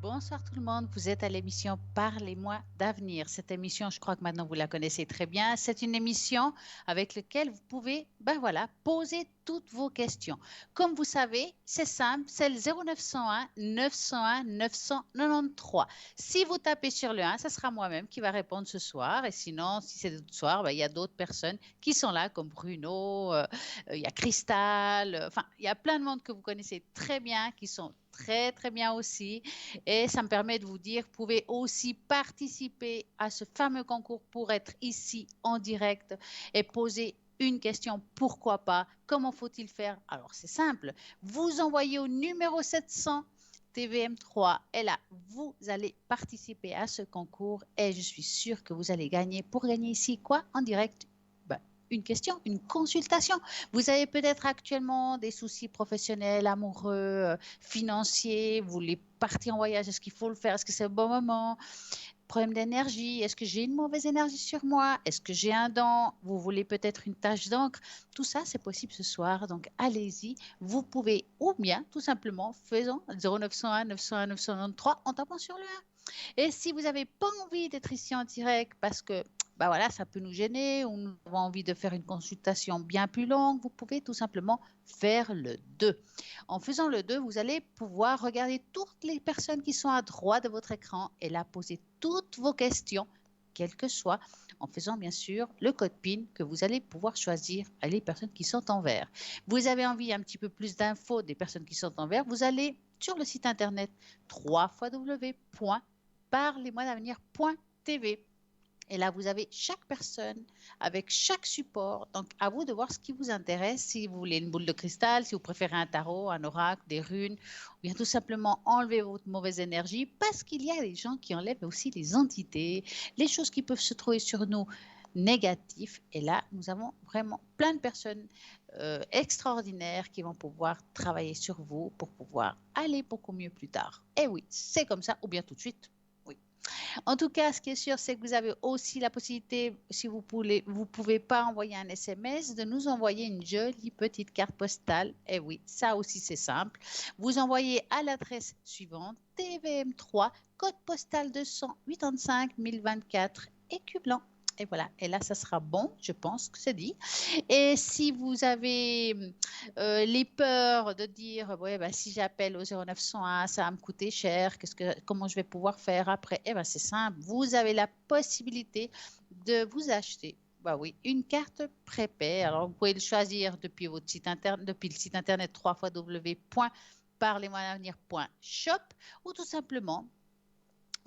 Bonsoir tout le monde, vous êtes à l'émission Parlez-moi d'avenir. Cette émission, je crois que maintenant vous la connaissez très bien. C'est une émission avec laquelle vous pouvez, poser toutes vos questions. Comme vous savez, c'est simple, c'est le 0901 901 993. Si vous tapez sur le 1, ce sera moi-même qui va répondre ce soir. Et sinon, si c'est d'autres soirs, il y a d'autres personnes qui sont là, comme Bruno, il y a Cristal, il y a plein de monde que vous connaissez très bien, qui sont très, très bien aussi. Et ça me permet de vous dire, vous pouvez aussi participer à ce fameux concours pour être ici en direct et poser une question, pourquoi pas, comment faut-il faire? Alors c'est simple, vous envoyez au numéro 700 TVM3 et là, vous allez participer à ce concours et je suis sûre que vous allez gagner. Pour gagner ici, quoi? En direct, une question, une consultation. Vous avez peut-être actuellement des soucis professionnels, amoureux, financiers, vous voulez partir en voyage, est-ce qu'il faut le faire, est-ce que c'est le bon moment? Problème d'énergie, est-ce que j'ai une mauvaise énergie sur moi? Est-ce que j'ai un dent? Vous voulez peut-être une tache d'encre? Tout ça, c'est possible ce soir, donc allez-y. Vous pouvez, ou bien, tout simplement, faisons 0901 901 993 en tapant sur le 1. Et si vous n'avez pas envie d'être ici en direct parce que ça peut nous gêner ou nous avons envie de faire une consultation bien plus longue, vous pouvez tout simplement faire le 2. En faisant le 2, vous allez pouvoir regarder toutes les personnes qui sont à droite de votre écran et là poser toutes vos questions, quelles que soient, en faisant bien sûr le code PIN que vous allez pouvoir choisir à les personnes qui sont en vert. Vous avez envie un petit peu plus d'infos des personnes qui sont en vert, vous allez sur le site internet www.parlez-moi-d'avenir.tv. Et là, vous avez chaque personne avec chaque support. Donc, à vous de voir ce qui vous intéresse. Si vous voulez une boule de cristal, si vous préférez un tarot, un oracle, des runes, ou bien tout simplement enlever votre mauvaise énergie, parce qu'il y a des gens qui enlèvent aussi les entités, les choses qui peuvent se trouver sur nous négatifs. Et là, nous avons vraiment plein de personnes extraordinaires qui vont pouvoir travailler sur vous pour pouvoir aller beaucoup mieux plus tard. Et oui, c'est comme ça, ou bien tout de suite. En tout cas, ce qui est sûr, c'est que vous avez aussi la possibilité, si vous pouvez pas envoyer un SMS, de nous envoyer une jolie petite carte postale. Et oui, ça aussi, c'est simple. Vous envoyez à l'adresse suivante, TVM3, code postal 285 1024, écu blanc. Et voilà, et là, ça sera bon, je pense que c'est dit. Et si vous avez les peurs de dire, ouais, si j'appelle au 0901, ça va me coûter cher, comment je vais pouvoir faire après? Eh ben, c'est simple, vous avez la possibilité de vous acheter. Une carte prépay. Alors, vous pouvez le choisir depuis votre site internet, depuis le site internet www.parlez-moi-d'avenir.shop ou tout simplement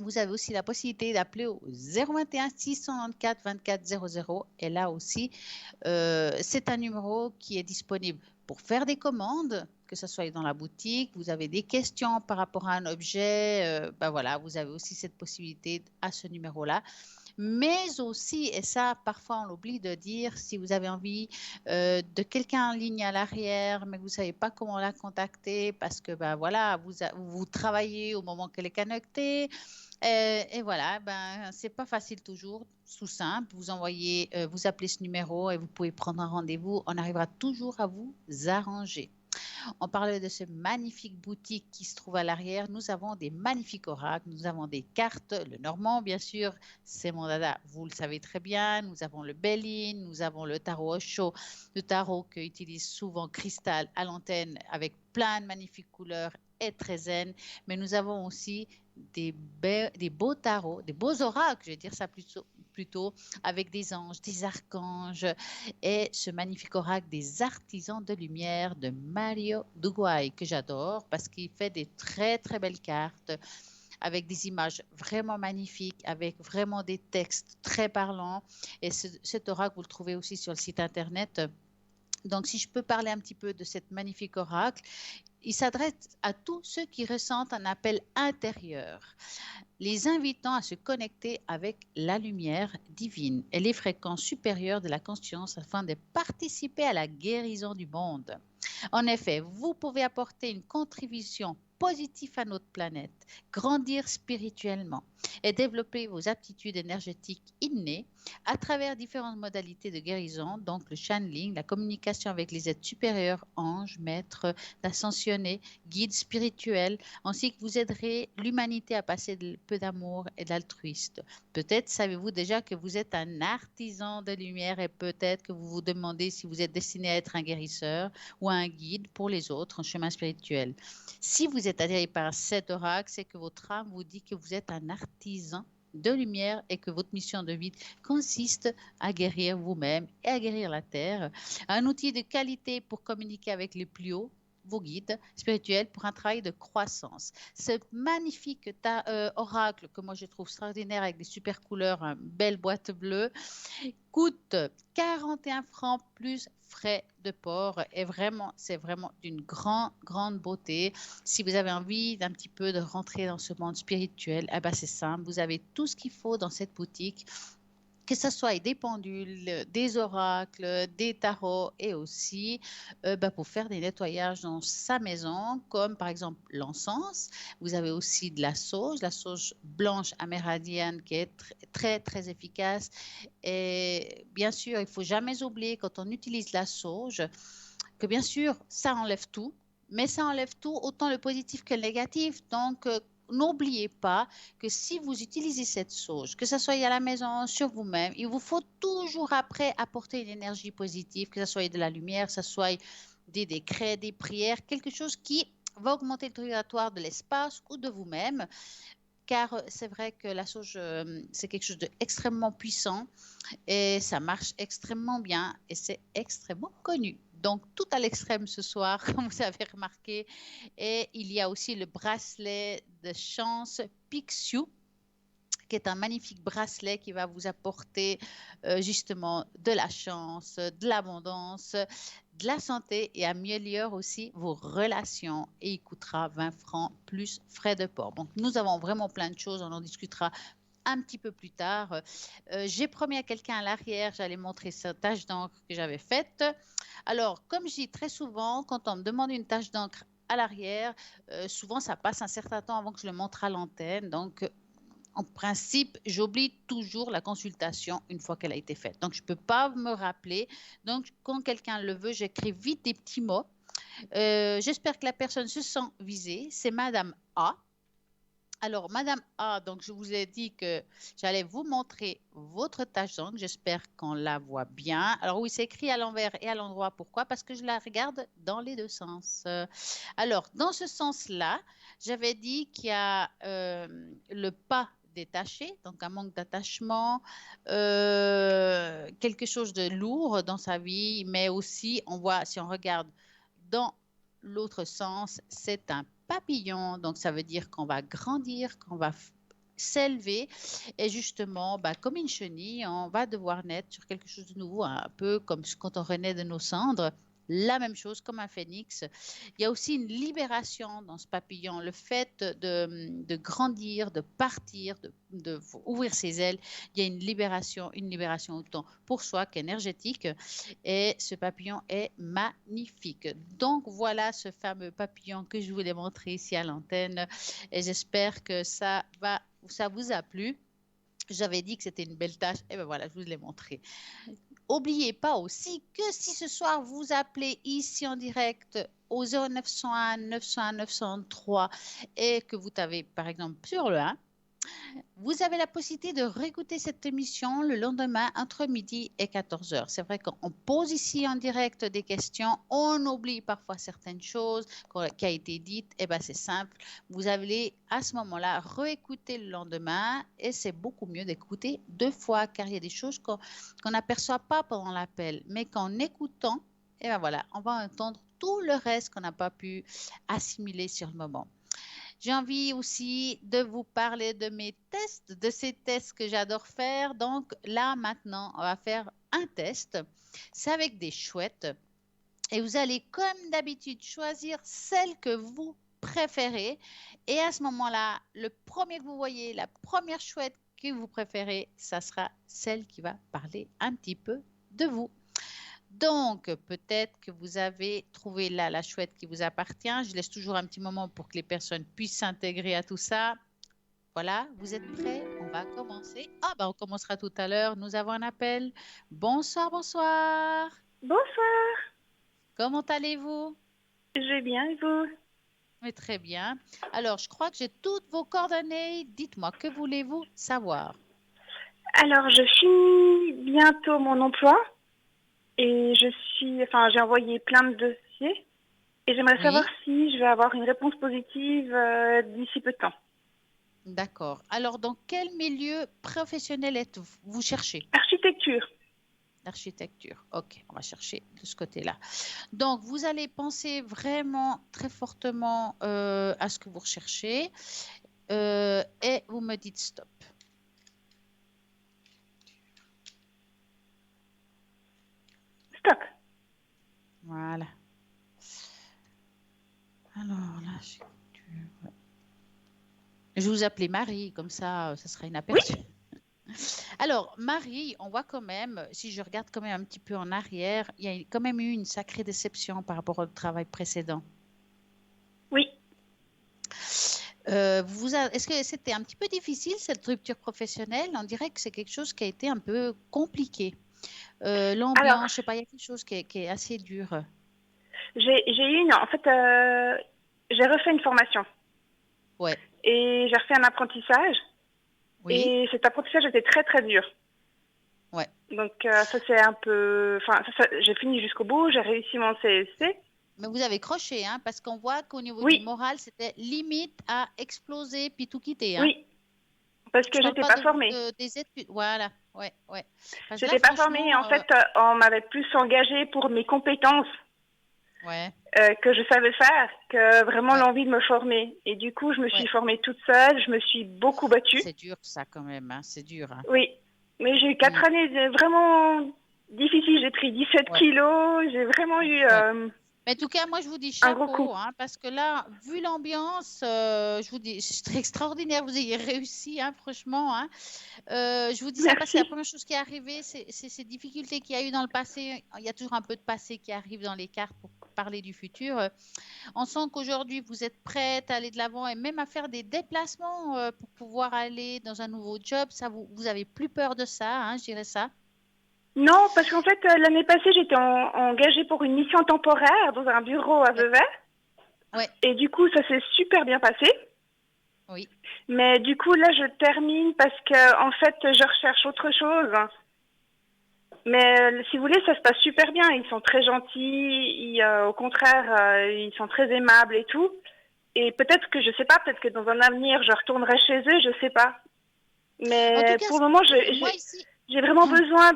vous avez aussi la possibilité d'appeler au 021 694 24 00. Et là aussi, c'est un numéro qui est disponible pour faire des commandes, que ce soit dans la boutique. Vous avez des questions par rapport à un objet. Vous avez aussi cette possibilité à ce numéro-là. Mais aussi, et ça, parfois, on l'oublie de dire, si vous avez envie de quelqu'un en ligne à l'arrière, mais vous ne savez pas comment la contacter parce que, vous travaillez au moment qu'elle est connectée. Et voilà, c'est pas facile toujours, tout simple. Vous envoyez, vous appelez ce numéro et vous pouvez prendre un rendez-vous. On arrivera toujours à vous arranger. On parlait de ce magnifique boutique qui se trouve à l'arrière. Nous avons des magnifiques oracles, nous avons des cartes. Le normand, bien sûr, c'est mon dada. Vous le savez très bien. Nous avons le Béline, nous avons le tarot Osho, le tarot qu'utilise souvent Cristal à l'antenne avec plein de magnifiques couleurs et très zen. Mais nous avons aussi des beaux tarots, des beaux oracles, je vais dire ça plutôt avec des anges, des archanges et ce magnifique oracle des artisans de lumière de Mario Duguay que j'adore parce qu'il fait des très très belles cartes avec des images vraiment magnifiques, avec vraiment des textes très parlants. Et cet oracle, vous le trouvez aussi sur le site internet. Donc, si je peux parler un petit peu de cet magnifique oracle, il s'adresse à tous ceux qui ressentent un appel intérieur, les invitant à se connecter avec la lumière divine et les fréquences supérieures de la conscience afin de participer à la guérison du monde. En effet, vous pouvez apporter une contribution positive à notre planète, grandir spirituellement et développer vos aptitudes énergétiques innées à travers différentes modalités de guérison, donc le channeling, la communication avec les êtres supérieurs, anges, maîtres, d'ascensionnés, guides spirituels, ainsi que vous aiderez l'humanité à passer peu d'amour et d'altruiste. Peut-être savez-vous déjà que vous êtes un artisan de lumière et peut-être que vous vous demandez si vous êtes destiné à être un guérisseur ou un guide pour les autres en chemin spirituel. Si vous êtes attiré par cet oracle, c'est que votre âme vous dit que vous êtes un artisan de lumière et que votre mission de vie consiste à guérir vous-même et à guérir la Terre. Un outil de qualité pour communiquer avec les plus hauts, vos guides spirituels, pour un travail de croissance. Ce magnifique oracle que moi je trouve extraordinaire avec des super couleurs, une belle boîte bleue, coûte 41 francs plus frais de port et vraiment, c'est vraiment d'une grande beauté. Si vous avez envie d'un petit peu de rentrer dans ce monde spirituel, eh ben c'est simple, vous avez tout ce qu'il faut dans cette boutique, que ce soit des pendules, des oracles, des tarots et aussi pour faire des nettoyages dans sa maison, comme par exemple l'encens. Vous avez aussi de la sauge blanche amérindienne qui est très efficace. Et bien sûr, il ne faut jamais oublier quand on utilise la sauge que bien sûr, ça enlève tout, mais ça enlève tout, autant le positif que le négatif. Donc, n'oubliez pas que si vous utilisez cette sauge, que ce soit à la maison, sur vous-même, il vous faut toujours après apporter une énergie positive, que ce soit de la lumière, que ce soit des décrets, des prières, quelque chose qui va augmenter le taux vibratoire de l'espace ou de vous-même, car c'est vrai que la sauge, c'est quelque chose d'extrêmement puissant et ça marche extrêmement bien et c'est extrêmement connu. Donc, tout à l'extrême ce soir, comme vous avez remarqué. Et il y a aussi le bracelet de chance Pixiu, qui est un magnifique bracelet qui va vous apporter justement de la chance, de l'abondance, de la santé et améliore aussi vos relations. Et il coûtera 20 francs plus frais de port. Donc, nous avons vraiment plein de choses. On en discutera un petit peu plus tard. J'ai promis à quelqu'un à l'arrière, j'allais montrer cette tache d'encre que j'avais faite. Alors, comme je dis très souvent, quand on me demande une tache d'encre à l'arrière, souvent ça passe un certain temps avant que je le montre à l'antenne. Donc, en principe, j'oublie toujours la consultation une fois qu'elle a été faite. Donc, je ne peux pas me rappeler. Donc, quand quelqu'un le veut, j'écris vite des petits mots. J'espère que la personne se sent visée. C'est Madame A. Alors, Madame A, donc je vous ai dit que j'allais vous montrer votre tache d'encre. J'espère qu'on la voit bien. Alors oui, c'est écrit à l'envers et à l'endroit. Pourquoi? Parce que je la regarde dans les deux sens. Alors, dans ce sens-là, j'avais dit qu'il y a le pas détaché, donc un manque d'attachement, quelque chose de lourd dans sa vie, mais aussi, on voit, si on regarde dans l'autre sens, c'est un papillon. Donc, ça veut dire qu'on va grandir, qu'on va s'élever. Et justement, comme une chenille, on va devoir naître sur quelque chose de nouveau, un peu comme quand on renaît de nos cendres. La même chose comme un phénix. Il y a aussi une libération dans ce papillon, le fait de grandir, de partir, de ouvrir ses ailes. Il y a une libération autant pour soi qu'énergétique. Et ce papillon est magnifique. Donc voilà ce fameux papillon que je voulais montrer ici à l'antenne. Et j'espère que ça vous a plu. J'avais dit que c'était une belle tâche. Et ben voilà, je vous l'ai montré. N'oubliez pas aussi que si ce soir vous appelez ici en direct au 0901 901 903 et que vous avez par exemple sur le 1, vous avez la possibilité de réécouter cette émission le lendemain entre midi et 14 heures. C'est vrai qu'on pose ici en direct des questions, on oublie parfois certaines choses qui a été dites. Et ben c'est simple, vous allez à ce moment-là réécouter le lendemain et c'est beaucoup mieux d'écouter deux fois car il y a des choses qu'on n'aperçoit pas pendant l'appel, mais qu'en écoutant, et ben voilà, on va entendre tout le reste qu'on n'a pas pu assimiler sur le moment. J'ai envie aussi de vous parler de mes tests, de ces tests que j'adore faire. Donc là, maintenant, on va faire un test. C'est avec des chouettes. Et vous allez, comme d'habitude, choisir celle que vous préférez. Et à ce moment-là, le premier que vous voyez, la première chouette que vous préférez, ça sera celle qui va parler un petit peu de vous. Donc, peut-être que vous avez trouvé là la chouette qui vous appartient. Je laisse toujours un petit moment pour que les personnes puissent s'intégrer à tout ça. Voilà, vous êtes prêts? On On va commencer. Ah, bah, on commencera tout à l'heure. Nous avons un appel. Bonsoir, bonsoir. Bonsoir, Comment allez-vous? je vais bien et vous? Oui, très bien. Alors, je crois que j'ai toutes vos coordonnées. Dites-moi, que voulez-vous savoir? Alors, je finis bientôt mon emploi et j'ai envoyé plein de dossiers et j'aimerais savoir Oui, si je vais avoir une réponse positive d'ici peu de temps. d'accord. Alors, dans quel milieu professionnel êtes-vous cherchez? Architecture. L'architecture. Ok, on va chercher de ce côté-là. Donc, vous allez penser vraiment très fortement à ce que vous recherchez et vous me dites stop. Stop. Voilà. Alors là, je vous appelais Marie, comme ça sera Oui? inaperçu. Alors, Marie, on voit quand même, si je regarde quand même un petit peu en arrière, il y a quand même eu une sacrée déception par rapport au travail précédent. Oui. Est-ce que c'était un petit peu difficile cette rupture professionnelle? On dirait que c'est quelque chose qui a été un peu compliqué. Alors, L'ambiance, je sais pas, il y a quelque chose qui est assez dur. j'ai refait une formation Ouais, et j'ai refait un apprentissage oui, et cet apprentissage était très très dur. ouais. Donc ça c'est un peu, j'ai fini jusqu'au bout, j'ai réussi mon CSC. Mais vous avez croché, hein, parce qu'on voit qu'au niveau du Oui, moral, c'était limite à exploser puis tout quitter, hein. oui, parce Je que parle j'étais pas pas formée. des études. Voilà, ouais, ouais. Parce que là, J'étais pas formée. En franchement, fait, on m'avait plus engagée pour mes compétences ouais, que je savais faire que vraiment ouais, l'envie de me former. Et du coup, je me suis ouais. formée toute seule. Je me suis beaucoup battue. C'est dur, ça, quand même, hein. C'est dur, hein. Oui, mais j'ai eu Mm, 4 années vraiment difficiles. J'ai pris 17 ouais, kilos. J'ai vraiment eu ouais. Mais en tout cas, moi, je vous dis un gros coup. chapeau, hein, parce que là, vu l'ambiance, je vous dis, c'est extraordinaire, vous ayez réussi, hein, franchement, hein. Je vous dis ça parce que la Merci. première chose qui est arrivée, c'est ces difficultés qu'il y a eu dans le passé. Il y a toujours un peu de passé qui arrive dans les cartes pour parler du futur. On sent qu'aujourd'hui, vous êtes prête à aller de l'avant et même à faire des déplacements pour pouvoir aller dans un nouveau job. Ça, vous avez plus peur de ça, hein, je dirais ça. Non, parce qu'en fait, l'année passée, j'étais engagée pour une mission temporaire dans un bureau à Oui, Vevey. ouais, Et du coup, ça s'est super bien passé. oui, Mais du coup, là, je termine parce que, en fait, je recherche autre chose. Mais si vous voulez, ça se passe super bien. Ils sont très gentils. Au contraire, ils sont très aimables et tout. Et peut-être que, je sais pas, peut-être que dans un avenir, je retournerai chez eux, je sais pas. en tout Mais cas, pour le moment, moi ici, j'ai vraiment besoin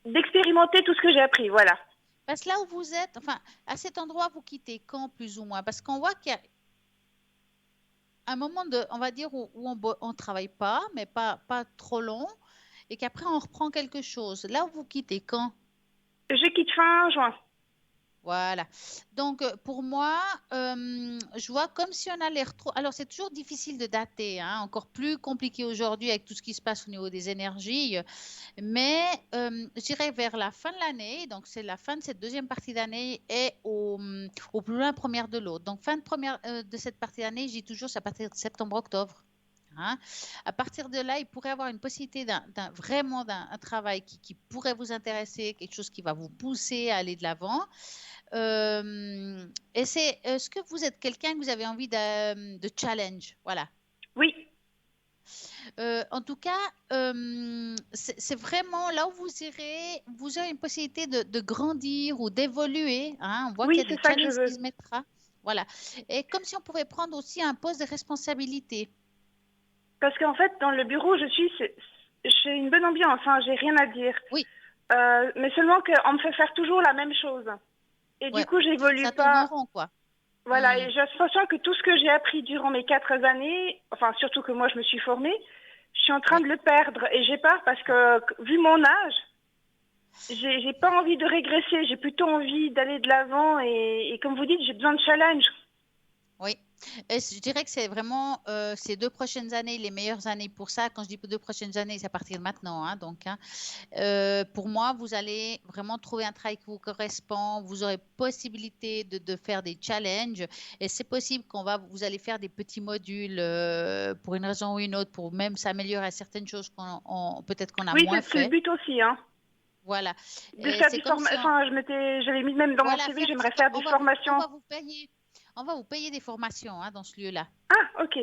d'expérimenter tout ce que j'ai appris. Voilà. parce que là où vous êtes, enfin, à cet endroit, vous quittez quand plus ou moins? Parce qu'on voit qu'il y a un moment de, on va dire, où on travaille pas, mais pas trop long, et qu'après on reprend quelque chose. Là où vous quittez quand? Je quitte fin juin. Voilà. Donc, pour moi, je vois comme si on allait retrouver. Alors, c'est toujours difficile de dater, hein, encore plus compliqué aujourd'hui avec tout ce qui se passe au niveau des énergies. Mais je dirais vers la fin de l'année, donc c'est la fin de cette deuxième partie d'année et au plus loin première de l'autre. Donc, fin de première de cette partie d'année, je dis toujours, c'est à partir de septembre-octobre. Hein. À partir de là, il pourrait avoir une possibilité vraiment d'un un travail qui pourrait vous intéresser, quelque chose qui va vous pousser à aller de l'avant. Et c'est, est-ce que vous êtes quelqu'un que vous avez envie de challenge? Voilà. Oui, En tout cas, c'est vraiment là où vous irez, vous aurez une possibilité de grandir ou d'évoluer, hein. On voit qu'il oui, y a c'est des ça que je challenges qui veux. se mettra. Voilà. Et comme si on pouvait prendre aussi un poste de responsabilité. Parce qu'en fait, dans le bureau, j'ai une bonne ambiance, hein, j'ai rien à dire. Oui, Mais seulement qu'on me fait faire toujours la même chose. Et du ouais. coup, j'évolue Ça tourne en pas. rond, quoi. Voilà, Hmm, et j'ai l'impression que tout ce que j'ai appris durant mes 4 années, enfin surtout que moi je me suis formée, je suis en train oui. de le perdre. Et j'ai peur parce Ouais. que, vu mon âge, j'ai pas envie de régresser, j'ai plutôt envie d'aller de l'avant. Et comme vous dites, j'ai besoin de challenge. Oui. Et je dirais que c'est vraiment ces 2 prochaines années les meilleures années pour ça. Quand je dis 2 prochaines années, c'est à partir de maintenant, hein, donc, hein. Pour moi, vous allez vraiment trouver un travail qui vous correspond. Vous aurez possibilité de faire des challenges et c'est possible vous allez faire des petits modules pour une raison ou une autre, pour même s'améliorer à certaines choses peut-être qu'on a Oui, moins c'est le fait. but aussi, hein. Voilà. De Et faire c'est du comme si enfin, j'avais mis même dans mon voilà, CV, j'aimerais faire, faire des formations. on va vous payer des formations, hein, dans ce lieu-là. Ah, ok.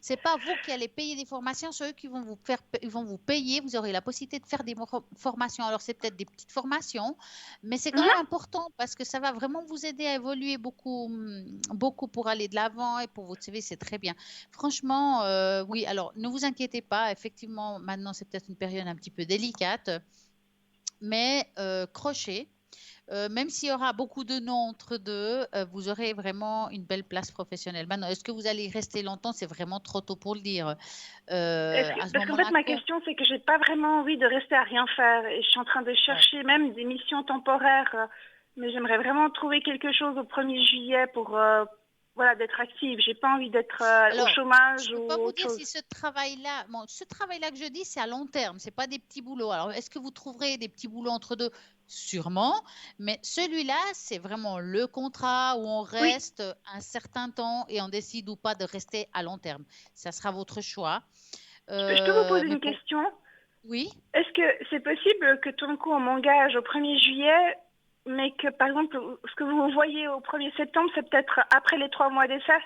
C'est pas vous qui allez payer des formations, c'est eux qui vont ils vont vous payer. Vous aurez la possibilité de faire des formations. Alors, c'est peut-être des petites formations, mais c'est quand Mhm. même important parce que ça va vraiment vous aider à évoluer beaucoup, beaucoup pour aller de l'avant et pour votre CV, c'est très bien. Franchement, oui. Alors, ne vous inquiétez pas. Effectivement, maintenant, c'est peut-être une période un petit peu délicate, mais crochet. Même s'il y aura beaucoup de noms entre deux, vous aurez vraiment une belle place professionnelle. Maintenant, est-ce que vous allez y rester longtemps? C'est vraiment trop tôt pour le dire. À ce Parce qu'en fait, moment-là, ma question, c'est que j'ai pas vraiment envie de rester à rien faire. Et je suis en train de ouais. chercher même des missions temporaires. Mais j'aimerais vraiment trouver quelque chose au 1er juillet pour, voilà, d'être active. J'ai pas envie d'être au Alors, je chômage ne peux ou pas vous autre dire chose. si ce travail-là, bon, ce travail-là que je dis, c'est à long terme, c'est pas des petits boulots. Alors, est-ce que vous trouverez des petits boulots entre deux? Sûrement, mais celui-là, c'est vraiment le contrat où on Oui. reste un certain temps et on décide ou pas de rester à long terme. Ça sera votre choix. Je peux vous poser Mais une question? oui. Est-ce que c'est possible que tout d'un coup on m'engage au 1er juillet, mais que par exemple, ce que vous voyez au 1er septembre, c'est peut-être après les 3 mois d'essai?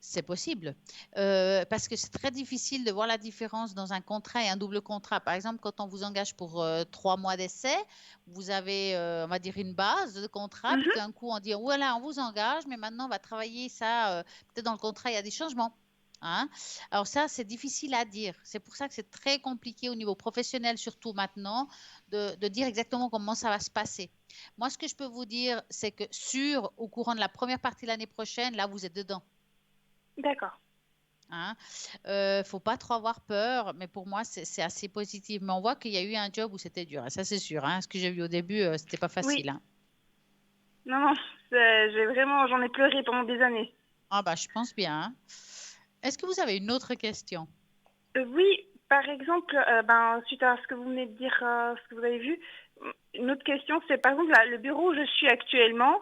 C'est possible, parce que c'est très difficile de voir la différence dans un contrat et un double contrat. Par exemple, quand on vous engage pour 3 mois d'essai, vous avez, on va dire, une base de contrat, puis Mhm. d'un coup, on dit, voilà, on vous engage, mais maintenant, on va travailler ça. Peut-être dans le contrat, il y a des changements, hein. Alors ça, c'est difficile à dire. C'est pour ça que c'est très compliqué au niveau professionnel, surtout maintenant, de dire exactement comment ça va se passer. Moi, ce que je peux vous dire, c'est que au courant de la première partie de l'année prochaine, là, vous êtes dedans. D'accord. Hein. Faut pas trop avoir peur, mais pour moi, c'est assez positif. Mais on voit qu'il y a eu un job où c'était dur, hein, ça c'est sûr. Hein. Ce que j'ai vu au début, c'était pas Oui. facile. Hein. Non, non, j'en ai pleuré pendant des années. Ah bah, je pense bien. Hein. Est-ce que vous avez une autre question? Oui, par exemple, ben, suite à ce que vous venez de dire, ce que vous avez vu, une autre question, c'est par exemple là, le bureau où je suis actuellement.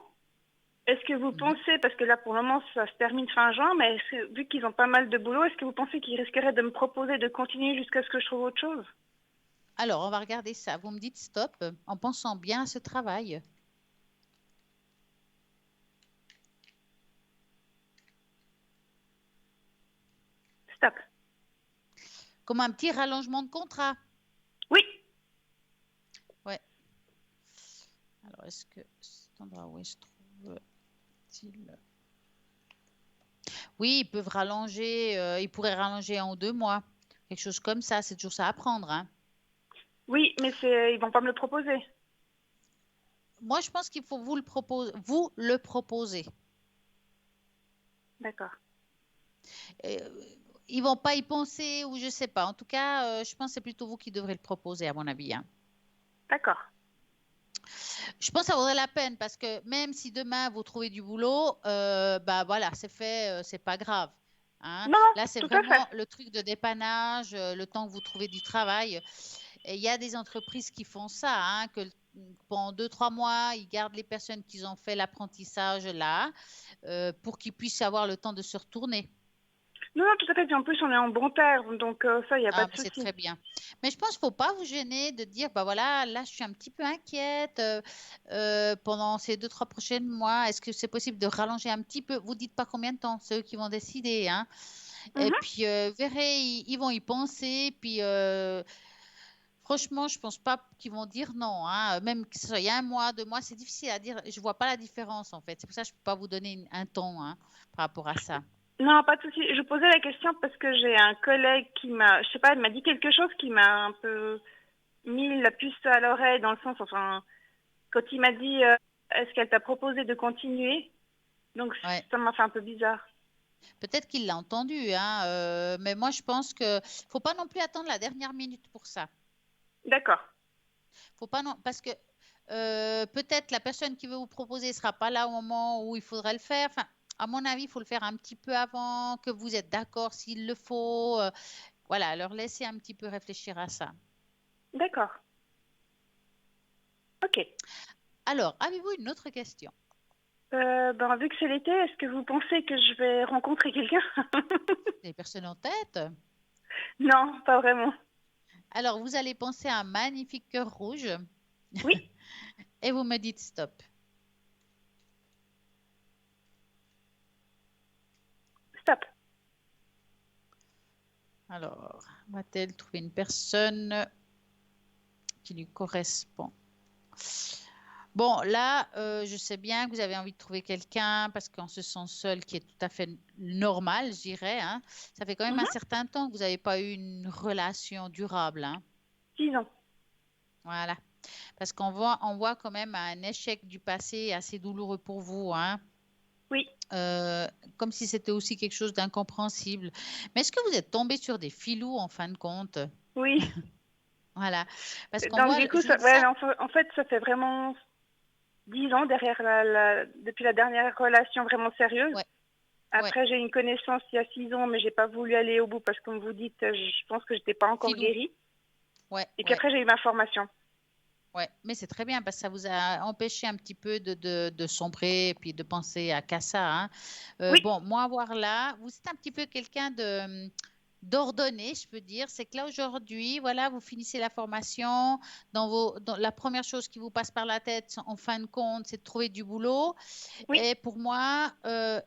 Est-ce que vous Mhm. pensez, parce que là pour le moment ça se termine fin juin, mais vu qu'ils ont pas mal de boulot, est-ce que vous pensez qu'ils risqueraient de me proposer de continuer jusqu'à ce que je trouve autre chose? Alors, on va regarder ça. Vous me dites stop en pensant bien à ce travail, Stop. comme un petit rallongement de contrat. Oui. Ouais. Alors, est-ce que cet endroit où est-ce trouve-t-il? Oui, ils peuvent rallonger, ils pourraient rallonger 1 ou 2 mois. Quelque chose comme ça, c'est toujours ça à prendre. Hein. Oui, mais ils vont pas me le proposer. Moi, je pense qu'il faut vous le proposer. D'accord. Euh, Ils vont pas y penser ou je sais pas. En tout cas, je pense que c'est plutôt vous qui devrez le proposer, à mon avis. Hein. D'accord. Je pense que ça vaudrait la peine parce que même si demain vous trouvez du boulot, bah voilà, c'est fait, c'est pas grave. Hein. Non, non, Là, c'est tout à fait. vraiment le truc de dépannage, le temps que vous trouvez du travail. Et il y a des entreprises qui font ça, hein, que pendant 2, 3 mois, ils gardent les personnes qui ont fait l'apprentissage là, pour qu'ils puissent avoir le temps de se retourner. Non, non, tout à fait. Puis en plus, on est en bon terme, donc ça, il n'y a pas Ah, de bah, c'est souci. très bien. Mais je pense qu'il ne faut pas vous gêner de dire, bah voilà, là, je suis un petit peu inquiète pendant ces 2, 3 prochains mois. Est-ce que c'est possible de rallonger un petit peu? Vous dites pas combien de temps, c'est eux qui vont décider, hein. Et Mhm. puis, verrez, ils vont y penser. Puis, franchement, je pense pas qu'ils vont dire non, hein. Même que ce soit il y a 1 mois, 2 mois, c'est difficile à dire. Je vois pas la différence, en fait. C'est pour ça que je peux pas vous donner un temps, hein, par rapport à ça. Non, pas de souci. Je posais la question parce que j'ai un collègue qui m'a, je sais pas, il m'a dit quelque chose qui m'a un peu mis la puce à l'oreille dans le sens, enfin, quand il m'a dit, est-ce qu'elle t'a proposé de continuer? Donc Ouais. ça m'a fait un peu bizarre. Peut-être qu'il l'a entendu, hein, mais moi je pense que faut pas non plus attendre la dernière minute pour ça. D'accord. Faut pas non, parce que peut-être la personne qui veut vous proposer sera pas là au moment où il faudrait le faire. Enfin, à mon avis, il faut le faire un petit peu avant, que vous êtes d'accord s'il le faut. Voilà, leur laisser un petit peu réfléchir à ça. D'accord. Ok. Alors, avez-vous une autre question? Ben, vu que c'est l'été, est-ce que vous pensez que je vais rencontrer quelqu'un? Des personnes en tête? Non, pas vraiment. Alors, vous allez penser à un magnifique cœur rouge Oui, et vous me dites stop. stop. Alors, va-t-elle trouver une personne qui lui correspond? Bon, là, je sais bien que vous avez envie de trouver quelqu'un parce qu'on se sent seul, qui est tout à fait normal, je dirais, hein. Ça fait quand même un Mhm. certain temps que vous n'avez pas eu une relation durable, hein. 6 ans. Voilà. Parce on voit quand même un échec du passé assez douloureux pour vous, hein. Oui, Euh, Comme si c'était aussi quelque chose d'incompréhensible. Mais est-ce que vous êtes tombé sur des filous en fin de compte? oui. Voilà. Parce qu'on Donc voit, du coup, je vous dis ouais, ça. en fait, ça fait vraiment 10 ans derrière depuis la dernière relation vraiment sérieuse. Ouais, ouais. Après, j'ai eu une connaissance il y a 6 ans, mais j'ai pas voulu aller au bout parce que, comme vous dites, je pense que j'étais pas encore Filou. guérie. Ouais, Et puis ouais. après, j'ai eu ma formation. Ouais, mais c'est très bien parce que ça vous a empêché un petit peu de sombrer et puis de penser à qu'à ça, hein. Oui, Bon, moi, voir là, vous êtes un petit peu quelqu'un d'ordonné, je peux dire. C'est que là, aujourd'hui, voilà, vous finissez la formation. La première chose qui vous passe par la tête, en fin de compte, c'est de trouver du boulot. oui, Et pour moi,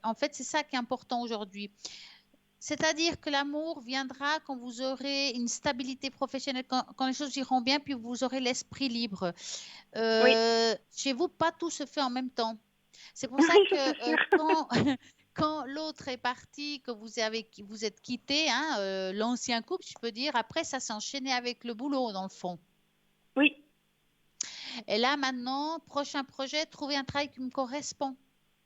en fait, c'est ça qui est important aujourd'hui. C'est-à-dire que l'amour viendra quand vous aurez une stabilité professionnelle, quand les choses iront bien, puis vous aurez l'esprit libre. oui, Chez vous, pas tout se fait en même temps. C'est pour ça oui, que c'est sûr. quand l'autre est parti, que vous êtes quitté, hein, l'ancien couple, je peux dire, après, ça s'est enchaîné avec le boulot, dans le fond. Oui, Et là, maintenant, prochain projet, trouver un travail qui me correspond.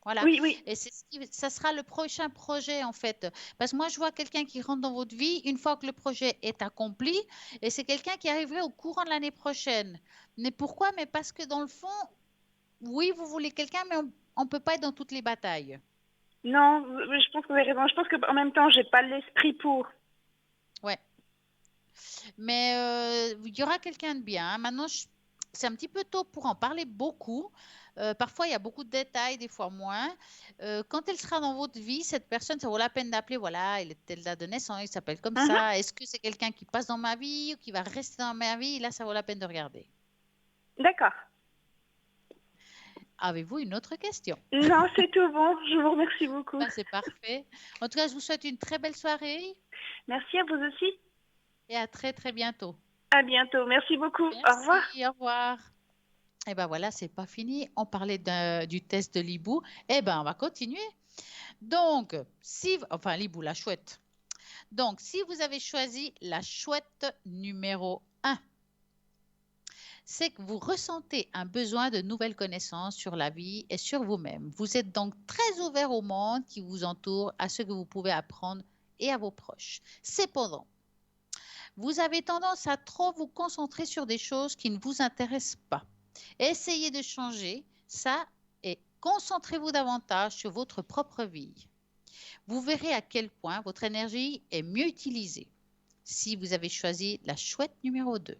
Voilà. oui, oui. Et ça sera le prochain projet, en fait. Parce que moi, je vois quelqu'un qui rentre dans votre vie une fois que le projet est accompli, et c'est quelqu'un qui arriverait au courant de l'année prochaine. Mais pourquoi? Mais parce que dans le fond, oui, vous voulez quelqu'un, mais on ne peut pas être dans toutes les batailles. Non, je pense que vous avez raison. Je pense qu'en même temps, j'ai pas l'esprit pour. Ouais. Mais il y aura quelqu'un de bien, hein. Maintenant, c'est un petit peu tôt pour en parler beaucoup. Parfois, il y a beaucoup de détails, des fois moins. Quand elle sera dans votre vie, cette personne, ça vaut la peine d'appeler. Voilà, il est telle date de naissance, il s'appelle comme Mhm. ça. Est-ce que c'est quelqu'un qui passe dans ma vie ou qui va rester dans ma vie? Là, ça vaut la peine de regarder. D'accord. Avez-vous une autre question? Non, c'est tout bon. Je vous remercie beaucoup. Ben, c'est parfait. En tout cas, je vous souhaite une très belle soirée Merci à vous aussi. et à très, très bientôt. À bientôt. Merci beaucoup. Au revoir. Merci, au revoir. Et ben voilà, c'est pas fini. On parlait du test de l'hibou. Eh ben, on va continuer. Donc, enfin, l'hibou, la chouette. Donc, si vous avez choisi la chouette numéro 1, c'est que vous ressentez un besoin de nouvelles connaissances sur la vie et sur vous-même. Vous êtes donc très ouvert au monde qui vous entoure, à ce que vous pouvez apprendre et à vos proches. Cependant, vous avez tendance à trop vous concentrer sur des choses qui ne vous intéressent pas. Essayez de changer ça et concentrez-vous davantage sur votre propre vie. Vous verrez à quel point votre énergie est mieux utilisée si vous avez choisi la chouette numéro 2.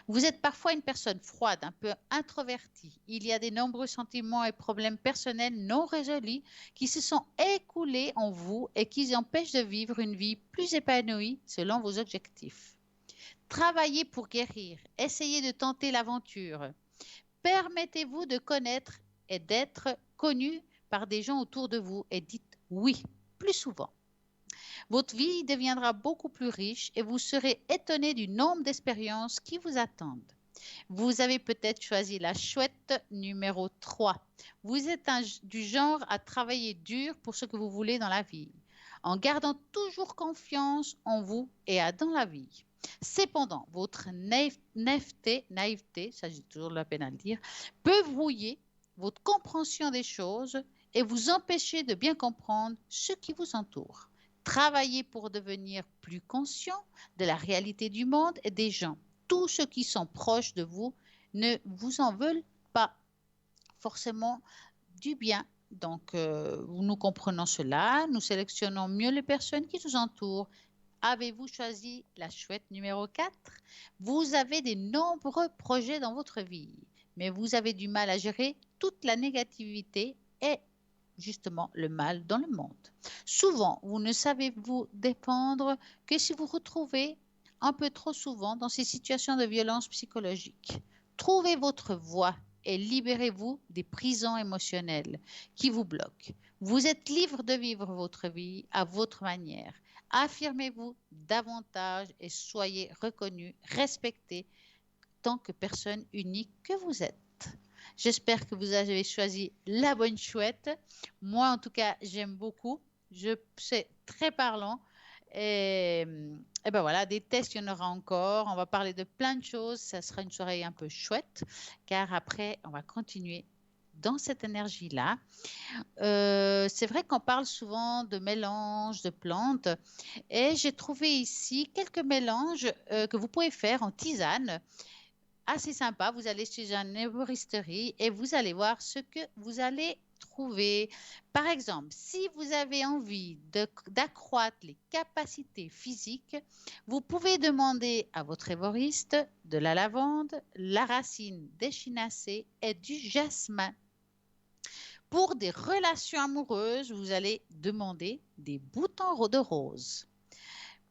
Vous êtes parfois une personne froide, un peu introvertie. Il y a de nombreux sentiments et problèmes personnels non résolus qui se sont écoulés en vous et qui empêchent de vivre une vie plus épanouie selon vos objectifs. Travaillez pour guérir. Essayez de tenter l'aventure. Permettez-vous de connaître et d'être connu par des gens autour de vous et dites oui plus souvent. Votre vie deviendra beaucoup plus riche et vous serez étonné du nombre d'expériences qui vous attendent. Vous avez peut-être choisi la chouette numéro 3. Vous êtes du genre à travailler dur pour ce que vous voulez dans la vie, en gardant toujours confiance en vous et dans la vie. Cependant, votre naïveté, ça j'ai toujours la peine à le dire, peut brouiller votre compréhension des choses et vous empêcher de bien comprendre ce qui vous entoure. Travaillez pour devenir plus conscient de la réalité du monde et des gens. Tous ceux qui sont proches de vous ne vous en veulent pas forcément du bien Donc, nous comprenons cela, nous sélectionnons mieux les personnes qui nous entourent. Avez-vous choisi la chouette numéro 4? Vous avez de nombreux projets dans votre vie, mais vous avez du mal à gérer toute la négativité et justement le mal dans le monde. Souvent, vous ne savez vous défendre que si vous retrouvez un peu trop souvent dans ces situations de violence psychologique. Trouvez votre voie et libérez-vous des prisons émotionnelles qui vous bloquent. Vous êtes libre de vivre votre vie à votre manière. Affirmez-vous davantage et soyez reconnu, respecté tant que personne unique que vous êtes. J'espère que vous avez choisi la bonne chouette. Moi, en tout cas, j'aime beaucoup. C'est très parlant. Et ben voilà, des tests, il y en aura encore. On va parler de plein de choses. Ça sera une soirée un peu chouette, car après, on va continuer dans cette énergie-là. C'est vrai qu'on parle souvent de mélanges de plantes et j'ai trouvé ici quelques mélanges que vous pouvez faire en tisane. Assez sympa, vous allez chez une herboristerie et vous allez voir ce que vous allez trouver. Par exemple, si vous avez envie d'accroître les capacités physiques, vous pouvez demander à votre herboriste de la lavande, la racine d'échinacée et du jasmin. Pour des relations amoureuses, vous allez demander des boutons de rose.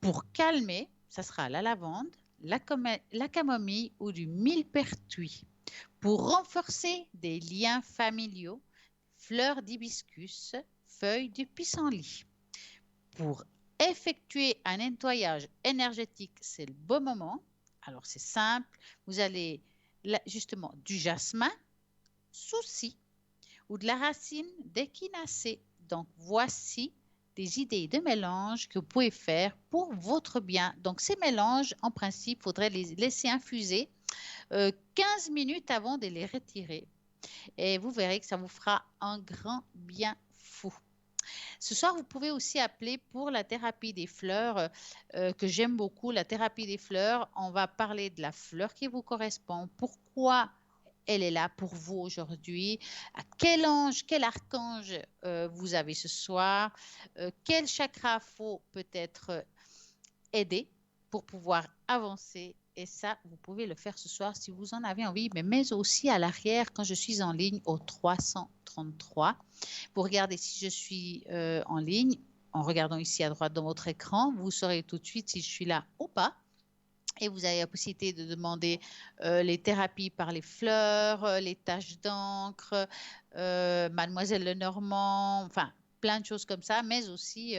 Pour calmer, ça sera la lavande, la camomille ou du millepertuis. Pour renforcer des liens familiaux, fleurs d'hibiscus, feuilles du pissenlit. Pour effectuer un nettoyage énergétique, c'est le bon moment. Alors c'est simple, vous allez justement du jasmin, souci, ou de la racine d'échinacée. Donc, voici des idées de mélange que vous pouvez faire pour votre bien. Donc, ces mélanges, en principe, il faudrait les laisser infuser 15 minutes avant de les retirer. Et vous verrez que ça vous fera un grand bien fou. Ce soir, vous pouvez aussi appeler pour la thérapie des fleurs que j'aime beaucoup. La thérapie des fleurs, on va parler de la fleur qui vous correspond. Pourquoi elle est là pour vous aujourd'hui. À quel ange, quel archange vous avez ce soir? Quel chakra faut peut-être aider pour pouvoir avancer? Et ça, vous pouvez le faire ce soir si vous en avez envie, mais aussi à l'arrière quand je suis en ligne au 333. Vous regardez si je suis en ligne, en regardant ici à droite dans votre écran, vous saurez tout de suite si je suis là ou pas. Et vous avez la possibilité de demander les thérapies par les fleurs, les taches d'encre, Mademoiselle Lenormand, enfin plein de choses comme ça, mais aussi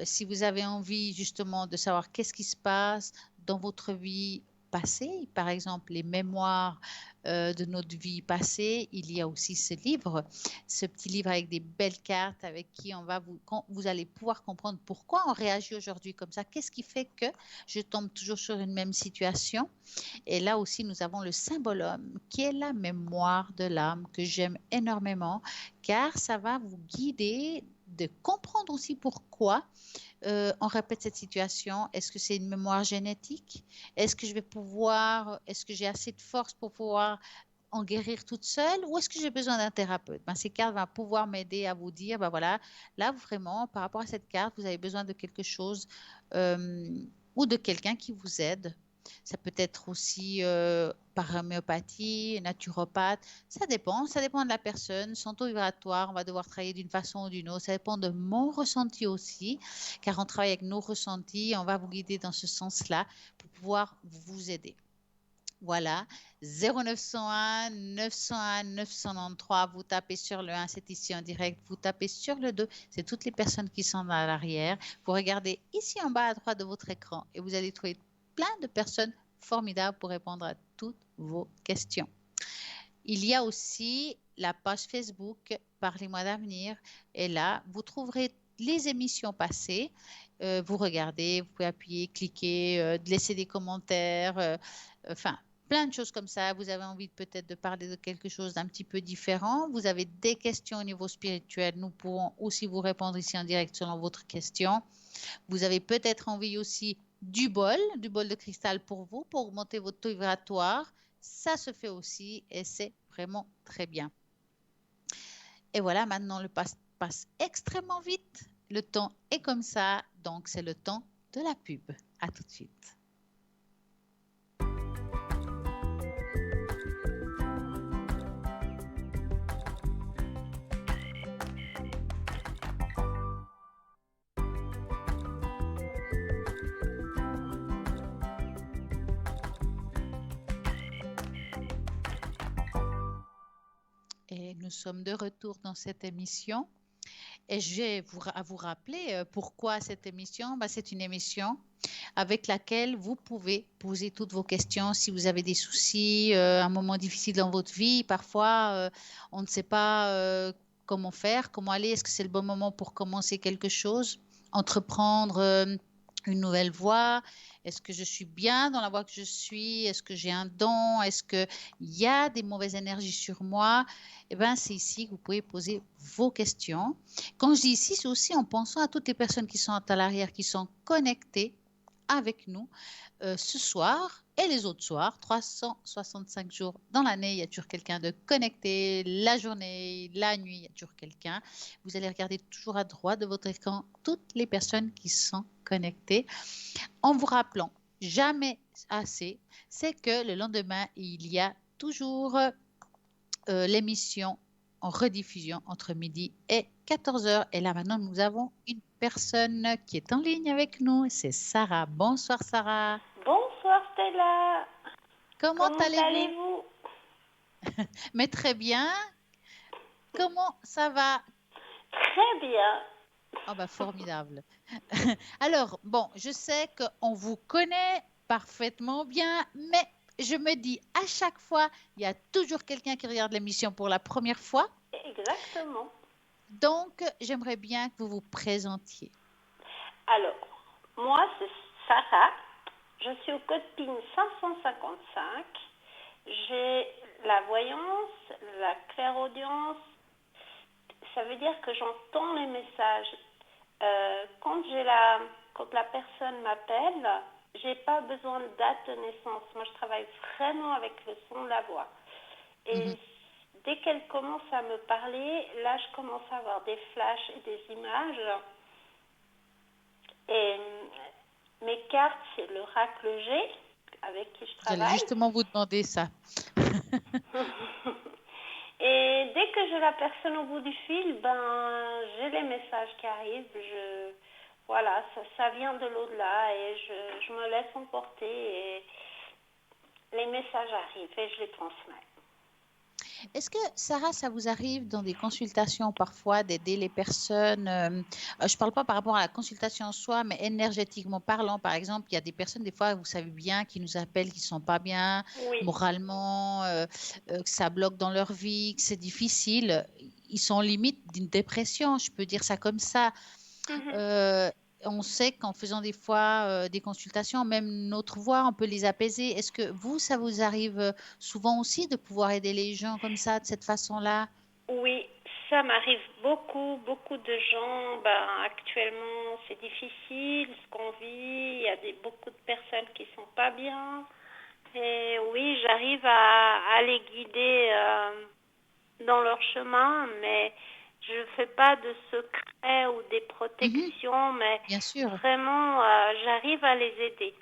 si vous avez envie justement de savoir qu'est-ce qui se passe dans votre vie passée, par exemple les mémoires de notre vie passée, il y a aussi ce livre, ce petit livre avec des belles cartes avec qui vous allez pouvoir comprendre pourquoi on réagit aujourd'hui comme ça, qu'est-ce qui fait que je tombe toujours sur une même situation. Et là aussi, nous avons le symbole homme qui est la mémoire de l'âme que j'aime énormément car ça va vous guider de comprendre aussi pourquoi on répète cette situation. Est-ce que c'est une mémoire génétique? Est-ce que est-ce que j'ai assez de force pour pouvoir en guérir toute seule ou est-ce que j'ai besoin d'un thérapeute? Ces cartes vont pouvoir m'aider à vous dire, voilà, là vraiment, par rapport à cette carte, vous avez besoin de quelque chose ou de quelqu'un qui vous aide. Ça peut être aussi par homéopathie, naturopathe. Ça dépend de la personne. Son taux vibratoire, on va devoir travailler d'une façon ou d'une autre. Ça dépend de mon ressenti aussi, car on travaille avec nos ressentis. On va vous guider dans ce sens-là pour pouvoir vous aider. Voilà, 0901 901 993, vous tapez sur le 1, c'est ici en direct, vous tapez sur le 2, c'est toutes les personnes qui sont à l'arrière. Vous regardez ici en bas à droite de votre écran et vous allez trouver plein de personnes formidables pour répondre à toutes vos questions. Il y a aussi la page Facebook Parlez-moi d'avenir et là, vous trouverez les émissions passées. Vous regardez, vous pouvez appuyer, cliquer, laisser des commentaires, enfin, plein de choses comme ça. Vous avez envie peut-être de parler de quelque chose d'un petit peu différent. Vous avez des questions au niveau spirituel. Nous pourrons aussi vous répondre ici en direct selon votre question. Vous avez peut-être envie aussi du bol de cristal pour vous, pour augmenter votre taux vibratoire. Ça se fait aussi et c'est vraiment très bien. Et voilà, maintenant le passe extrêmement vite. Le temps est comme ça, donc c'est le temps de la pub. À tout de suite. Et nous sommes de retour dans cette émission. Et je vais vous rappeler pourquoi cette émission. C'est une émission avec laquelle vous pouvez poser toutes vos questions si vous avez des soucis, un moment difficile dans votre vie. Parfois, on ne sait pas comment faire, comment aller. Est-ce que c'est le bon moment pour commencer quelque chose, entreprendre une nouvelle voie? Est-ce que je suis bien dans la voie que je suis? Est-ce que j'ai un don? Est-ce qu'il y a des mauvaises énergies sur moi? Eh bien, c'est ici que vous pouvez poser vos questions. Quand je dis ici, c'est aussi en pensant à toutes les personnes qui sont à l'arrière, qui sont connectées avec nous ce soir et les autres soirs, 365 jours dans l'année, il y a toujours quelqu'un de connecté, la journée, la nuit, il y a toujours quelqu'un. Vous allez regarder toujours à droite de votre écran toutes les personnes qui sont connectées en vous rappelant jamais assez, c'est que le lendemain, il y a toujours l'émission en rediffusion entre midi et 14h. Et là, maintenant, nous avons une personne qui est en ligne avec nous. C'est Sarah. Bonsoir, Sarah. Bonsoir, Stella. Comment allez-vous? allez-vous? Mais très bien. Comment ça va? Très bien. Oh, bah, formidable. Alors, bon, je sais qu'on vous connaît parfaitement bien, mais je me dis à chaque fois, il y a toujours quelqu'un qui regarde l'émission pour la première fois. Exactement. Donc, j'aimerais bien que vous vous présentiez. Alors, moi, c'est Sarah. Je suis au code PIN 555. J'ai la voyance, la clairaudience. Ça veut dire que j'entends les messages. Quand la personne m'appelle, j'ai pas besoin de date de naissance. Moi, je travaille vraiment avec le son de la voix. Et dès qu'elle commence à me parler, là, je commence à avoir des flashs et des images. Et mes cartes, c'est l'oracle G, avec qui je travaille. J'allais justement vous demander ça. Et dès que j'ai la personne au bout du fil, j'ai les messages qui arrivent. Voilà, ça vient de l'au-delà et je me laisse emporter et les messages arrivent et je les transmets. Est-ce que, Sarah, ça vous arrive dans des consultations parfois d'aider les personnes, je ne parle pas par rapport à la consultation en soi, mais énergétiquement parlant, par exemple, il y a des personnes, des fois, vous savez bien, qui nous appellent, qui ne sont pas bien moralement, que ça bloque dans leur vie, que c'est difficile. Ils sont limite d'une dépression, je peux dire ça comme ça. On sait qu'en faisant des fois des consultations, même notre voix, on peut les apaiser. Est-ce que vous, ça vous arrive souvent aussi de pouvoir aider les gens comme ça, de cette façon-là? Oui, ça m'arrive beaucoup, beaucoup de gens. Actuellement, c'est difficile ce qu'on vit. Il y a beaucoup de personnes qui sont pas bien. Et oui, j'arrive à les guider dans leur chemin, mais je ne fais pas de secrets ou des protections, mais bien sûr. Vraiment, j'arrive à les aider.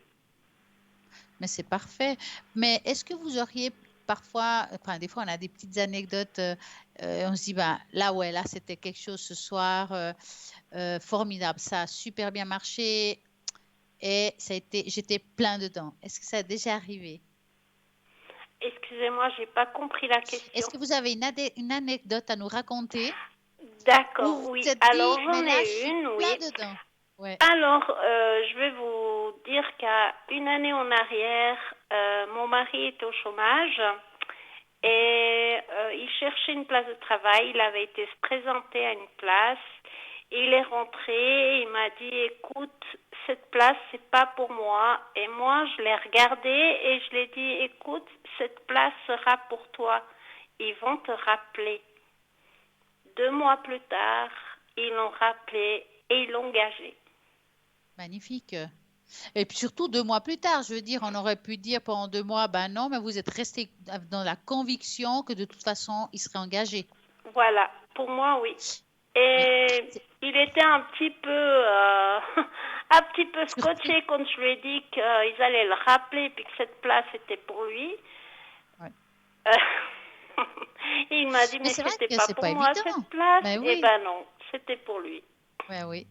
Mais c'est parfait. Mais est-ce que vous auriez parfois, enfin des fois on a des petites anecdotes, on se dit, là c'était quelque chose ce soir, formidable, ça a super bien marché et j'étais plein dedans. Est-ce que ça a déjà arrivé? Excusez-moi, j'ai pas compris la question. Est-ce que vous avez une anecdote à nous raconter? D'accord, oui. Alors j'en ai une, oui. Dedans. Ouais. Alors, je vais vous dire qu'à une année en arrière, mon mari était au chômage et il cherchait une place de travail. Il avait été se présenter à une place. Il est rentré, il m'a dit, écoute, cette place, c'est pas pour moi. Et moi, je l'ai regardé et je lui ai dit, écoute, cette place sera pour toi. Ils vont te rappeler. 2 mois plus tard, ils l'ont rappelé et ils l'ont engagé. Magnifique. Et puis surtout 2 mois plus tard, je veux dire, on aurait pu dire pendant 2 mois, non, mais vous êtes resté dans la conviction que de toute façon, il serait engagé. Voilà, pour moi, oui. Et C'est- il était un petit peu, un petit peu Surpris. scotché quand je lui ai dit qu'ils allaient le rappeler puis que cette place était pour lui. Ouais. Euh, et il m'a dit, Mais mais c'est vrai c'était que pas c'est pour pas moi évident. cette place. Mais Eh oui, ben non, c'était pour lui. ouais, oui.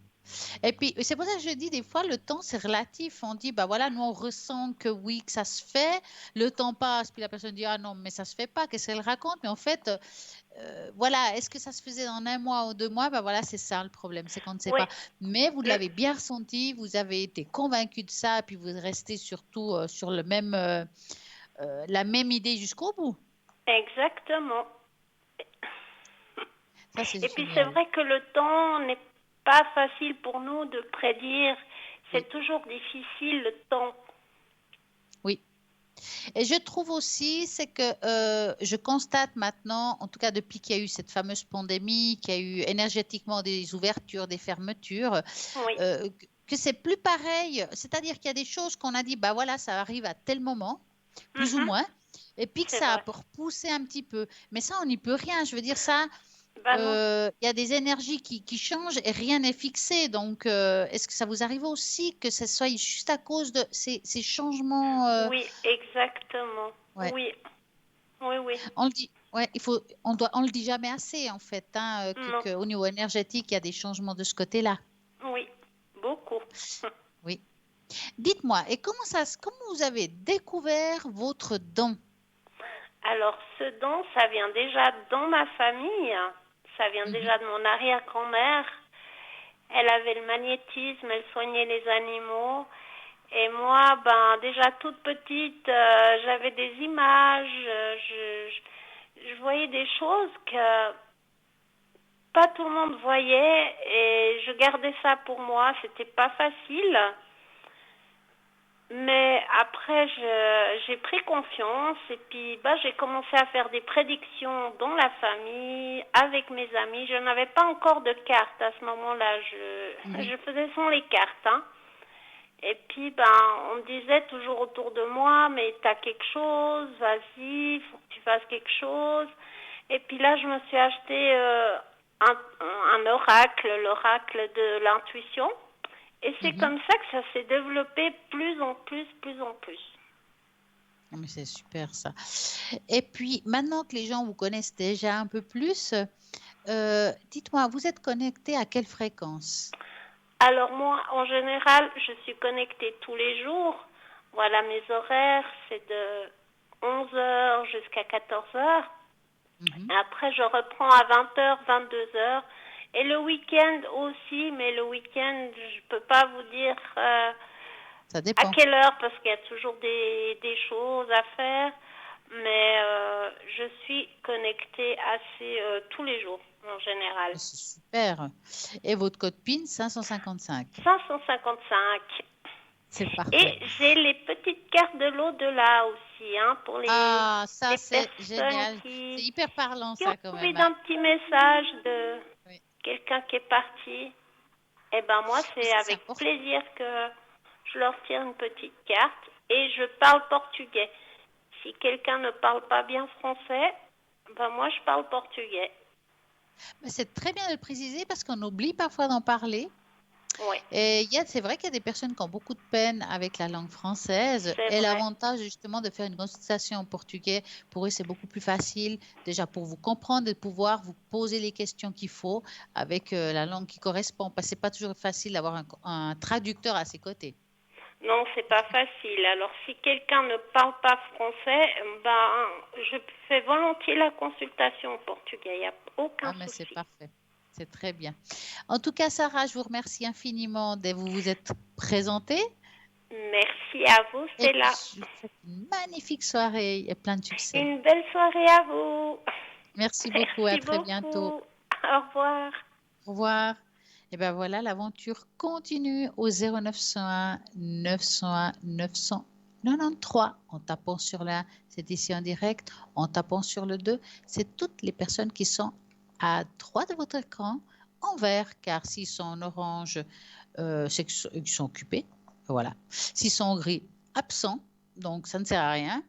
Et puis, c'est pour ça que je dis des fois, le temps, c'est relatif. On dit, bah voilà, nous, on ressent que oui, que ça se fait. Le temps passe, puis la personne dit, ah non, mais ça se fait pas. Qu'est-ce qu'elle raconte? Mais en fait, voilà, est-ce que ça se faisait en 1 mois ou 2 mois? Bah voilà, c'est ça le problème, c'est qu'on ne sait Oui, pas. Mais vous mm, l'avez bien ressenti, vous avez été convaincu de ça, puis vous restez surtout sur le même, la même idée jusqu'au bout. exactement. Ça, c'est Et puis c'est génial. vrai que le temps n'est pas facile pour nous de prédire. Oui, C'est toujours difficile le temps. oui. Et je trouve aussi, c'est que je constate maintenant, en tout cas depuis qu'il y a eu cette fameuse pandémie, qu'il y a eu énergétiquement des ouvertures, des fermetures, Oui, que c'est plus pareil. C'est-à-dire qu'il y a des choses qu'on a dit, bah voilà, ça arrive à tel moment, plus ou mhm, moins, et puis que c'est ça a vrai. pour pousser un petit peu. Mais ça, on n'y peut rien. Je veux dire, ça, Ben non. il y a des énergies qui changent et rien n'est fixé. Donc, est-ce que ça vous arrive aussi que ce soit juste à cause de ces changements Oui, exactement. ouais. Oui, oui, oui. On le dit, ouais, on le dit jamais assez en fait, hein, Non, qu'au niveau énergétique, il y a des changements de ce côté-là. oui, beaucoup. Oui. Dites-moi, et comment vous avez découvert votre don? Alors, ce don, ça vient déjà dans ma famille. Ça vient Mhm, déjà de mon arrière-grand-mère. Elle avait le magnétisme, elle soignait les animaux. Et moi, ben, déjà toute petite, j'avais des images, je voyais des choses que pas tout le monde voyait et je gardais ça pour moi. C'était pas facile. Mais après, j'ai pris confiance et puis bah, j'ai commencé à faire des prédictions dans la famille, avec mes amis. Je n'avais pas encore de cartes à ce moment-là. mhm. Je faisais sans les cartes, hein. Et puis, ben, on me disait toujours autour de moi, mais t'as quelque chose, vas-y, faut que tu fasses quelque chose. Et puis là, je me suis acheté un oracle, l'oracle de l'intuition. Et c'est Mhm. comme ça que ça s'est développé plus en plus, plus en plus. Ah, mais c'est super ça. Et puis, maintenant que les gens vous connaissent déjà un peu plus, dites-moi, vous êtes connecté à quelle fréquence? Alors moi, en général, je suis connectée tous les jours. Voilà, mes horaires, c'est de 11 heures jusqu'à 14 heures. Mhm. Après, je reprends à 20 heures, 22 heures. Et le week-end aussi, mais le week-end, je ne peux pas vous dire Ça à dépend. quelle heure parce qu'il y a toujours des choses à faire. Mais je suis connectée assez tous les jours en général. C'est super. Et votre code PIN, 555. 555. C'est parfait. Et j'ai les petites cartes de l'au-delà aussi, hein, pour Ah, ça, les c'est personnes génial. C'est qui, hyper parlant, qui ont ça, quand envie même, hein. d'un petit message de Oui. quelqu'un qui est parti. Eh ben moi, Mais c'est ça, c'est avec important. plaisir que je leur tire une petite carte et je parle portugais. Si quelqu'un ne parle pas bien français, ben moi, je parle portugais. Mais c'est très bien de le préciser parce qu'on oublie parfois d'en parler. Oui, Et c'est vrai qu'il y a des personnes qui ont beaucoup de peine avec la langue française. c'est Et vrai. l'avantage justement de faire une consultation en portugais, pour eux, c'est beaucoup plus facile déjà pour vous comprendre et de pouvoir vous poser les questions qu'il faut avec la langue qui correspond. Parce que c'est pas toujours facile d'avoir un traducteur à ses côtés. Non, c'est pas facile. Alors, si quelqu'un ne parle pas français, ben, je fais volontiers la consultation en portugais. Il n'y a aucun Ah, mais c'est souci. parfait. C'est très bien. En tout cas, Sarah, je vous remercie infiniment de vous être présentée. Merci à vous, Et puis, Stella. je vous souhaite une magnifique soirée et plein de succès. Une belle soirée à vous. Merci beaucoup. À Merci très bientôt. beaucoup. Au revoir. Au revoir. Et bien voilà, l'aventure continue au 0901 901 993 en tapant sur la, c'est ici en direct, en tapant sur le 2. C'est toutes les personnes qui sont à droite de votre écran en vert, car s'ils sont en orange, c'est qu'ils sont occupés. Voilà. S'ils sont en gris, absents. Donc ça ne sert à rien.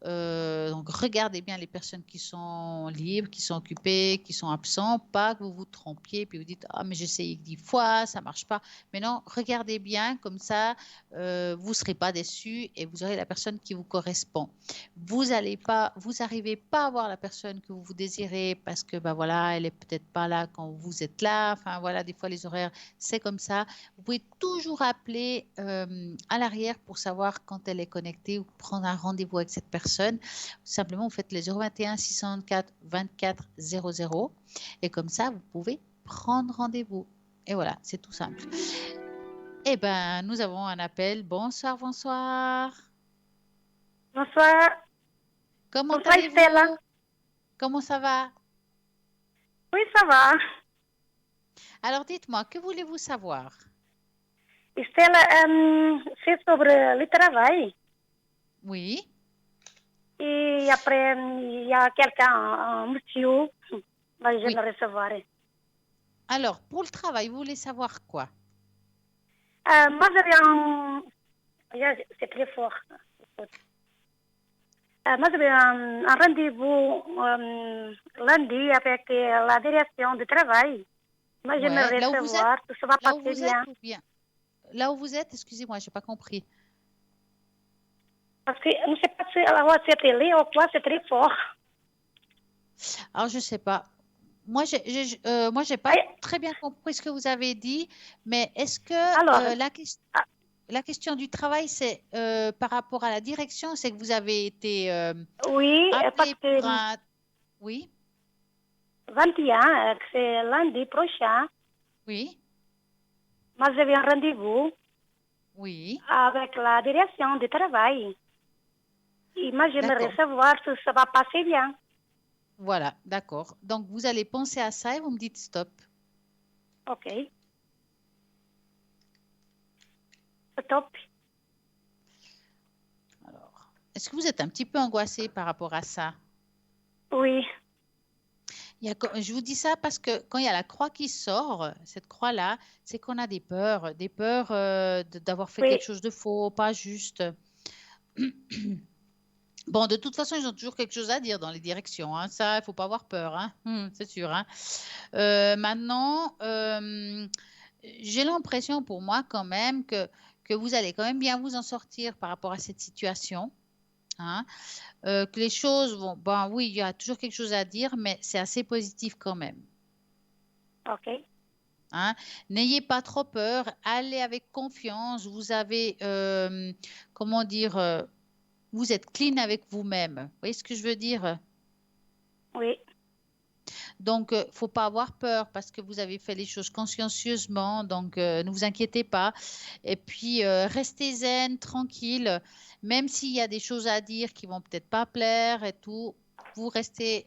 Donc, regardez bien les personnes qui sont libres, qui sont occupées, qui sont absents, pas que vous vous trompiez puis vous dites ah mais j'ai essayé 10 fois, ça marche pas. Mais non, regardez bien comme ça, vous serez pas déçus et vous aurez la personne qui vous correspond. Vous arrivez pas à voir la personne que vous désirez parce que bah voilà, elle est peut-être pas là quand vous êtes là. Enfin voilà, des fois les horaires c'est comme ça. Vous pouvez toujours appeler à l'arrière pour savoir quand elle est connectée ou prendre un rendez-vous avec cette personne. Simplement, vous faites les 021 604 24 00 et comme ça, vous pouvez prendre rendez-vous. Et voilà, c'est tout simple. Eh bien, nous avons un appel. Bonsoir, bonsoir. Bonsoir. Comment Bonsoir, allez-vous? Stella. Comment ça va? Oui, ça va. Alors, dites-moi, que voulez-vous savoir? Stella, c'est sur le travail. Oui. Et après, il y a quelqu'un, un monsieur, bah, je Oui. le recevoir. Alors, pour le travail, vous voulez savoir quoi? Moi, j'avais un... C'est très fort. Moi, j'avais un rendez-vous lundi avec la direction du travail. Moi, Ouais. j'aimerais Là où vous êtes? savoir, tout ça va Là où passer vous êtes bien. ou bien? Là où vous êtes, excusez-moi, je n'ai pas compris. Parce que je ne sais pas si la voix c'est télé ou quoi, c'est très fort. Alors, je ne sais pas. Moi, j'ai pas Aïe. très bien compris ce que vous avez dit, mais est-ce que Alors, la question du travail, c'est par rapport à la direction, c'est que vous avez été oui, parce appelé que pour un... Oui, 21, c'est lundi prochain, oui, moi j'avais un rendez-vous oui, avec la direction du travail. Et moi, j'aimerais d'accord. savoir si ça va passer bien. Voilà, d'accord. Donc, vous allez penser à ça et vous me dites stop. OK. Top. Alors, est-ce que vous êtes un petit peu angoissé par rapport à ça? Oui, Je vous dis ça parce que quand il y a la croix qui sort, cette croix-là, c'est qu'on a des peurs d'avoir fait oui, quelque chose de faux, pas juste. Bon, de toute façon, ils ont toujours quelque chose à dire dans les directions, hein. Ça, il ne faut pas avoir peur, hein. C'est sûr, hein. Maintenant, j'ai l'impression pour moi quand même que vous allez quand même bien vous en sortir par rapport à cette situation, hein. Que les choses vont, ben oui, il y a toujours quelque chose à dire, mais c'est assez positif quand même, OK. hein. N'ayez pas trop peur, allez avec confiance. Vous avez, comment dire, vous êtes clean avec vous-même. Vous voyez ce que je veux dire? Oui, Donc, faut pas avoir peur parce que vous avez fait les choses consciencieusement. Donc, ne vous inquiétez pas. Et puis, restez zen, tranquille. Même s'il y a des choses à dire qui vont peut-être pas plaire et tout, vous restez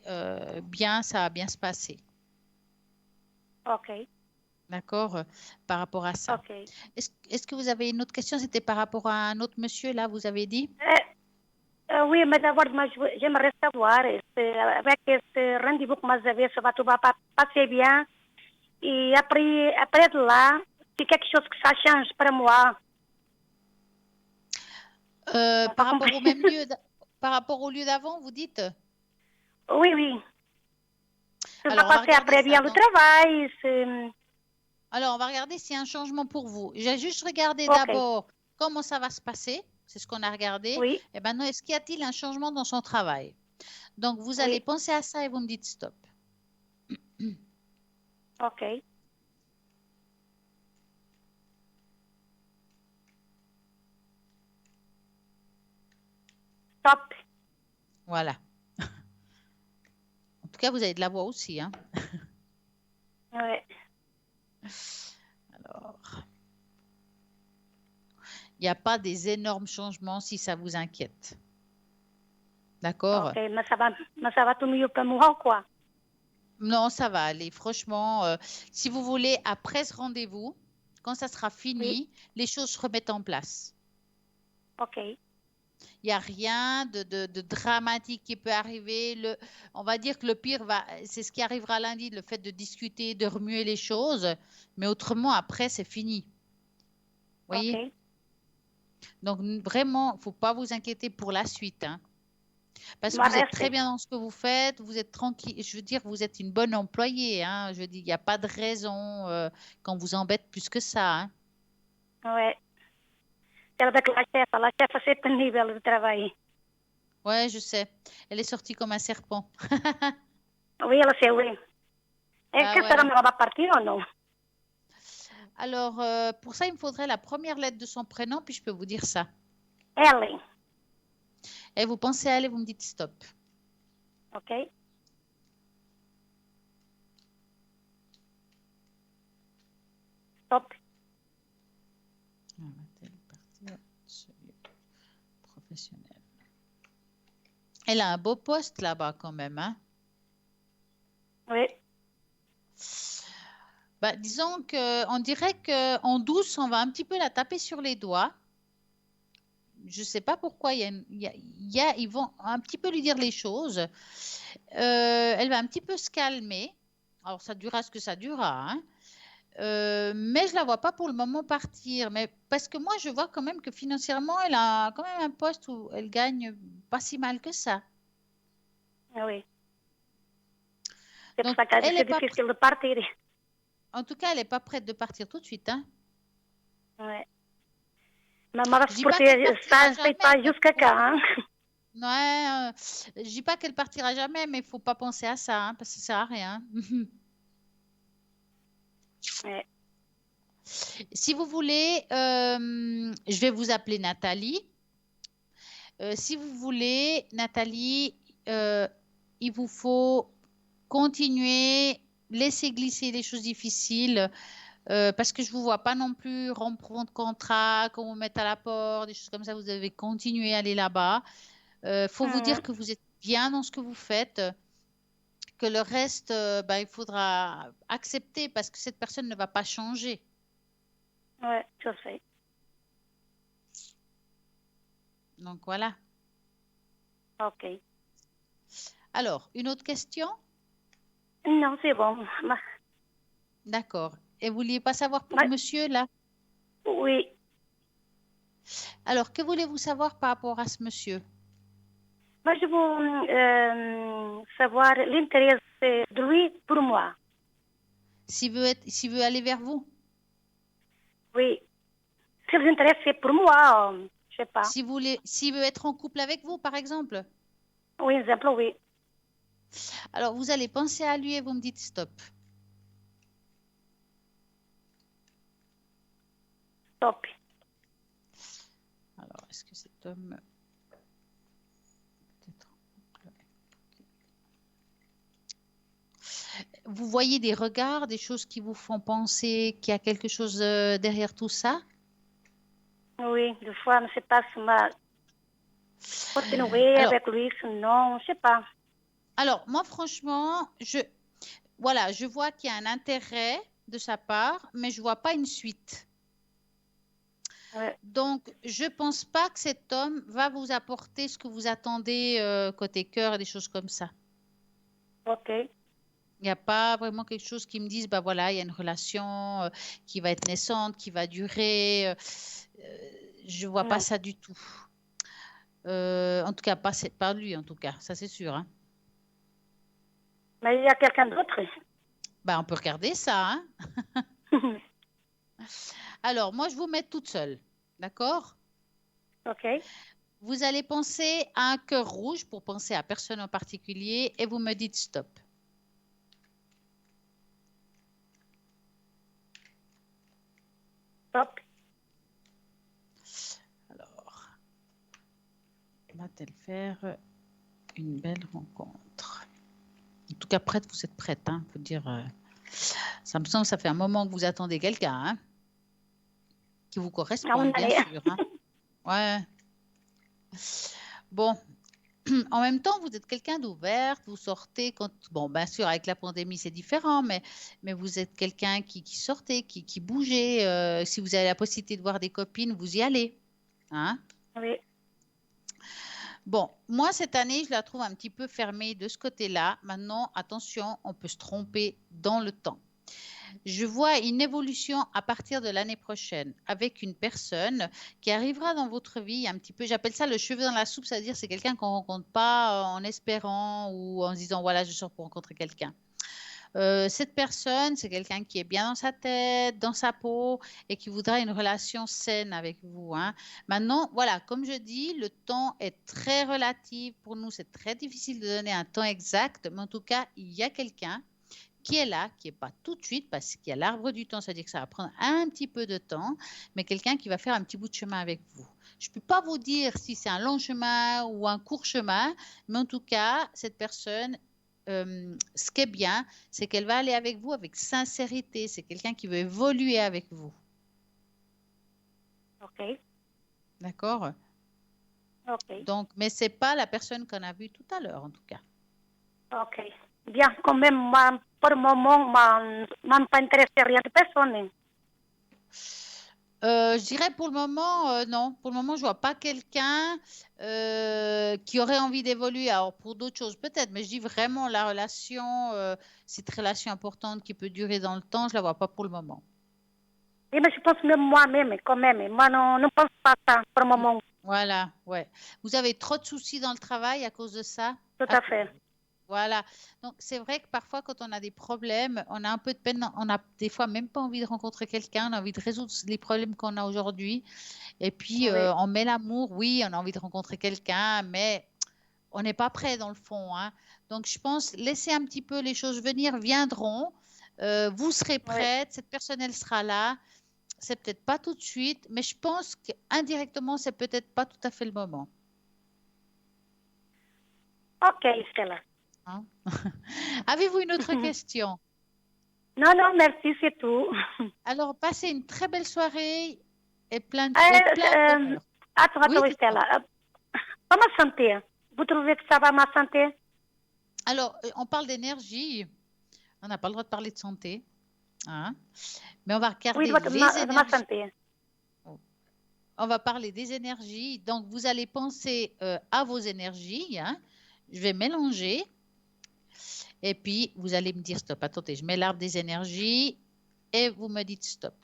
bien, ça va bien se passer. OK. D'accord? Par rapport à ça. OK. Est-ce que vous avez une autre question? C'était par rapport à un autre monsieur, là, vous avez dit? Oui, mais d'abord, moi, j'aimerais savoir, avec ce rendez-vous que moi j'avais, ça va tout va passer bien. Et après de là, c'est quelque chose que ça change pour moi. Par rapport au même lieu, par rapport au lieu d'avant, vous dites? Oui, oui. Ça va Alors, on va passer regarder après ça. bien le travail. Alors, on va regarder s'il y a un changement pour vous. J'ai juste regardé OK. d'abord comment ça va se passer. C'est ce qu'on a regardé. Oui, Et maintenant, est-ce qu'il y a-t-il un changement dans son travail? Donc, vous allez oui. penser à ça et vous me dites stop. OK. Stop. Voilà. En tout cas, vous avez de la voix aussi, hein? Oui. Alors, il n'y a pas des énormes changements si ça vous inquiète. D'accord? OK, mais ça va tout mieux pour moi, quoi. Non, ça va aller. Franchement, si vous voulez, après ce rendez-vous, quand ça sera fini, les choses se remettent en place. OK. Il n'y a rien de dramatique qui peut arriver. On va dire que le pire, c'est ce qui arrivera lundi, le fait de discuter, de remuer les choses. Mais autrement, après, c'est fini. Vous voyez? OK. Donc, vraiment, il ne faut pas vous inquiéter pour la suite, hein. Parce que vous êtes très Reste. bien dans ce que vous faites, vous êtes tranquille. Je veux dire, vous êtes une bonne employée, hein. Je veux dire, il n'y a pas de raison qu'on vous embête plus que ça, hein. Ouais. Ela da la chefe c'est pénible de travail. Ouais, je sais. Elle est sortie comme un serpent. Oui, ela sait, oui. Et Ah qu'est-ce ouais. qu'elle va partir ou non? Alors, pour ça, il me faudrait la première lettre de son prénom, puis je peux vous dire ça. Ellen. Et vous pensez à elle et vous me dites stop. Ok. Stop. Ah, va-t-elle partir sur le professionnel. Elle a un beau poste là-bas quand même, hein. Oui. Bah, disons qu'on dirait qu'en douce, on va un petit peu la taper sur les doigts. Je ne sais pas pourquoi. Ils vont un petit peu lui dire les choses. Elle va un petit peu se calmer. Alors, ça durera ce que ça durera, hein. Mais je ne la vois pas pour le moment partir. Mais parce que moi, je vois quand même que financièrement, elle a quand même un poste où elle gagne pas si mal que ça. Oui. C'est pour Donc, ça que elle c'est est pas difficile de partir. En tout cas, elle n'est pas prête de partir tout de suite, hein. Ouais. Mais Je dis pas qu'elle partira ça, c'est pas jamais, mais jusqu'à quand, hein? ouais, je dis pas qu'elle partira jamais, mais il faut pas penser à ça, hein, parce que ça sert à rien. Ouais. Si vous voulez, je vais vous appeler Nathalie. Si vous voulez, Nathalie, il vous faut continuer, laisser glisser les choses difficiles, parce que je ne vous vois pas non plus rompre votre contrat, qu'on vous mette à la porte, des choses comme ça. Vous devez continuer à aller là-bas. Faut vous dire que vous êtes bien dans ce que vous faites, que le reste, ben, il faudra accepter parce que cette personne ne va pas changer. Ouais, je sais. Donc voilà. Ok. Alors, une autre question? Non, c'est bon. D'accord. Et vous vouliez pas savoir pour Ouais. monsieur là? Oui. Alors, que voulez-vous savoir par rapport à ce monsieur? Moi, je veux savoir l'intérêt de lui pour moi. S'il veut aller vers vous? Oui. Si l'intérêt c'est pour moi, je sais pas. S'il veut être en couple avec vous, par exemple? Oui, exemple, oui. Alors, vous allez penser à lui et vous me dites stop. Stop. Alors, est-ce que cet homme... Vous voyez des regards, des choses qui vous font penser qu'il y a quelque chose derrière tout ça? Oui, des fois, je ne sais pas si ma continuer avec lui, sinon, je sais pas. Alors, moi, franchement, voilà, je vois qu'il y a un intérêt de sa part, mais je ne vois pas une suite. Ouais. Donc, je ne pense pas que cet homme va vous apporter ce que vous attendez côté cœur et des choses comme ça. Ok. Il n'y a pas vraiment quelque chose qui me dise, bah voilà, il y a une relation qui va être naissante, qui va durer. Je ne vois pas ça du tout. En tout cas, pas lui, en tout cas, ça c'est sûr, hein. Mais il y a quelqu'un d'autre. Bah, on peut regarder ça, hein. Alors, moi, je vous mets toute seule, d'accord? Ok. Vous allez penser à un cœur rouge pour penser à personne en particulier et vous me dites stop. Stop. Alors, va-t-elle faire une belle rencontre? En tout cas, prête, vous êtes prête, hein, faut dire. Ça me semble que ça fait un moment que vous attendez quelqu'un, hein, qui vous correspond, bien sûr, hein. Ouais. Bon, en même temps, vous êtes quelqu'un d'ouvert, vous sortez quand... Bon, bien sûr, avec la pandémie, c'est différent, mais vous êtes quelqu'un qui sortait, qui bougeait. Si vous avez la possibilité de voir des copines, vous y allez, hein? Oui. Bon, moi, cette année, je la trouve un petit peu fermée de ce côté-là. Maintenant, attention, on peut se tromper dans le temps. Je vois une évolution à partir de l'année prochaine avec une personne qui arrivera dans votre vie un petit peu, j'appelle ça le cheveu dans la soupe, c'est-à-dire c'est quelqu'un qu'on ne rencontre pas en espérant ou en se disant voilà, je sors pour rencontrer quelqu'un. Cette personne, c'est quelqu'un qui est bien dans sa tête, dans sa peau et qui voudra une relation saine avec vous, hein. Maintenant, voilà, comme je dis, le temps est très relatif. Pour nous, c'est très difficile de donner un temps exact, mais en tout cas, il y a quelqu'un qui est là, qui n'est pas tout de suite, parce qu'il y a l'arbre du temps, c'est-à-dire que ça va prendre un petit peu de temps, mais quelqu'un qui va faire un petit bout de chemin avec vous. Je ne peux pas vous dire si c'est un long chemin ou un court chemin, mais en tout cas, cette personne, ce qui est bien, c'est qu'elle va aller avec vous avec sincérité. C'est quelqu'un qui veut évoluer avec vous. Ok, D'accord? ok, Donc, mais ce n'est pas la personne qu'on a vue tout à l'heure, en tout cas. ok. Bien, quand même, moi, pour le moment, moi, pas intéressé à rien de personne. Je dirais pour le moment, non. Pour le moment, je vois pas quelqu'un qui aurait envie d'évoluer. Alors, pour d'autres choses, peut-être, mais je dis vraiment la relation, cette relation importante qui peut durer dans le temps, je la vois pas pour le moment. Oui, mais je pense même moi-même, quand même. Moi, non, ne pense pas ça pour le moment. Voilà, ouais. Vous avez trop de soucis dans le travail à cause de ça? Tout à fait. Voilà. Donc, c'est vrai que parfois, quand on a des problèmes, on a un peu de peine, on a des fois même pas envie de rencontrer quelqu'un, on a envie de résoudre les problèmes qu'on a aujourd'hui. Et puis, Oui, on met l'amour, oui, on a envie de rencontrer quelqu'un, mais on n'est pas prêt dans le fond, hein. Donc, je pense, laissez un petit peu les choses venir, viendront. Vous serez oui. prête, cette personne, elle sera là. C'est peut-être pas tout de suite, mais je pense qu'indirectement, c'est peut-être pas tout à fait le moment, Ok, Stella. hein. Avez-vous une autre question? Non, non, merci, c'est tout. Alors, passez une très belle soirée et plein de, et plein Euh, d'honneur. attends, Oui, attends, dites-moi. Stella. Pour ma santé, vous trouvez que ça va, ma santé? Alors, on parle d'énergie. On n'a pas le droit de parler de santé, hein. Mais on va Oui, regarder les de ma énergies. santé. On va parler des énergies. Donc, vous allez penser à vos énergies, hein. Je vais mélanger et puis vous allez me dire stop. Attendez, je mets l'arbre des énergies et vous me dites stop.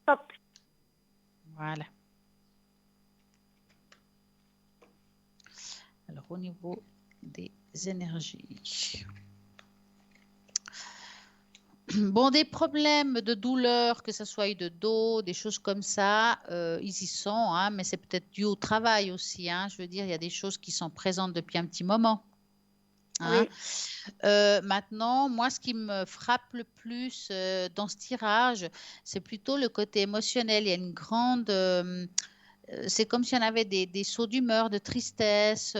Stop. Voilà. Alors, au niveau des énergies. Bon, des problèmes de douleur, que ce soit de dos, des choses comme ça, ils y sont, hein, mais c'est peut-être dû au travail aussi, hein. Je veux dire, il y a des choses qui sont présentes depuis un petit moment, hein. Oui, Maintenant, moi, ce qui me frappe le plus dans ce tirage, c'est plutôt le côté émotionnel. Il y a une grande... c'est comme si on avait des sauts d'humeur, de tristesse.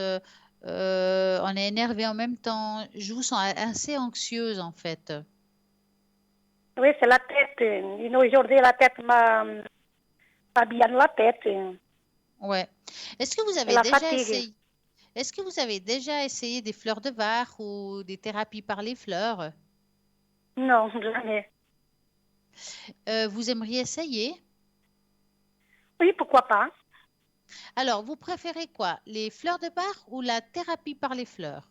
On est énervé en même temps. Je vous sens assez anxieuse, en fait. oui, c'est la tête. Aujourd'hui, la tête m'a pas bien la tête. Ouais. Est-ce que vous Et avez la déjà fatigue. essayé, est-ce que vous avez déjà essayé des fleurs de Bach ou des thérapies par les fleurs? Non, jamais. Vous aimeriez essayer? Oui, pourquoi pas? Alors, vous préférez quoi? Les fleurs de Bach ou la thérapie par les fleurs?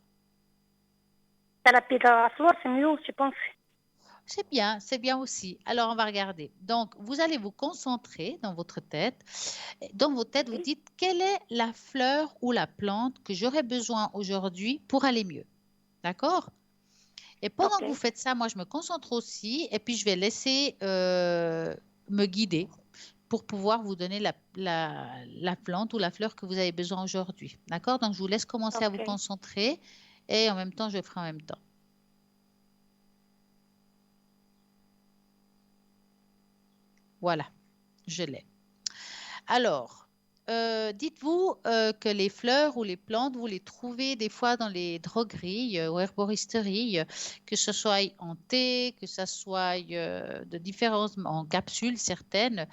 Thérapie de la fleur, c'est mieux, je pense. C'est bien aussi. Alors, on va regarder. Donc, vous allez vous concentrer dans votre tête. Dans votre tête, vous Oui, dites quelle est la fleur ou la plante que j'aurais besoin aujourd'hui pour aller mieux. D'accord? Et pendant ok, que vous faites ça, moi, je me concentre aussi et puis je vais laisser me guider pour pouvoir vous donner la plante ou la fleur que vous avez besoin aujourd'hui. D'accord? Donc, je vous laisse commencer à vous ok. concentrer et en même temps, je ferai en même temps. Voilà, je l'ai. Alors, dites-vous que les fleurs ou les plantes, vous les trouvez des fois dans les drogueries ou herboristeries, que ce soit en thé, que ce soit de différentes, en capsules certaines.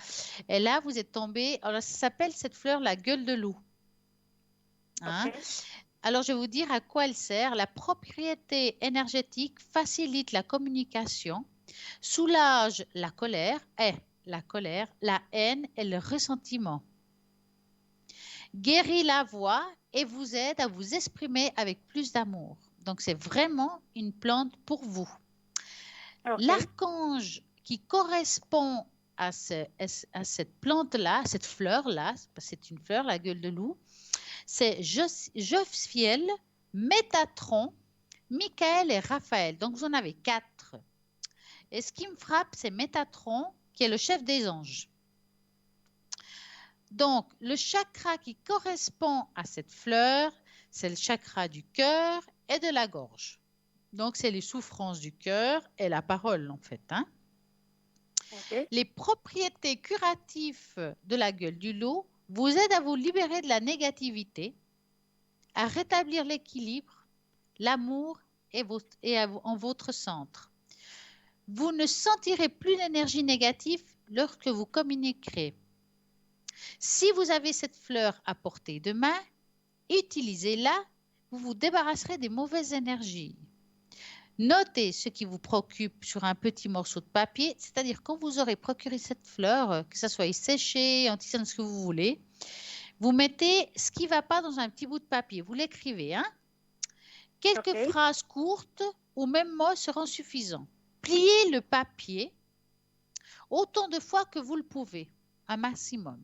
Et là, vous êtes tombé, alors ça s'appelle cette fleur la gueule de loup, hein. Ok, Alors, je vais vous dire à quoi elle sert. La propriété énergétique facilite la communication, soulage la colère, la haine et le ressentiment, guérit la voix et vous aide à vous exprimer avec plus d'amour. Donc, c'est vraiment une plante pour vous. Ok. L'archange qui correspond à cette plante-là, cette fleur-là, parce que c'est une fleur, la gueule de loup, c'est Jophiel, Métatron, Michael et Raphaël. Donc, vous en avez 4. Et ce qui me frappe, c'est Métatron, qui est le chef des anges. Donc, le chakra qui correspond à cette fleur, c'est le chakra du cœur et de la gorge. Donc, c'est les souffrances du cœur et la parole, en fait. Hein. Ok. Les propriétés curatives de la gueule du loup vous aident à vous libérer de la négativité, à rétablir l'équilibre, l'amour en votre centre. Vous ne sentirez plus d'énergie négative lorsque vous communiquerez. Si vous avez cette fleur à portée de main, utilisez-la, vous vous débarrasserez des mauvaises énergies. Notez ce qui vous préoccupe sur un petit morceau de papier, c'est-à-dire quand vous aurez procuré cette fleur, que ça soit séchée, en tissant ce que vous voulez, vous mettez ce qui ne va pas dans un petit bout de papier, vous l'écrivez. Hein? Quelques phrases courtes ou même mots seront suffisants. Pliez le papier autant de fois que vous le pouvez, un maximum.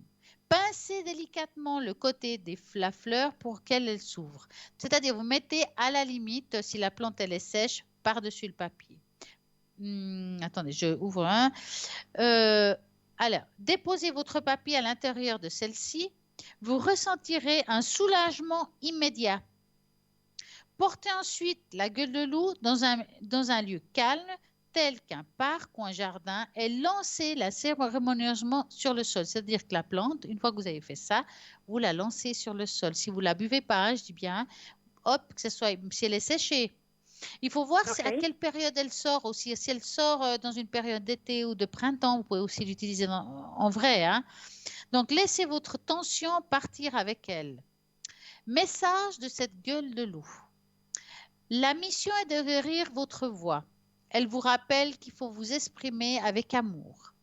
Pincez délicatement le côté de la fleur pour qu'elle s'ouvre. C'est-à-dire, vous mettez à la limite, si la plante elle est sèche, par-dessus le papier. Attendez, je ouvre un. Alors, déposez votre papier à l'intérieur de celle-ci. Vous ressentirez un soulagement immédiat. Portez ensuite la gueule de loup dans un lieu calme, tel qu'un parc ou un jardin, et lancez-la cérémonieusement sur le sol. C'est-à-dire que la plante, une fois que vous avez fait ça, vous la lancez sur le sol. Si vous ne la buvez pas, hein, je dis bien, hop, que ce soit, si elle est séchée. Il faut voir à quelle période elle sort aussi. Si elle sort dans une période d'été ou de printemps, vous pouvez aussi l'utiliser en vrai. Hein. Donc, laissez votre tension partir avec elle. Message de cette gueule de loup. La mission est de guérir votre voix. Elle vous rappelle qu'il faut vous exprimer avec amour.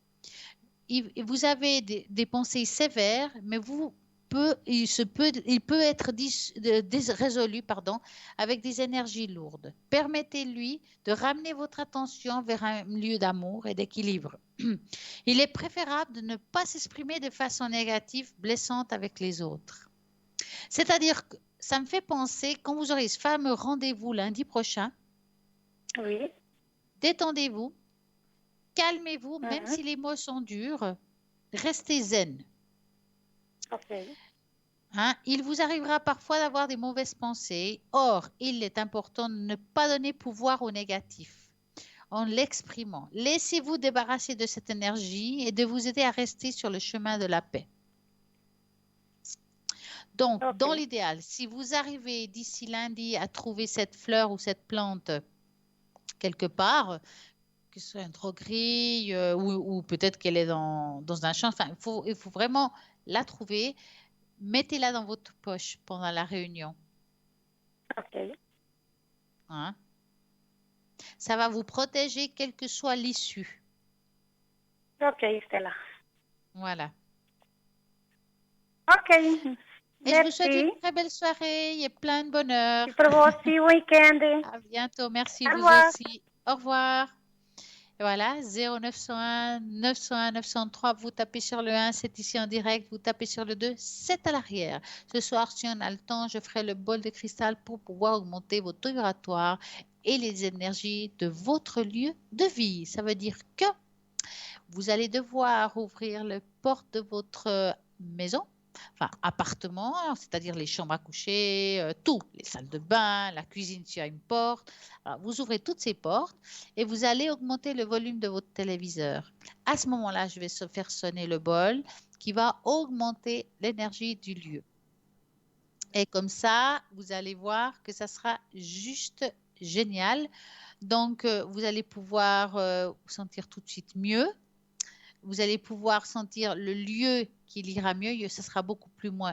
Vous avez des pensées sévères, mais il peut être résolu avec des énergies lourdes. Permettez-lui de ramener votre attention vers un lieu d'amour et d'équilibre. Il est préférable de ne pas s'exprimer de façon négative, blessante avec les autres. C'est-à-dire que ça me fait penser, quand vous aurez ce fameux rendez-vous lundi prochain, oui. Détendez-vous, calmez-vous, même si les mots sont durs, restez zen. Hein? Il vous arrivera parfois d'avoir des mauvaises pensées. Or, il est important de ne pas donner pouvoir au négatif en l'exprimant. Laissez-vous débarrasser de cette énergie et de vous aider à rester sur le chemin de la paix. Donc, dans l'idéal, si vous arrivez d'ici lundi à trouver cette fleur ou cette plante quelque part, que ce soit une droguerie ou peut-être qu'elle est dans un champ, enfin, il faut vraiment la trouver. Mettez-la dans votre poche pendant la réunion. Hein? Ça va vous protéger quelle que soit l'issue. Ok, Stella. Voilà. Ok. Et je vous souhaite une très belle soirée et plein de bonheur. Et pour vous aussi, week-end. À bientôt. Merci, Au vous revoir. aussi. Au revoir. Et voilà, 0901 901 903, vous tapez sur le 1, c'est ici en direct, vous tapez sur le 2, c'est à l'arrière. Ce soir, si on a le temps, je ferai le bol de cristal pour pouvoir augmenter votre taux vibratoire et les énergies de votre lieu de vie. Ça veut dire que vous allez devoir ouvrir les portes de votre maison, enfin appartement, c'est-à-dire les chambres à coucher, tout, les salles de bain, la cuisine s'il y a une porte. Alors, vous ouvrez toutes ces portes et vous allez augmenter le volume de votre téléviseur. À ce moment-là, je vais faire sonner le bol qui va augmenter l'énergie du lieu. Et comme ça, vous allez voir que ça sera juste génial. Donc, vous allez pouvoir vous sentir tout de suite mieux. Vous allez pouvoir sentir le lieu qui ira mieux. Ça sera beaucoup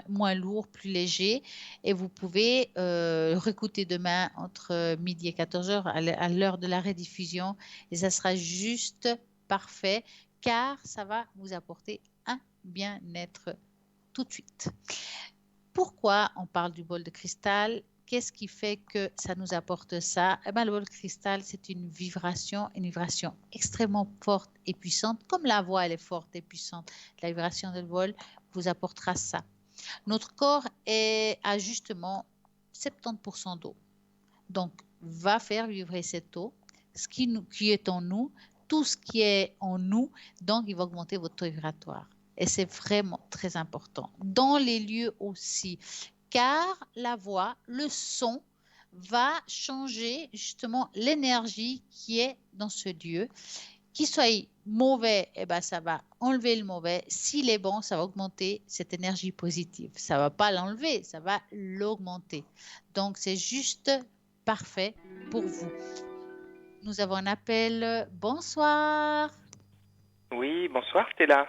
moins lourd, plus léger. Et vous pouvez réécouter demain entre midi et 14h à l'heure de la rediffusion. Et ça sera juste parfait car ça va vous apporter un bien-être tout de suite. Pourquoi on parle du bol de cristal? qu'est-ce qui fait que ça nous apporte ça? Eh ben, le bol cristal, c'est une vibration extrêmement forte et puissante, comme la voix, elle est forte et puissante. La vibration del bol vous apportera ça. Notre corps a justement 70% d'eau. Donc, va faire vibrer cette eau, ce qui est en nous, tout ce qui est en nous, donc il va augmenter votre taux vibratoire. Et c'est vraiment très important. Dans les lieux aussi, car la voix, le son, va changer justement l'énergie qui est dans ce lieu. Qu'il soit mauvais, eh ben, ça va enlever le mauvais. S'il est bon, ça va augmenter cette énergie positive. Ça ne va pas l'enlever, ça va l'augmenter. Donc, c'est juste parfait pour vous. Nous avons un appel. Bonsoir. Oui, bonsoir Stella.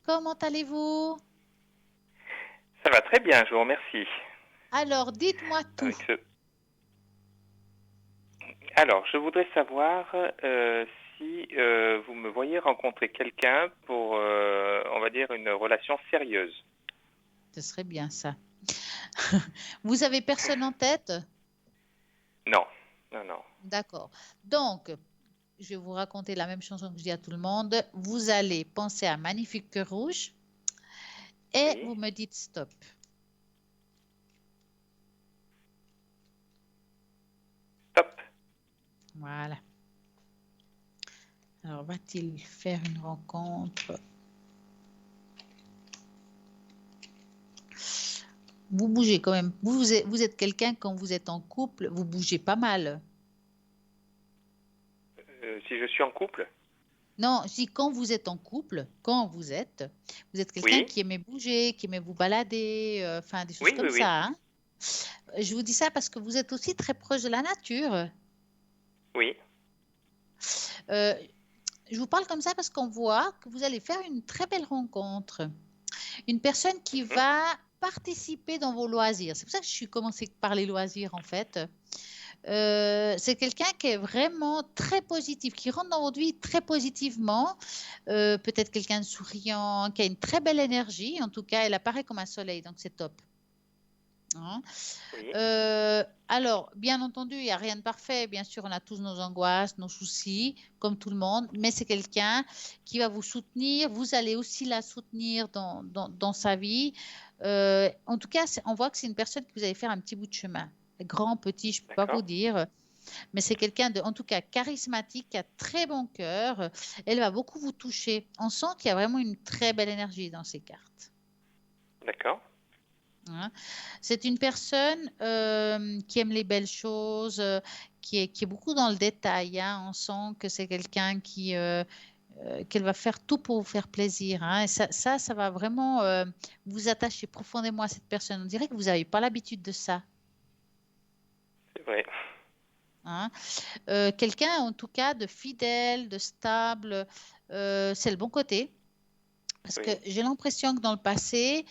Comment allez-vous? Ça va très bien, je vous remercie. Alors, dites-moi tout. Alors, je voudrais savoir si vous me voyez rencontrer quelqu'un pour, on va dire, une relation sérieuse. Ce serait bien ça. Vous avez personne en tête? Non, non, non. D'accord. Donc, je vais vous raconter la même chanson que je dis à tout le monde. Vous allez penser à Magnifique Cœur Rouge et vous me dites stop. Stop. Voilà. Alors, va-t-il faire une rencontre? Vous bougez quand même. Vous êtes quelqu'un, quand vous êtes en couple, vous bougez pas mal. Si je suis en couple? Non, je dis quand vous êtes en couple, vous êtes quelqu'un qui aimait bouger, qui aimait vous balader, enfin des choses comme ça. Hein. Je vous dis ça parce que vous êtes aussi très proche de la nature. Oui. Je vous parle comme ça parce qu'on voit que vous allez faire une très belle rencontre. Une personne qui va participer dans vos loisirs. C'est pour ça que je suis commencé par les loisirs en fait. C'est quelqu'un qui est vraiment très positif, qui rentre dans votre vie très positivement. Peut-être quelqu'un de souriant, qui a une très belle énergie. En tout cas, elle apparaît comme un soleil, donc c'est top. Hein? Alors, bien entendu, il n'y a rien de parfait. Bien sûr, on a tous nos angoisses, nos soucis, comme tout le monde. Mais c'est quelqu'un qui va vous soutenir. Vous allez aussi la soutenir dans sa vie. En tout cas, on voit que c'est une personne qui vous allez faire un petit bout de chemin. Grand, petit, je ne peux pas vous dire. Mais c'est quelqu'un de, en tout cas, charismatique, qui a très bon cœur. Elle va beaucoup vous toucher. On sent qu'il y a vraiment une très belle énergie dans ces cartes. D'accord. Hein. C'est une personne qui aime les belles choses, qui est beaucoup dans le détail. Hein. On sent que c'est quelqu'un qu'elle va faire tout pour vous faire plaisir. Hein. Et ça va vraiment vous attacher profondément à cette personne. On dirait que vous n'avez pas l'habitude de ça. C'est vrai. Hein. Quelqu'un, en tout cas, de fidèle, de stable, c'est le bon côté. Parce que j'ai l'impression que dans le passé,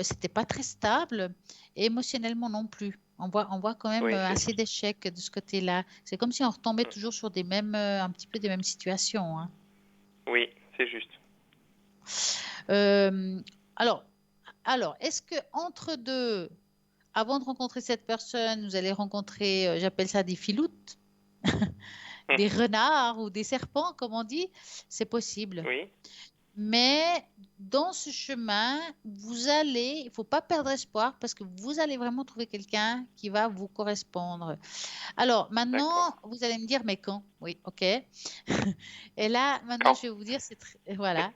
c'était pas très stable et émotionnellement non plus. On voit quand même assez d'échecs de ce côté-là. C'est comme si on retombait toujours sur des mêmes, un petit peu des mêmes situations. Hein. Oui, c'est juste. Alors, est-ce que entre deux, avant de rencontrer cette personne, vous allez rencontrer, j'appelle ça des filoutes, des renards ou des serpents, comme on dit? C'est possible. Oui. Mais dans ce chemin, il ne faut pas perdre espoir parce que vous allez vraiment trouver quelqu'un qui va vous correspondre. Alors maintenant, vous allez me dire, mais quand? Oui, ok. Et là, maintenant, je vais vous dire, voilà.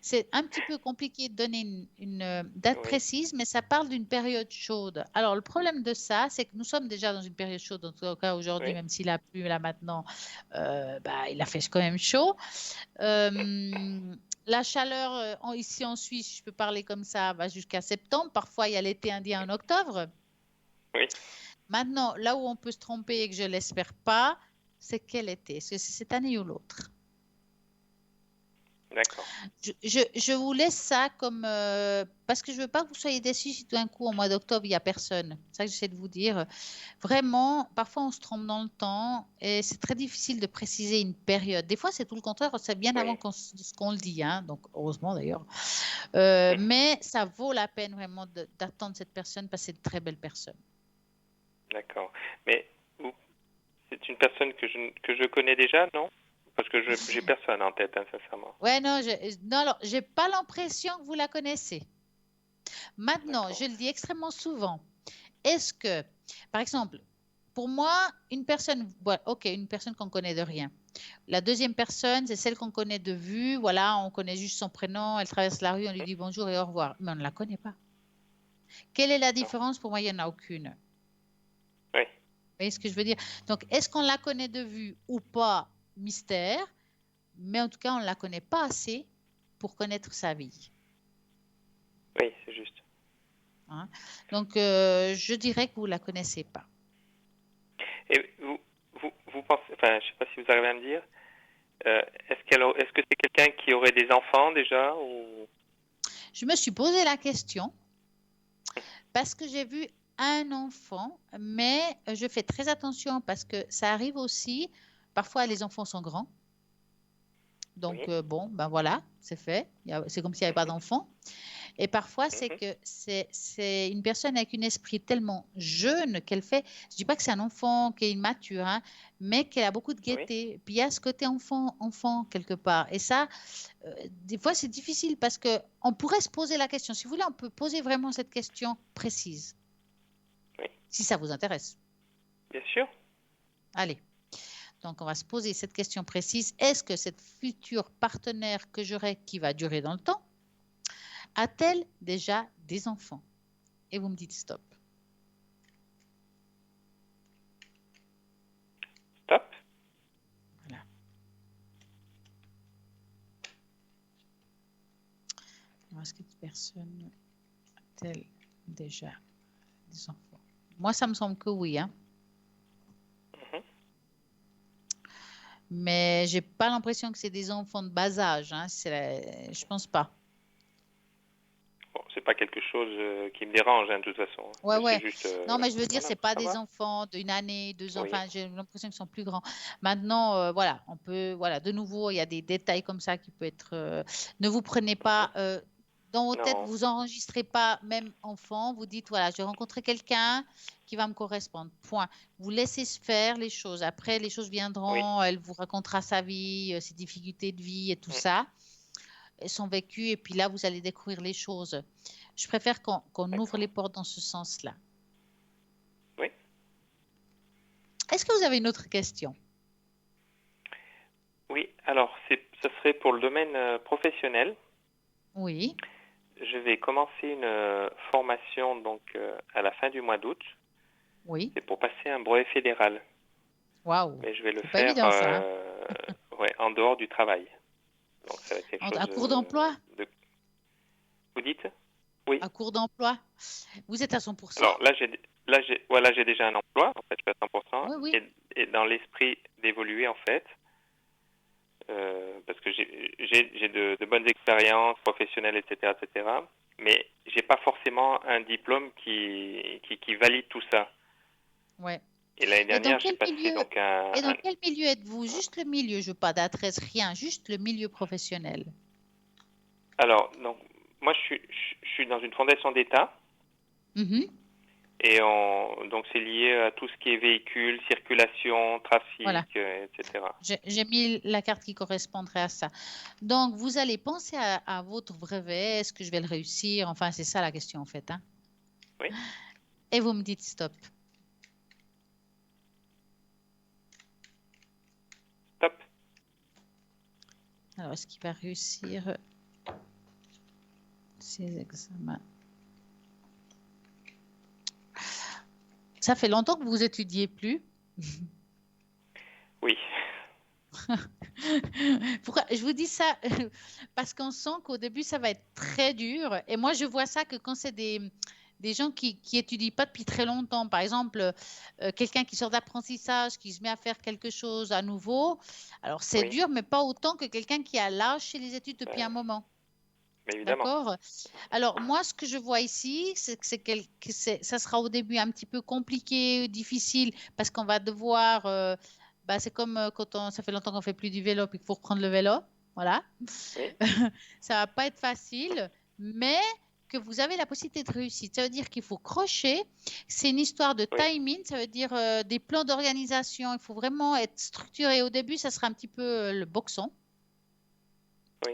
C'est un petit peu compliqué de donner une date précise, mais ça parle d'une période chaude. Alors, le problème de ça, c'est que nous sommes déjà dans une période chaude, en tout cas aujourd'hui, même s'il a plu là maintenant, il a fait quand même chaud. La chaleur ici en Suisse, je peux parler comme ça, va jusqu'à septembre. Parfois, il y a l'été indien en octobre. Oui. Maintenant, là où on peut se tromper et que je ne l'espère pas, c'est quel été? Est-ce que c'est cette année ou l'autre? D'accord. Je vous laisse ça comme parce que je veux pas que vous soyez déçus si tout d'un coup au mois d'octobre il y a personne. C'est ça que j'essaie de vous dire. Vraiment, parfois on se trompe dans le temps et c'est très difficile de préciser une période. Des fois c'est tout le contraire, c'est bien avant qu'on le dit, hein, donc heureusement d'ailleurs. Mais ça vaut la peine vraiment d'attendre cette personne parce que c'est une très belle personne. D'accord. Mais c'est une personne que je connais déjà, non? Parce que j'ai personne en tête, hein, sincèrement. Ouais, non, alors, j'ai pas l'impression que vous la connaissez. Maintenant, je le dis extrêmement souvent. Est-ce que, par exemple, pour moi, une personne, ok, une personne qu'on connaît de rien. La deuxième personne, c'est celle qu'on connaît de vue. Voilà, on connaît juste son prénom. Elle traverse la rue, on lui dit bonjour et au revoir. Mais on ne la connaît pas. Quelle est la différence? Pour moi, il n'y en a aucune. Oui. Vous voyez ce que je veux dire? Donc, est-ce qu'on la connaît de vue ou pas? Mystère. Mais en tout cas, on ne la connaît pas assez pour connaître sa vie. Oui, c'est juste. Hein? Donc, je dirais que vous ne la connaissez pas. Et vous pensez, enfin, je ne sais pas si vous arrivez à me dire, est-ce que c'est quelqu'un qui aurait des enfants déjà ou... Je me suis posé la question parce que j'ai vu un enfant, mais je fais très attention parce que ça arrive aussi, parfois les enfants sont grands. Donc, bon, ben voilà, c'est fait. C'est comme s'il n'y avait pas d'enfant. Et parfois, c'est que c'est une personne avec un esprit tellement jeune qu'elle fait, je ne dis pas que c'est un enfant qui est immature, hein, mais qu'elle a beaucoup de gaieté. Puis il y a ce côté enfant quelque part. Et ça, des fois, c'est difficile parce qu'on pourrait se poser la question. Si vous voulez, on peut poser vraiment cette question précise. Oui. Si ça vous intéresse. Bien sûr. Allez. Donc, on va se poser cette question précise. Est-ce que cette future partenaire que j'aurai, qui va durer dans le temps, a-t-elle déjà des enfants? Et vous me dites stop. Stop. Voilà. Est-ce que cette personne a-t-elle déjà des enfants? Moi, ça me semble que oui, hein. Mais j'ai pas l'impression que c'est des enfants de bas âge, hein. Je pense pas. Bon, c'est pas quelque chose qui me dérange, hein, de toute façon. Ouais. Juste, non, mais je veux dire, voilà, c'est pas des enfants d'une année, 2 ans. Oui. Enfin, j'ai l'impression qu'ils sont plus grands. Maintenant, voilà, on peut, voilà, de nouveau, il y a des détails comme ça qui peuvent être. Ne vous prenez pas dans vos têtes, vous enregistrez pas même enfant. Vous dites, voilà, j'ai rencontré quelqu'un qui va me correspondre. Point. Vous laissez se faire les choses. Après, les choses viendront. Elle vous racontera sa vie, ses difficultés de vie et tout ça, et son vécu. Et puis là, vous allez découvrir les choses. Je préfère qu'on ouvre les portes dans ce sens-là. Oui. Est-ce que vous avez une autre question? Oui, alors, ce serait pour le domaine professionnel. Oui. Je vais commencer une formation donc à la fin du mois d'août. Oui. C'est pour passer un brevet fédéral. Waouh. Mais je vais le pas faire évident, ça, hein. en dehors du travail. Donc ça va être quelque chose à cours d'emploi? Vous dites? Oui. À cours d'emploi? Vous êtes à 100%? Alors là, j'ai déjà un emploi, en fait, je suis à 100%. Oui. Et dans l'esprit d'évoluer, en fait, parce que j'ai de bonnes expériences professionnelles, etc., mais j'ai pas forcément un diplôme qui valide tout ça. Ouais. Et l'année dernière, j'ai passé donc un... Et dans quel milieu êtes-vous? Juste le milieu, je veux pas d'adresse, rien, juste le milieu professionnel. Alors, donc, moi, je suis dans une fondation d'État. Et donc, c'est lié à tout ce qui est véhicule, circulation, trafic, etc. J'ai mis la carte qui correspondrait à ça. Donc, vous allez penser à votre brevet. Est-ce que je vais le réussir? Enfin, c'est ça la question, en fait, hein? Oui. Et vous me dites stop. Stop. Alors, est-ce qu'il va réussir ces examens? Ça fait longtemps que vous étudiez plus? Oui. Pourquoi je vous dis ça? Parce qu'on sent qu'au début, ça va être très dur. Et moi, je vois ça que quand c'est des des gens qui étudient pas depuis très longtemps. Par exemple, quelqu'un qui sort d'apprentissage, qui se met à faire quelque chose à nouveau. Alors, c'est dur, mais pas autant que quelqu'un qui a lâché les études depuis un moment. D'accord. Alors, moi, ce que je vois ici, c'est que ça sera au début un petit peu compliqué, difficile, parce qu'on va devoir... c'est comme quand ça fait longtemps qu'on ne fait plus du vélo, puis qu'il faut reprendre le vélo. Voilà. Ça ne va pas être facile, mais que vous avez la possibilité de réussir. Ça veut dire qu'il faut crocher. C'est une histoire de timing. Ça veut dire des plans d'organisation. Il faut vraiment être structuré. Au début, ça sera un petit peu le boxon.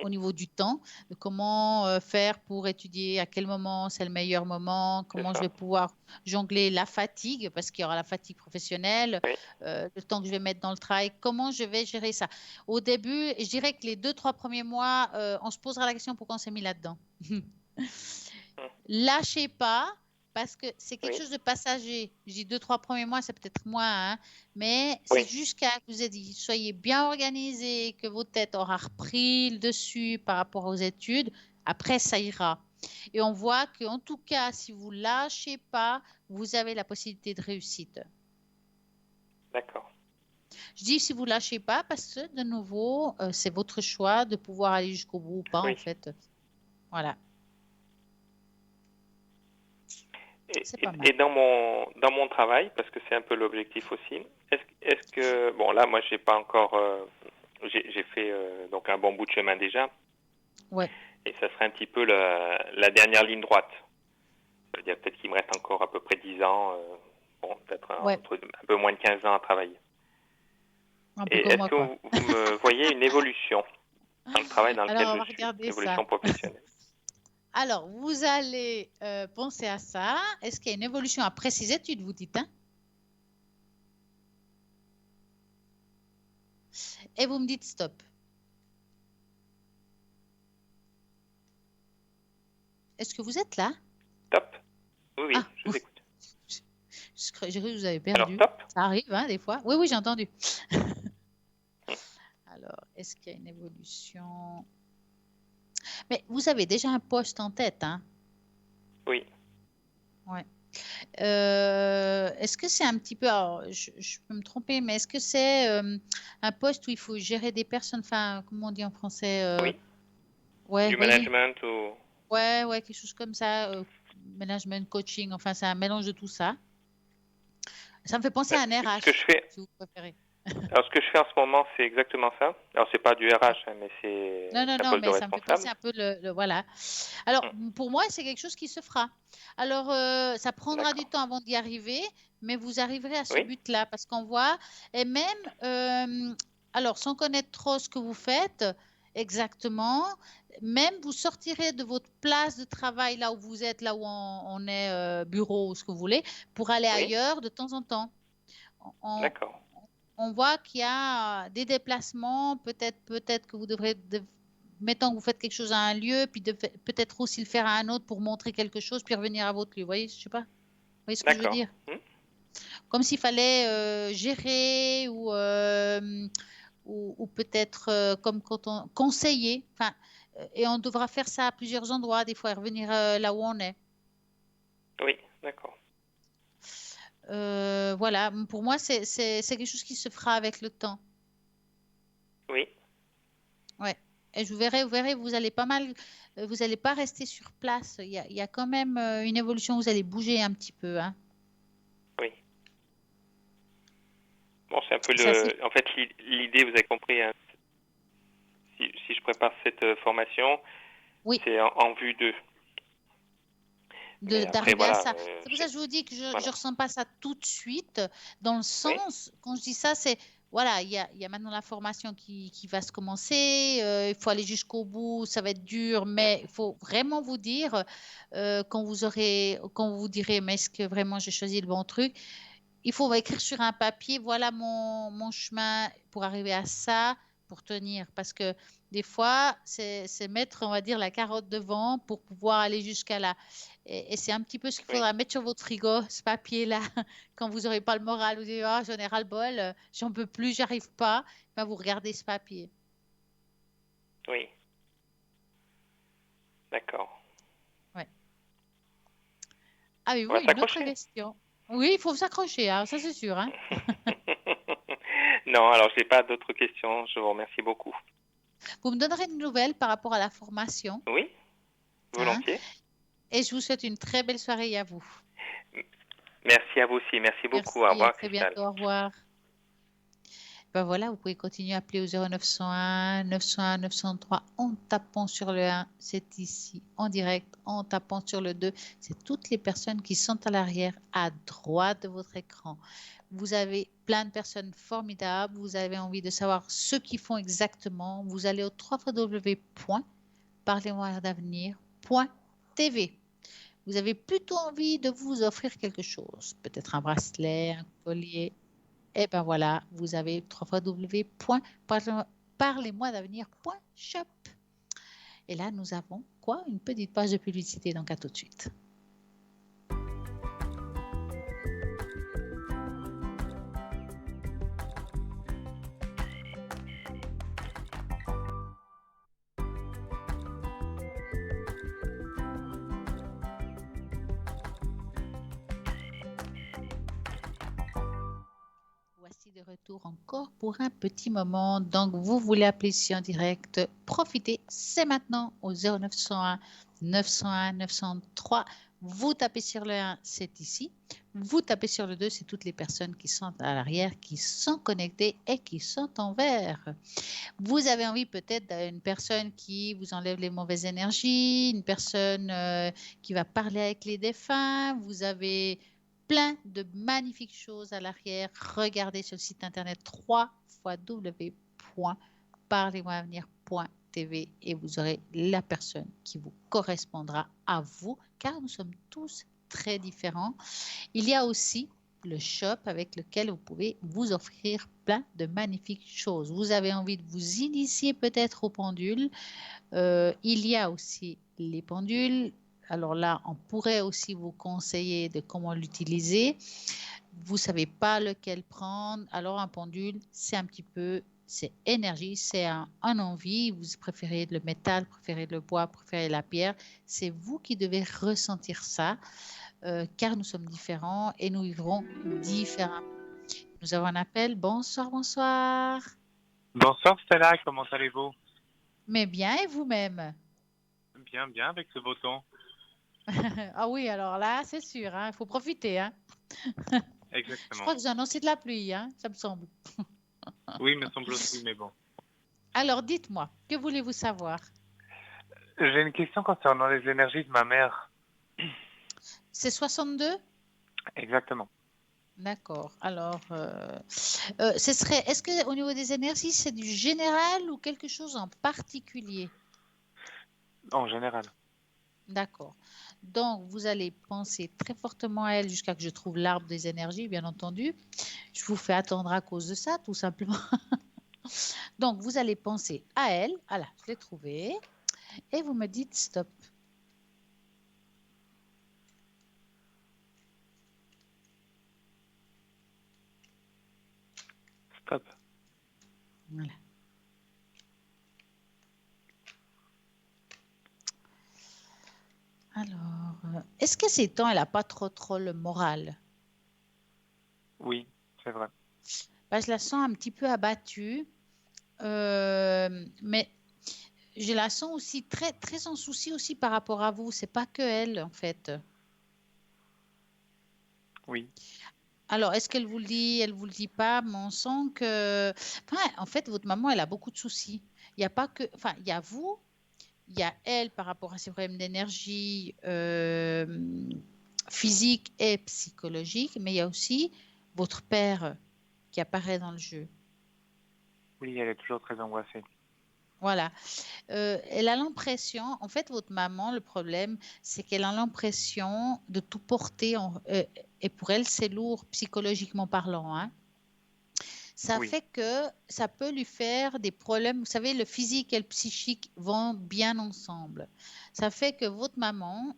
Au niveau du temps, de comment faire pour étudier, à quel moment c'est le meilleur moment, comment je vais pouvoir jongler la fatigue, parce qu'il y aura la fatigue professionnelle, le temps que je vais mettre dans le travail, comment je vais gérer ça. Au début, je dirais que les 2-3 premiers mois, on se posera la question pourquoi on s'est mis là-dedans. Lâchez pas, parce que c'est quelque chose de passager. Je dis 2-3 premiers mois, c'est peut-être moins, hein, mais c'est jusqu'à que vous soyez bien organisé, que votre tête aura repris le dessus par rapport aux études. Après, ça ira. Et on voit qu'en tout cas, si vous lâchez pas, vous avez la possibilité de réussite. D'accord. Je dis si vous lâchez pas, parce que de nouveau, c'est votre choix de pouvoir aller jusqu'au bout ou pas, en fait. Voilà. Et dans mon travail, parce que c'est un peu l'objectif aussi, est-ce que, bon là moi j'ai pas encore, j'ai fait donc un bon bout de chemin déjà, et ça serait un petit peu la dernière ligne droite. Ça veut dire peut-être qu'il me reste encore à peu près 10 ans, peut-être un peu moins de 15 ans à travailler. Et est-ce que vous me voyez une évolution dans le travail dans lequel je suis, une évolution professionnelle? Alors, vous allez penser à ça. Est-ce qu'il y a une évolution après ces études, vous dites, hein? Et vous me dites stop. Est-ce que vous êtes là? Stop. Oui, je vous écoute. J'ai cru que vous avez perdu. Alors, stop. Ça arrive, hein, des fois. Oui, j'ai entendu. Alors, est-ce qu'il y a une évolution? Mais vous avez déjà un poste en tête, hein? Oui. Ouais. Est-ce que c'est un petit peu, alors, je peux me tromper, mais est-ce que c'est un poste où il faut gérer des personnes, enfin, comment on dit en français? Oui. Du management ou... Ouais, quelque chose comme ça, management, coaching, enfin, c'est un mélange de tout ça. Ça me fait penser à un RH, ce que je fais... si vous préférez. Alors, ce que je fais en ce moment, c'est exactement ça. Alors, c'est pas du RH, hein, mais c'est non, mais ça me fait penser un peu voilà. Alors, pour moi, c'est quelque chose qui se fera. Alors, ça prendra du temps avant d'y arriver, mais vous arriverez à ce but-là, parce qu'on voit, et même, alors, sans connaître trop ce que vous faites exactement, même vous sortirez de votre place de travail, là où vous êtes, là où on est bureau ou ce que vous voulez, pour aller ailleurs de temps en temps. D'accord. On voit qu'il y a des déplacements, peut-être que vous devrez, mettons que vous faites quelque chose à un lieu, puis peut-être aussi le faire à un autre pour montrer quelque chose, puis revenir à votre lieu. Vous voyez, je sais pas. Vous voyez ce que je veux dire? Comme s'il fallait gérer ou peut-être comme quand on conseiller. Enfin, et on devra faire ça à plusieurs endroits, des fois, et revenir là où on est. Oui, d'accord. Voilà, pour moi, c'est quelque chose qui se fera avec le temps. Oui. Ouais. Et vous verrez, vous allez pas mal, vous n'allez pas rester sur place. Il y a quand même une évolution, vous allez bouger un petit peu, hein. Oui. Bon, c'est un peu en fait, l'idée, vous avez compris, hein, si je prépare cette formation, c'est en vue d'arriver à ça. C'est pour ça que je vous dis que je ne ressens pas ça tout de suite, dans le sens, quand je dis ça, c'est, voilà, il y a maintenant la formation qui va se commencer, il faut aller jusqu'au bout, ça va être dur, mais il faut vraiment vous dire, quand vous direz, mais est-ce que vraiment j'ai choisi le bon truc? Il faut écrire sur un papier, voilà mon chemin pour arriver à ça, pour tenir. Parce que des fois, c'est mettre, on va dire, la carotte devant pour pouvoir aller jusqu'à là. Et c'est un petit peu ce qu'il faudra mettre sur votre frigo, ce papier-là. Quand vous n'aurez pas le moral, vous dites, ah, j'en ai ras-le-bol, j'en peux plus, j'arrive pas. Ben, vous regardez ce papier. Oui. D'accord. Ouais. Avez-vous On va une autre s'accrocher. question? Oui, il faut s'accrocher, hein, ça c'est sûr. Hein. Non, alors je n'ai pas d'autres questions. Je vous remercie beaucoup. Vous me donnerez une nouvelle par rapport à la formation. Oui, volontiers. Et je vous souhaite une très belle soirée à vous. Merci à vous aussi. Merci beaucoup. Au Merci, à revoir, très Cristal. bientôt. Au revoir. Ben voilà, vous pouvez continuer à appeler au 0901 901 903 en tapant sur le 1, c'est ici, en direct, en tapant sur le 2, c'est toutes les personnes qui sont à l'arrière, à droite de votre écran. Vous avez plein de personnes formidables, vous avez envie de savoir ce qu'ils font exactement, vous allez au www.parlez-moi-d'avenir.tv. Vous avez plutôt envie de vous offrir quelque chose, peut-être un bracelet, un collier. Et ben voilà, vous avez www.parlez-moi-d'avenir.shop. Et là, nous avons quoi? Une petite page de publicité, donc à tout de suite. Voici de retour encore pour un petit moment. Donc, vous voulez appeler ici en direct. Profitez, c'est maintenant au 0901 901 903. Vous tapez sur le 1, c'est ici. Vous tapez sur le 2, c'est toutes les personnes qui sont à l'arrière, qui sont connectées et qui sont en vert. Vous avez envie peut-être d'une personne qui vous enlève les mauvaises énergies, une personne qui va parler avec les défunts. Vous avez plein de magnifiques choses à l'arrière. Regardez sur le site internet www.parlez-moi-avenir.tv et vous aurez la personne qui vous correspondra à vous, car nous sommes tous très différents. Il y a aussi le shop avec lequel vous pouvez vous offrir plein de magnifiques choses. Vous avez envie de vous initier peut-être aux pendules. Il y a aussi les pendules. Alors là, on pourrait aussi vous conseiller de comment l'utiliser. Vous ne savez pas lequel prendre. Alors un pendule, c'est un petit peu, c'est énergie, c'est un envie. Vous préférez le métal, préférez le bois, préférez la pierre. C'est vous qui devez ressentir ça. Car nous sommes différents et nous vivrons différemment. Nous avons un appel. Bonsoir, bonsoir. Bonsoir Stella, comment allez-vous? Mais bien, et vous-même? Bien, bien, avec ce beau temps. Ah oui, alors là, c'est sûr, il faut profiter. Hein. Exactement. Je crois que j'ai annoncé de la pluie, ça me semble. Oui, il me semble aussi, mais bon. Alors, dites-moi, que voulez-vous savoir? J'ai une question concernant les énergies de ma mère. C'est 62? Exactement. D'accord. Alors, ce serait, est-ce qu'au niveau des énergies, c'est du général ou quelque chose en particulier? En général. D'accord. Donc, vous allez penser très fortement à elle jusqu'à que je trouve l'arbre des énergies, bien entendu. Je vous fais attendre à cause de ça, tout simplement. Donc, vous allez penser à elle. Voilà, je l'ai trouvée. Et vous me dites stop. Stop. Voilà. Alors, est-ce que ces temps, elle n'a pas trop le moral? Oui, c'est vrai. Ben, je la sens un petit peu abattue, mais je la sens aussi très, très en souci aussi par rapport à vous. C'est pas que elle, en fait. Oui. Alors, est-ce qu'elle vous le dit? Elle vous le dit pas, mais on sent que... Enfin, en fait, votre maman, elle a beaucoup de soucis. Il n'y a pas que... Enfin, il y a vous, il y a elle par rapport à ses problèmes d'énergie physique et psychologique, mais il y a aussi votre père qui apparaît dans le jeu. Oui, elle est toujours très angoissée. Voilà. Elle a l'impression, en fait, votre maman, le problème, c'est qu'elle a l'impression de tout porter. Et pour elle, c'est lourd psychologiquement parlant. Hein. Ça Oui. fait que ça peut lui faire des problèmes. Vous savez, le physique et le psychique vont bien ensemble. Ça fait que votre maman,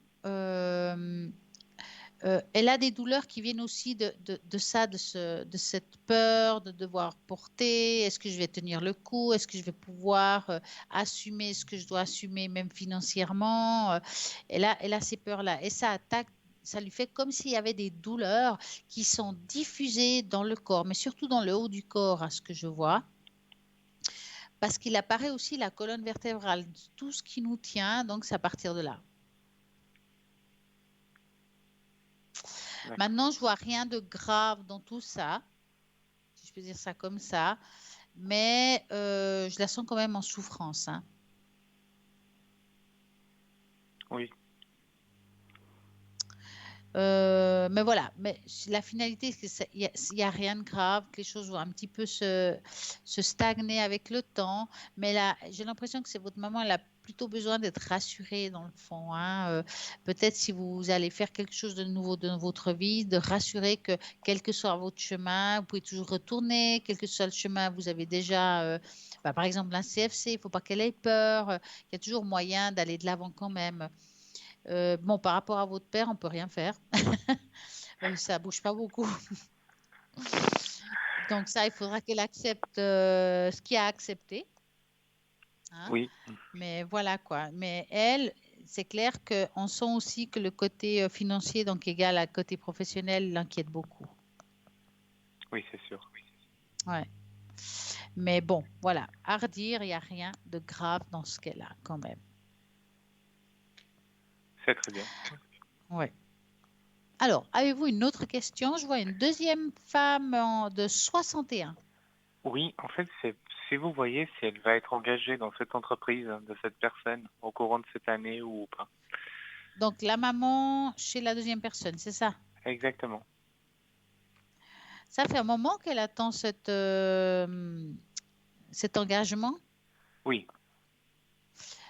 elle a des douleurs qui viennent aussi de ça, de cette peur de devoir porter. Est-ce que je vais tenir le coup? Est-ce que je vais pouvoir assumer ce que je dois assumer, même financièrement? Elle a ces peurs-là. Et ça attaque ça lui fait comme s'il y avait des douleurs qui sont diffusées dans le corps, mais surtout dans le haut du corps, à ce que je vois. Parce qu'il apparaît aussi la colonne vertébrale, tout ce qui nous tient, donc c'est à partir de là. Maintenant, je vois rien de grave dans tout ça, si je peux dire ça comme ça, mais je la sens quand même en souffrance. Hein. Oui. Mais voilà, mais la finalité, c'est qu'il n'y a rien de grave, que les choses vont un petit peu se stagner avec le temps. Mais là, j'ai l'impression que c'est votre maman, elle a plutôt besoin d'être rassurée dans le fond. Hein. Peut-être si vous allez faire quelque chose de nouveau dans votre vie, de rassurer que quel que soit votre chemin, vous pouvez toujours retourner, quel que soit le chemin, vous avez déjà, par exemple, un CFC, il ne faut pas qu'elle ait peur. Il y a toujours moyen d'aller de l'avant quand même. Bon, par rapport à votre père, on ne peut rien faire. Ça ne bouge pas beaucoup. Donc ça, il faudra qu'elle accepte ce qu'il a accepté. Hein? Oui. Mais voilà quoi. Mais elle, c'est clair qu'on sent aussi que le côté financier, donc égal à côté professionnel, l'inquiète beaucoup. Oui, c'est sûr. Ouais. Mais bon, voilà. À redire, il n'y a rien de grave dans ce qu'elle a quand même. C'est très bien. Oui. Alors, avez-vous une autre question? Je vois une deuxième femme de 61. Oui, en fait, si vous voyez si elle va être engagée dans cette entreprise de cette personne au courant de cette année ou pas. Donc, la maman chez la deuxième personne, c'est ça? Exactement. Ça fait un moment qu'elle attend cet engagement? Oui.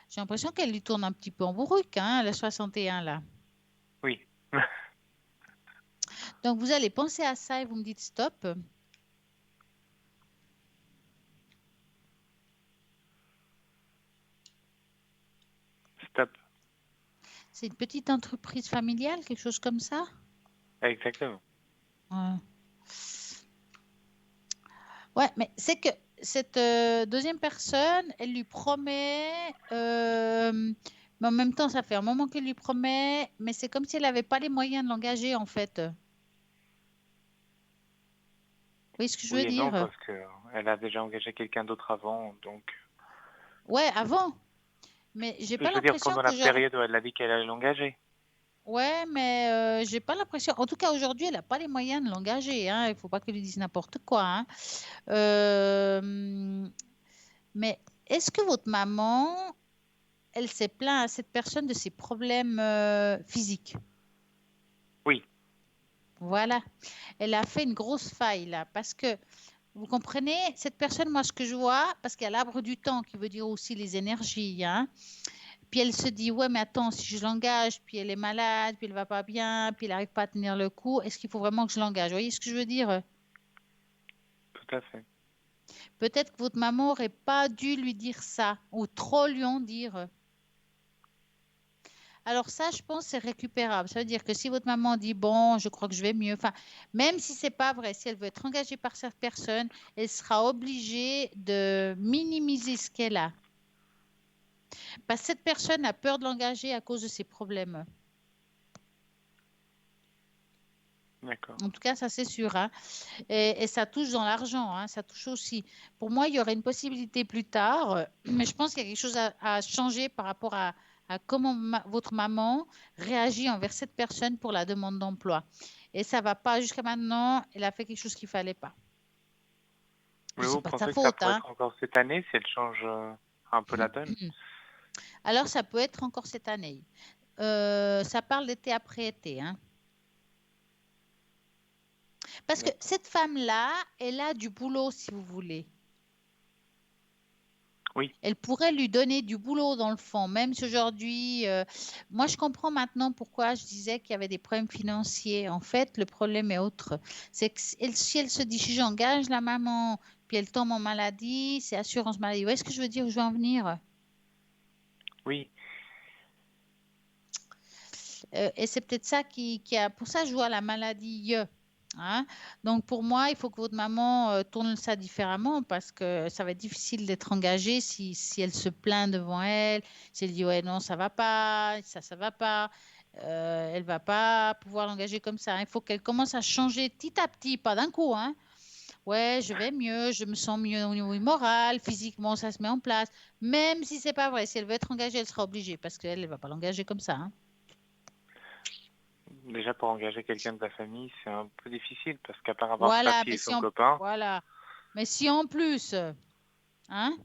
J'ai l'impression qu'elle lui tourne un petit peu en bourruque, hein, la 61 là. Oui. Donc, vous allez penser à ça et vous me dites stop. Stop. C'est une petite entreprise familiale, quelque chose comme ça? Exactement. Ouais. Ouais, mais c'est que cette deuxième personne, elle lui promet, mais en même temps, ça fait un moment qu'elle lui promet, mais c'est comme si elle n'avait pas les moyens de l'engager, en fait. Vous voyez ce que je veux Oui et non, dire? parce qu'elle a déjà engagé quelqu'un d'autre avant, donc... Ouais, avant. Mais j'ai pas Je veux dire, l'impression pendant la qu'aujourd'hui... période où elle a dit qu'elle allait l'engager. Ouais, mais j'ai pas l'impression... En tout cas, aujourd'hui, elle n'a pas les moyens de l'engager. Hein. Il ne faut pas qu'elle lui dise n'importe quoi. Hein. Mais est-ce que votre maman, elle s'est plaint à cette personne de ses problèmes physiques? Oui. Voilà. Elle a fait une grosse faille là. Parce que, vous comprenez, cette personne, moi, ce que je vois, parce qu'il y a l'arbre du temps qui veut dire aussi les énergies, hein. Puis elle se dit, ouais, mais attends, si je l'engage, puis elle est malade, puis elle va pas bien, puis elle n'arrive pas à tenir le coup, est-ce qu'il faut vraiment que je l'engage? Vous voyez ce que je veux dire? Tout à fait. Peut-être que votre maman aurait pas dû lui dire ça, ou trop lui en dire. Alors ça, je pense, c'est récupérable. Ça veut dire que si votre maman dit, bon, je crois que je vais mieux, enfin, même si c'est pas vrai, si elle veut être engagée par cette personne, elle sera obligée de minimiser ce qu'elle a. Parce que cette personne a peur de l'engager à cause de ses problèmes. D'accord. En tout cas, ça c'est sûr. Hein. Et ça touche dans l'argent, hein, ça touche aussi. Pour moi, il y aurait une possibilité plus tard, mais je pense qu'il y a quelque chose à changer par rapport à comment votre maman réagit envers cette personne pour la demande d'emploi. Et ça ne va pas jusqu'à maintenant, elle a fait quelque chose qu'il ne fallait pas. Mais vous C'est pas de sa pensez que ça faute. pourrait Hein. être encore cette année si elle change un peu la donne? Alors, ça peut être encore cette année. Ça parle d'été après été. Hein. Parce que cette femme-là, elle a du boulot, si vous voulez. Oui. Elle pourrait lui donner du boulot dans le fond, même si aujourd'hui, moi je comprends maintenant pourquoi je disais qu'il y avait des problèmes financiers. En fait, le problème est autre. C'est que si elle se dit, si j'engage la maman, puis elle tombe en maladie, c'est assurance maladie. Vous voyez ce que je veux dire, où je veux en venir? Oui. Et c'est peut-être ça qui a... Pour ça, je vois la maladie. Hein? Donc, pour moi, il faut que votre maman tourne ça différemment parce que ça va être difficile d'être engagée si elle se plaint devant elle, si elle dit, ouais, non, ça va pas, ça va pas. elle ne va pas pouvoir l'engager comme ça. Il faut qu'elle commence à changer petit à petit, pas d'un coup. Hein. Ouais, je vais mieux, je me sens mieux au niveau moral, physiquement, ça se met en place. Même si c'est pas vrai, si elle veut être engagée, elle sera obligée parce qu'elle ne va pas l'engager comme ça. Hein. Déjà, pour engager quelqu'un de la famille, c'est un peu difficile parce qu'à part avoir sa Voilà, fille et son copain. Voilà. Mais si en plus, hein,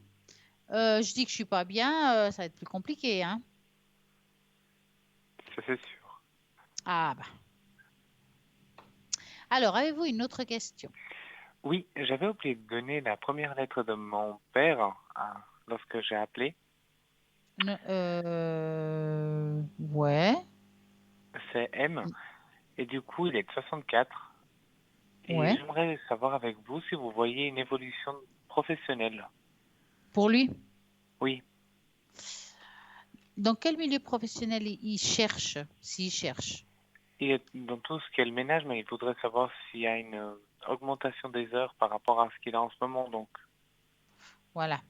je dis que je suis pas bien, ça va être plus compliqué. Hein. Ça, c'est sûr. Ah bah. Alors, avez-vous une autre question? Oui, j'avais oublié de donner la première lettre de mon père lorsque j'ai appelé. Ouais. C'est M. Et du coup, il est de 64. Et Ouais. j'aimerais savoir avec vous si vous voyez une évolution professionnelle. Pour lui? Oui. Dans quel milieu professionnel il cherche, s'il cherche? Il est dans tout ce qui est le ménage, mais il voudrait savoir s'il y a une augmentation des heures par rapport à ce qu'il a en ce moment. Donc. Voilà.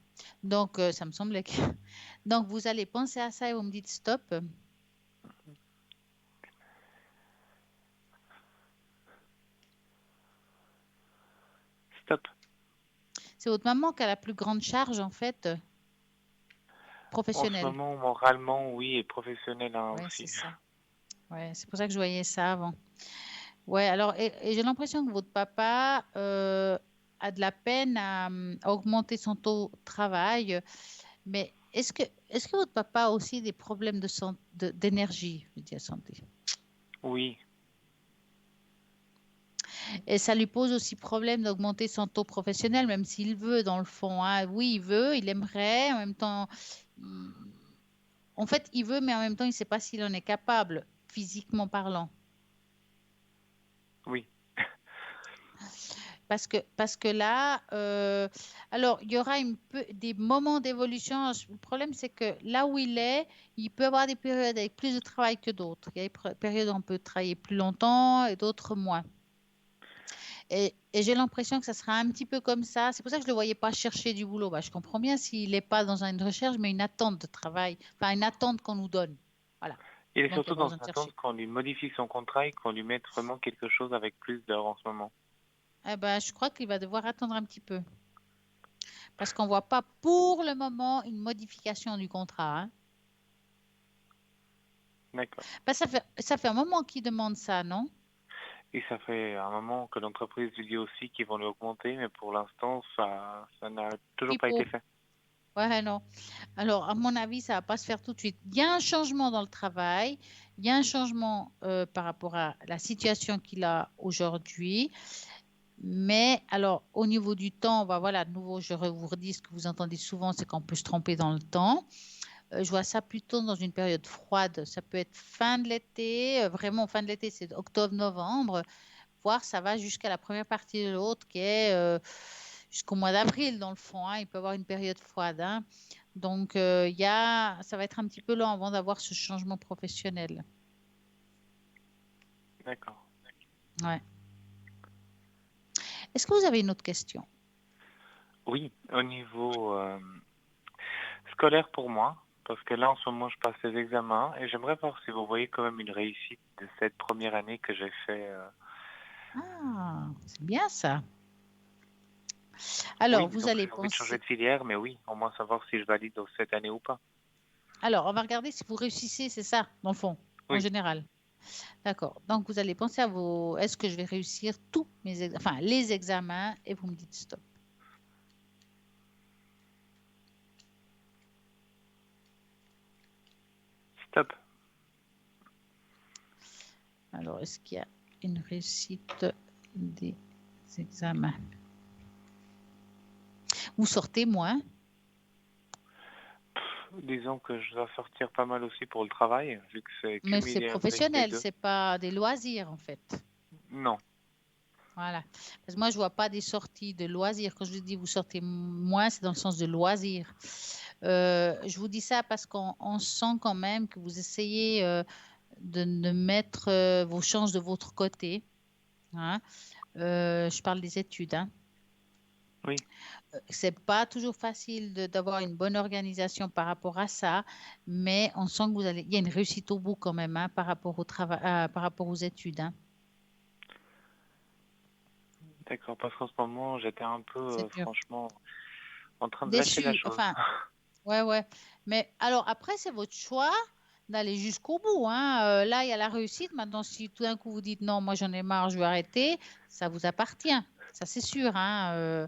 Donc, ça me semblait que... Donc, vous allez penser à ça et vous me dites stop. Stop. C'est votre maman qui a la plus grande charge, en fait, professionnelle. En ce moment, moralement, oui, et professionnel Oui, aussi. c'est ça. Ouais, c'est pour ça que je voyais ça avant. Ouais, alors, et j'ai l'impression que votre papa a de la peine à augmenter son taux de travail. Mais est-ce que votre papa a aussi des problèmes d'énergie, je veux dire santé? Oui. Et ça lui pose aussi problème d'augmenter son taux professionnel, même s'il veut, dans le fond. Hein. Oui, il veut, il aimerait. En même temps, en fait, il veut, mais en même temps, il ne sait pas s'il en est capable, physiquement parlant. Oui. Parce que là, alors, il y aura des moments d'évolution. Le problème, c'est que là où il est, il peut avoir des périodes avec plus de travail que d'autres. Il y a des périodes où on peut travailler plus longtemps et d'autres moins. Et j'ai l'impression que ça sera un petit peu comme ça. C'est pour ça que je ne le voyais pas chercher du boulot. Bah, je comprends bien s'il n'est pas dans une recherche, mais une attente de travail. Enfin, une attente qu'on nous donne. Voilà. Il est Donc, il surtout n'y a pas dans besoin une de chercher. attente qu'on lui modifie son contrat et qu'on lui mette vraiment quelque chose avec plus d'heures en ce moment. Eh ben, je crois qu'il va devoir attendre un petit peu. Parce qu'on ne voit pas pour le moment une modification du contrat. Hein. D'accord. Ben, ça fait un moment qu'il demande ça, non? Et ça fait un moment que l'entreprise lui dit aussi qu'ils vont lui augmenter, mais pour l'instant, ça n'a toujours pas été fait. Ouais, non. Alors, à mon avis, ça ne va pas se faire tout de suite. Il y a un changement dans le travail, il y a un changement par rapport à la situation qu'il a aujourd'hui. Mais alors, au niveau du temps, voilà, de nouveau, je vous redis ce que vous entendez souvent, c'est qu'on peut se tromper dans le temps. Je vois ça plutôt dans une période froide. Ça peut être fin de l'été, vraiment fin de l'été, c'est octobre-novembre, voire ça va jusqu'à la première partie de l'autre qui est jusqu'au mois d'avril dans le fond. Hein. Il peut y avoir une période froide. Hein. Donc, ça va être un petit peu long avant d'avoir ce changement professionnel. D'accord. Ouais. Est-ce que vous avez une autre question? Oui, au niveau scolaire pour moi, parce que là, en ce moment, je passe les examens et j'aimerais voir si vous voyez quand même une réussite de cette première année que j'ai fait. Ah, c'est bien ça. Alors, oui, vous donc allez j'ai envie de changer penser... de filière, mais oui, au moins savoir si je valide cette année ou pas. Alors, on va regarder si vous réussissez, c'est ça, dans le fond, en Oui. général. D'accord. Donc, vous allez penser à vos... Est-ce que je vais réussir tous les examens et vous me dites stop. Stop. Alors, est-ce qu'il y a une réussite des examens? Vous sortez moins? Disons que je dois sortir pas mal aussi pour le travail, vu que c'est Mais c'est cumulé avec les professionnel, deux. c'est pas des loisirs en fait. Non. Voilà. Parce que moi, je vois pas des sorties de loisirs. Quand je dis vous sortez moins, c'est dans le sens de loisirs. Je vous dis ça parce qu'on sent quand même que vous essayez de mettre vos chances de votre côté. Hein. Je parle des études. Hein. Oui. C'est pas toujours facile d'avoir une bonne organisation par rapport à ça, mais on sent que il y a une réussite au bout quand même, hein, par rapport au travail, par rapport aux études, hein. D'accord, parce qu'en ce moment, j'étais un peu, C'est sûr. franchement, en train de lâcher la Déçu, chose. enfin, ouais. Mais alors après, c'est votre choix d'aller jusqu'au bout, hein. Là, il y a la réussite. Maintenant, si tout d'un coup vous dites non, moi j'en ai marre, je vais arrêter, ça vous appartient. Ça, c'est sûr, hein.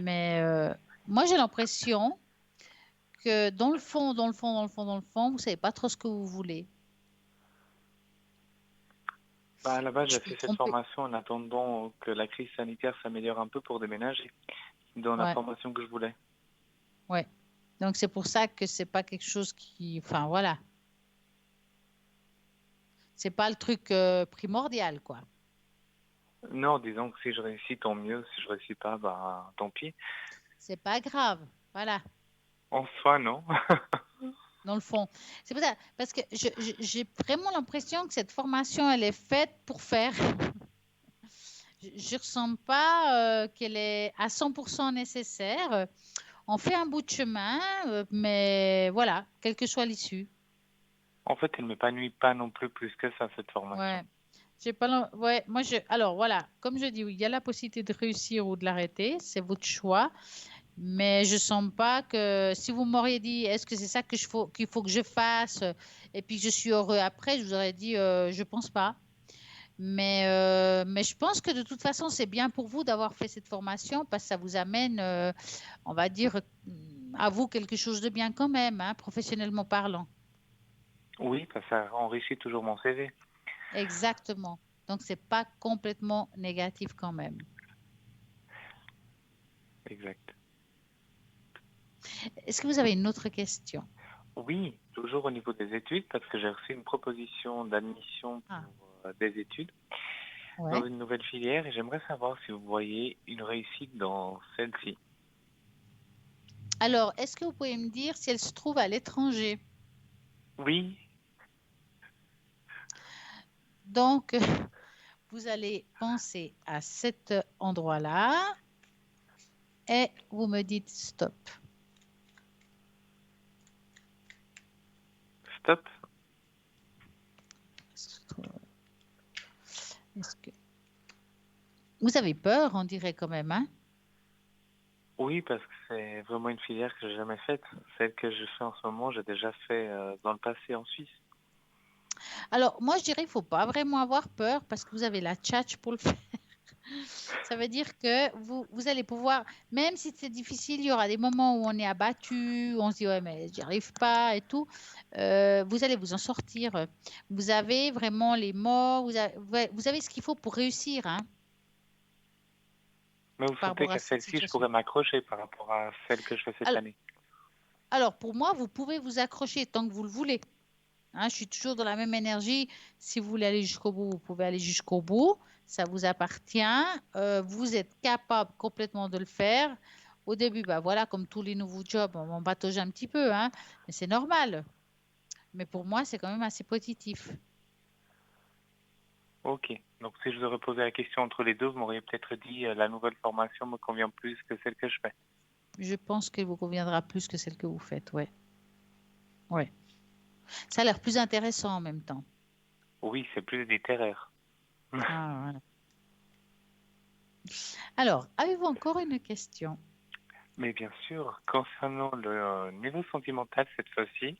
Mais moi, j'ai l'impression que dans le fond, vous savez pas trop ce que vous voulez. Bah, à la base, Je j'ai peux me fait cette tromper. formation en attendant que la crise sanitaire s'améliore un peu pour déménager dans la Ouais, formation que je voulais. ouais. Donc, c'est pour ça que c'est pas quelque chose qui. Enfin, voilà. C'est pas le truc primordial, quoi. Non, disons que si je réussis, tant mieux. Si je réussis pas, bah, tant pis. C'est pas grave. Voilà. En soi, non. Dans le fond. C'est pour ça, parce que j'ai vraiment l'impression que cette formation, elle est faite pour faire. Je ne ressens pas qu'elle est à 100% nécessaire. On fait un bout de chemin, mais voilà, quelle que soit l'issue. En fait, elle m'épanouit pas non plus que ça, cette formation. Ouais. J'ai pas ouais, alors voilà, comme je dis, oui, il y a la possibilité de réussir ou de l'arrêter, c'est votre choix. Mais je sens pas que si vous m'auriez dit est-ce que c'est ça qu'il faut que je fasse et puis que je suis heureux après, je vous aurais dit je pense pas. Mais je pense que de toute façon, c'est bien pour vous d'avoir fait cette formation parce que ça vous amène, on va dire, à vous quelque chose de bien quand même, hein, professionnellement parlant. Oui, ça enrichit toujours mon CV. Exactement. Donc, c'est pas complètement négatif quand même. Exact. Est-ce que vous avez une autre question? Oui, toujours au niveau des études, parce que j'ai reçu une proposition d'admission pour des études dans une nouvelle filière et j'aimerais savoir si vous voyez une réussite dans celle-ci. Alors, est-ce que vous pouvez me dire si elle se trouve à l'étranger? Oui. Donc, vous allez penser à cet endroit-là et vous me dites stop. Stop. Est-ce que vous avez peur, on dirait quand même, hein? Oui, parce que c'est vraiment une filière que j'ai jamais faite. Celle que je fais en ce moment, j'ai déjà fait dans le passé en Suisse. Alors, moi, je dirais qu'il ne faut pas vraiment avoir peur parce que vous avez la tchatch pour le faire. Ça veut dire que vous allez pouvoir, même si c'est difficile, il y aura des moments où on est abattu, où on se dit, ouais, mais j'y arrive pas et tout. Vous allez vous en sortir. Vous avez vraiment les mots, vous avez ce qu'il faut pour réussir, hein, Mais vous par sentez rapport à qu'à cette celle-ci, je situation. pourrais m'accrocher par rapport à celle que je fais cette année. Alors, pour moi, vous pouvez vous accrocher tant que vous le voulez. Hein, je suis toujours dans la même énergie. Si vous voulez aller jusqu'au bout, vous pouvez aller jusqu'au bout. Ça vous appartient. Vous êtes capable complètement de le faire. Au début, bah voilà, comme tous les nouveaux jobs, on patauge un petit peu, hein, mais c'est normal. Mais pour moi, c'est quand même assez positif. Ok. Donc, si je vous aurais posé la question entre les deux, vous m'auriez peut-être dit la nouvelle formation me convient plus que celle que je fais. Je pense qu'elle vous conviendra plus que celle que vous faites, ouais. Ouais. Ça a l'air plus intéressant en même temps. Oui, c'est plus littéraire. Ah, voilà. Alors, avez-vous encore une question? Mais bien sûr, concernant le niveau sentimental cette fois-ci,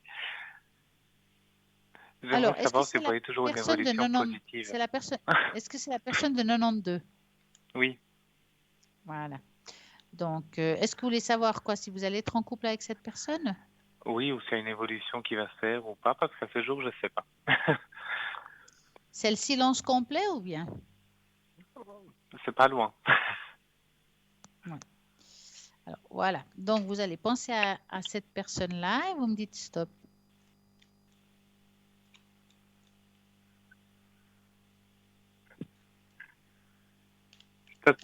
Alors, j'aimerais est-ce que savoir si c'est vous la voyez toujours une personne de évolution 90, positive. c'est la personne, est-ce que c'est la personne de 92? Oui. Voilà. Donc, est-ce que vous voulez savoir quoi, si vous allez être en couple avec cette personne? Oui, ou s'il y a une évolution qui va se faire ou pas, parce qu'à ce jour, je ne sais pas. C'est le silence complet ou bien? C'est pas loin. Ouais. Alors, voilà. Donc, vous allez penser à cette personne-là et vous me dites stop. Stop.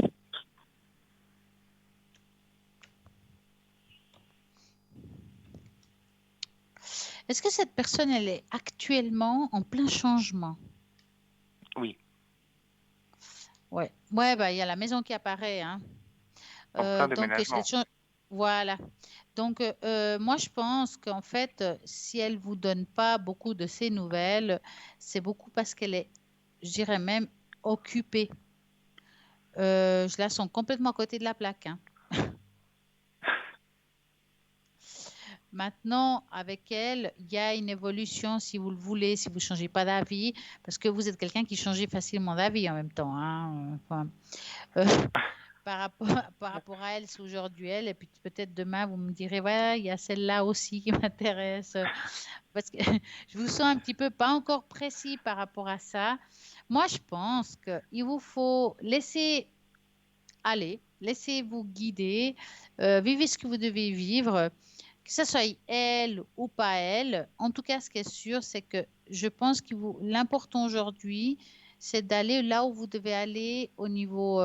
Est-ce que cette personne, elle est actuellement en plein changement? Oui. Ouais. Ouais, bah, il y a la maison qui apparaît, hein. En plein Donc, déménagement. voilà. Donc, moi, je pense qu'en fait, si elle vous donne pas beaucoup de ses nouvelles, c'est beaucoup parce qu'elle est, je dirais même, occupée. Je la sens complètement à côté de la plaque, hein. Maintenant, avec elle, il y a une évolution si vous le voulez, si vous ne changez pas d'avis, parce que vous êtes quelqu'un qui change facilement d'avis en même temps, hein. Enfin, par rapport à elle, c'est aujourd'hui elle, et puis peut-être demain, vous me direz, ouais, il y a celle-là aussi qui m'intéresse. Parce que je vous sens un petit peu pas encore précis par rapport à ça. Moi, je pense qu'il vous faut laisser aller, laissez-vous guider, vivez ce que vous devez vivre, que ce soit elle ou pas elle. En tout cas, ce qui est sûr, c'est que je pense que l'important aujourd'hui, c'est d'aller là où vous devez aller au niveau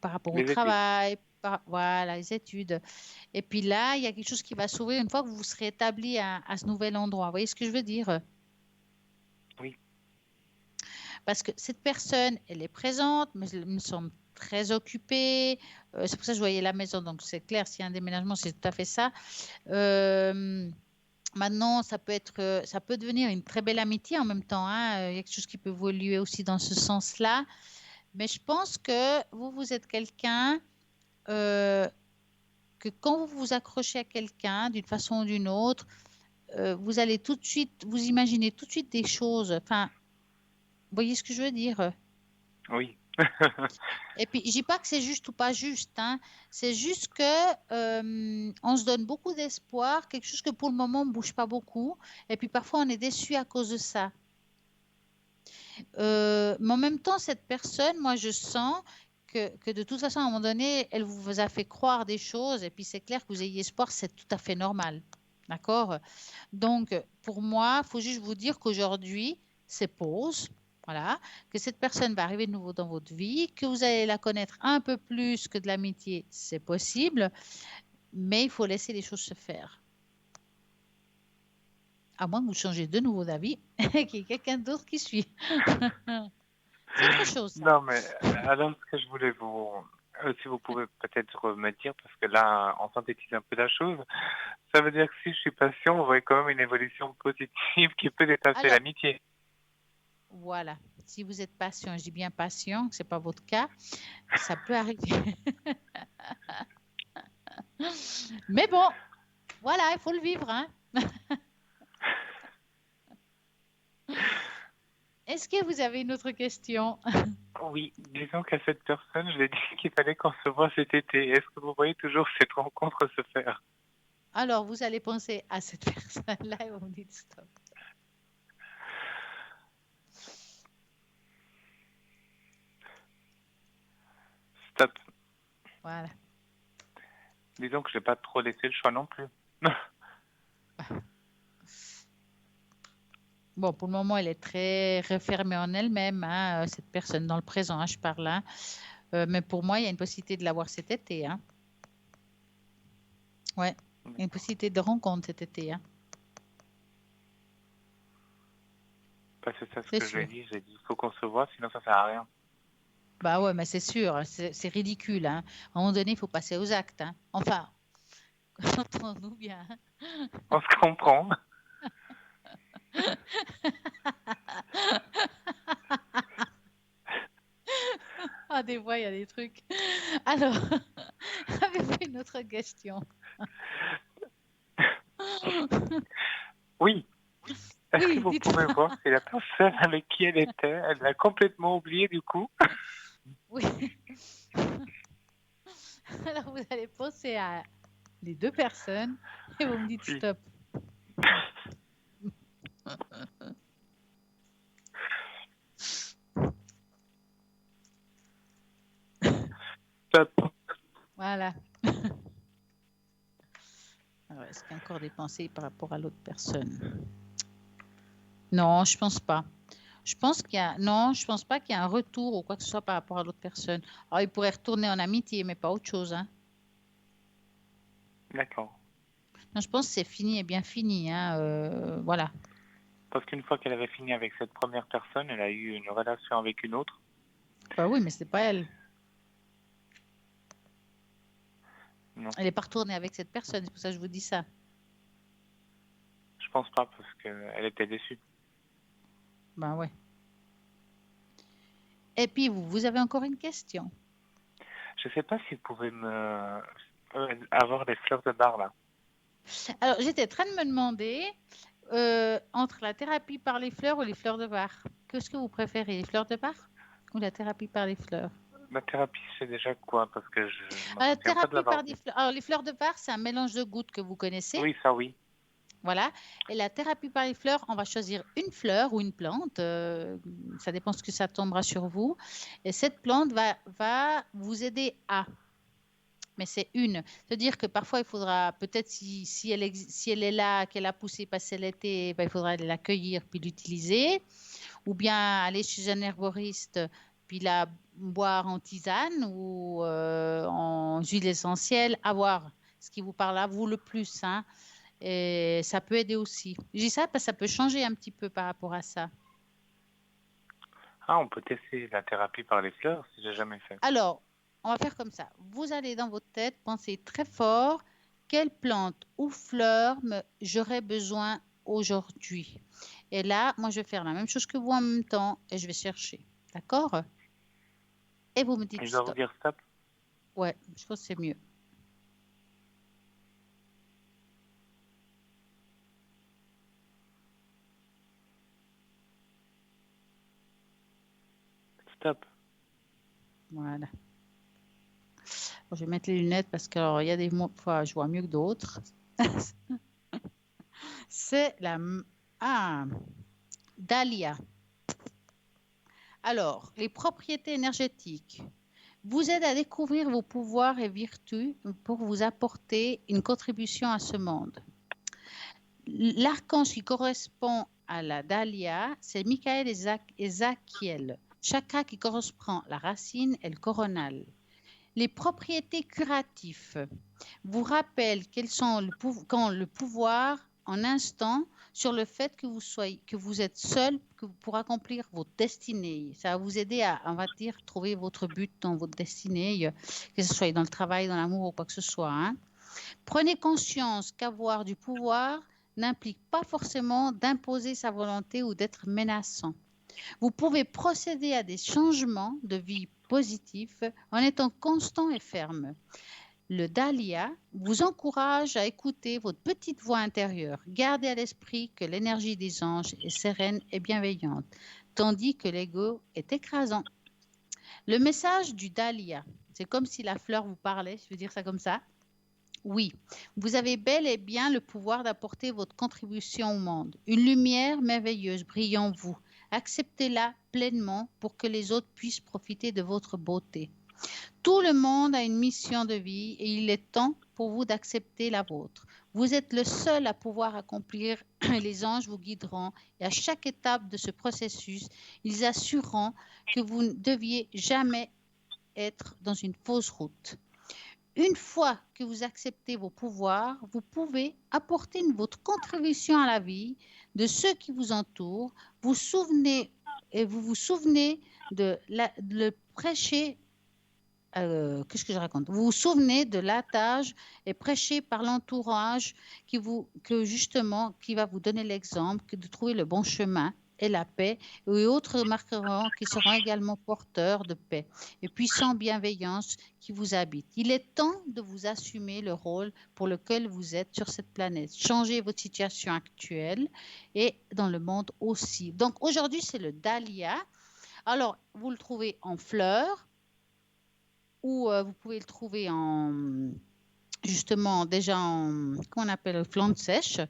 par rapport au Les études. travail, voilà, les études. Et puis là, il y a quelque chose qui va s'ouvrir une fois que vous serez établi à ce nouvel endroit. Vous voyez ce que je veux dire? Oui. Parce que cette personne, elle est présente, mais elle me semble très occupée. C'est pour ça que je voyais la maison. Donc, c'est clair, s'il y a un déménagement, c'est tout à fait ça. Maintenant, ça peut devenir une très belle amitié en même temps, hein. Il y a quelque chose qui peut évoluer aussi dans ce sens-là. Mais je pense que vous êtes quelqu'un que quand vous vous accrochez à quelqu'un d'une façon ou d'une autre, vous allez tout de suite, vous imaginez tout de suite des choses. Enfin, vous voyez ce que je veux dire? Oui. Et puis, je dis pas que c'est juste ou pas juste, hein. C'est juste que on se donne beaucoup d'espoir, quelque chose que pour le moment, on ne bouge pas beaucoup. Et puis, parfois, on est déçu à cause de ça. Mais en même temps, cette personne, moi, je sens que de toute façon, à un moment donné, elle vous a fait croire des choses. Et puis, c'est clair que vous ayez espoir, c'est tout à fait normal. D'accord? Donc, pour moi, il faut juste vous dire qu'aujourd'hui, c'est pause. Voilà, que cette personne va arriver de nouveau dans votre vie, que vous allez la connaître un peu plus que de l'amitié, c'est possible, mais il faut laisser les choses se faire. À moins que vous changez de nouveau d'avis et qu'il y ait quelqu'un d'autre qui suit. C'est autre chose, ça. Non, mais alors, ce que je voulais si vous pouvez peut-être me dire, parce que là, on synthétise un peu la chose, ça veut dire que si je suis patient, vous voyez quand même une évolution positive qui peut dépasser Alors, l'amitié. voilà. Si vous êtes patient, je dis bien patient, que ce n'est pas votre cas, ça peut arriver. Mais bon, voilà, il faut le vivre, hein. Est-ce que vous avez une autre question? Oui, disons qu'à cette personne, je lui ai dit qu'il fallait qu'on se voit cet été. Est-ce que vous voyez toujours cette rencontre se faire? Alors, vous allez penser à cette personne-là et vous me dites stop. Stop. Voilà. Disons que je n'ai pas trop laissé le choix non plus. Bon, pour le moment, elle est très refermée en elle-même, hein, cette personne dans le présent, hein, je parle là. Mais pour moi, il y a une possibilité de l'avoir cet été, hein. Ouais, il y a une possibilité de rencontre cet été, hein. Bah, c'est ça ce que j'ai dit. J'ai dit, il faut qu'on se voit, sinon ça sert à rien. Bah ouais, mais c'est sûr, c'est ridicule, hein. À un moment donné, il faut passer aux actes, hein. Enfin, entendons-nous bien. On se comprend. Ah, des fois, il y a des trucs. Alors, avez-vous une autre question? Oui. Est-ce Oui, que vous pouvez voir si la personne avec qui elle était, elle l'a complètement oublié du coup? Oui. Alors, vous allez penser à les deux personnes et vous me dites Oui. stop. Stop. Voilà. Alors, est-ce qu'il y a encore des pensées par rapport à l'autre personne? Non, je pense pas. Je pense je pense pas qu'il y a un retour ou quoi que ce soit par rapport à l'autre personne. Alors, il pourrait retourner en amitié, mais pas autre chose, hein. D'accord. Non, je pense que c'est fini et bien fini, hein. Voilà. Parce qu'une fois qu'elle avait fini avec cette première personne, elle a eu une relation avec une autre. Bah oui, mais c'est pas elle. Non. Elle n'est pas retournée avec cette personne, c'est pour ça que je vous dis ça. Je pense pas, parce qu'elle était déçue. Ben ouais. Et puis, vous avez encore une question? Je sais pas si vous pouvez avoir des fleurs de bar, là. Alors, j'étais en train de me demander, entre la thérapie par les fleurs ou les fleurs de bar, qu'est-ce que vous préférez, les fleurs de bar ou la thérapie par les fleurs? La thérapie, c'est déjà quoi? Parce que je me La souviens pas de thérapie par l'avoir des vu. fleurs. Alors, les fleurs de bar, c'est un mélange de gouttes que vous connaissez. Oui, ça oui. Voilà. Et la thérapie par les fleurs, on va choisir une fleur ou une plante. Ça dépend de ce que ça tombera sur vous. Et cette plante va vous aider à. Mais c'est une. C'est-à-dire que parfois, il faudra, peut-être si elle est là, qu'elle a poussé passer l'été, ben, il faudra l'accueillir puis l'utiliser. Ou bien aller chez un herboriste puis la boire en tisane ou en huile essentielle, à voir ce qui vous parle à vous le plus. Hein. Et ça peut aider aussi. Je dis ça parce que ça peut changer un petit peu par rapport à ça. Ah, on peut tester la thérapie par les fleurs, si j'ai jamais fait. Alors, on va faire comme ça. Vous allez dans votre tête penser très fort quelle plante ou fleur j'aurais besoin aujourd'hui. Et là, moi, je vais faire la même chose que vous en même temps et je vais chercher. D'accord? Et vous me dites Je dois vous stop. dire stop? Ouais, je pense que c'est mieux. Stop. Voilà. Bon, je vais mettre les lunettes parce qu'il y a des fois, je vois mieux que d'autres. C'est la... Ah, Dahlia. Alors, les propriétés énergétiques vous aident à découvrir vos pouvoirs et vertus pour vous apporter une contribution à ce monde. L'archange qui correspond à la Dahlia, c'est Michael et Zachiel. Chakra qui correspond à la racine et le coronal. Les propriétés curatives vous rappellent quand le pouvoir en instant sur le fait que vous êtes seul pour accomplir votre destinée. Ça va vous aider à, on va dire, trouver votre but dans votre destinée, que ce soit dans le travail, dans l'amour ou quoi que ce soit. Hein. Prenez conscience qu'avoir du pouvoir n'implique pas forcément d'imposer sa volonté ou d'être menaçant. Vous pouvez procéder à des changements de vie positifs en étant constant et ferme. Le Dahlia vous encourage à écouter votre petite voix intérieure. Gardez à l'esprit que l'énergie des anges est sereine et bienveillante, tandis que l'ego est écrasant. Le message du Dahlia, c'est comme si la fleur vous parlait, je veux dire ça comme ça. Oui, vous avez bel et bien le pouvoir d'apporter votre contribution au monde. Une lumière merveilleuse brille en vous. Acceptez-la pleinement pour que les autres puissent profiter de votre beauté. Tout le monde a une mission de vie et il est temps pour vous d'accepter la vôtre. Vous êtes le seul à pouvoir accomplir. Les anges vous guideront et à chaque étape de ce processus, ils assureront que vous ne deviez jamais être dans une fausse route. Une fois que vous acceptez vos pouvoirs, vous pouvez apporter votre contribution à la vie de ceux qui vous entourent. Vous vous souvenez de le prêcher. Qu'est-ce que je raconte? Vous vous souvenez de l'adage et prêché par l'entourage qui va vous donner l'exemple de trouver le bon chemin et la paix, et autres marqueront qui seront également porteurs de paix et puissants bienveillance qui vous habitent. Il est temps de vous assumer le rôle pour lequel vous êtes sur cette planète. Changez votre situation actuelle et dans le monde aussi. Donc aujourd'hui, c'est le Dahlia. Alors, vous le trouvez en fleurs, ou vous pouvez le trouver justement déjà en, comment on appelle, plante sèche.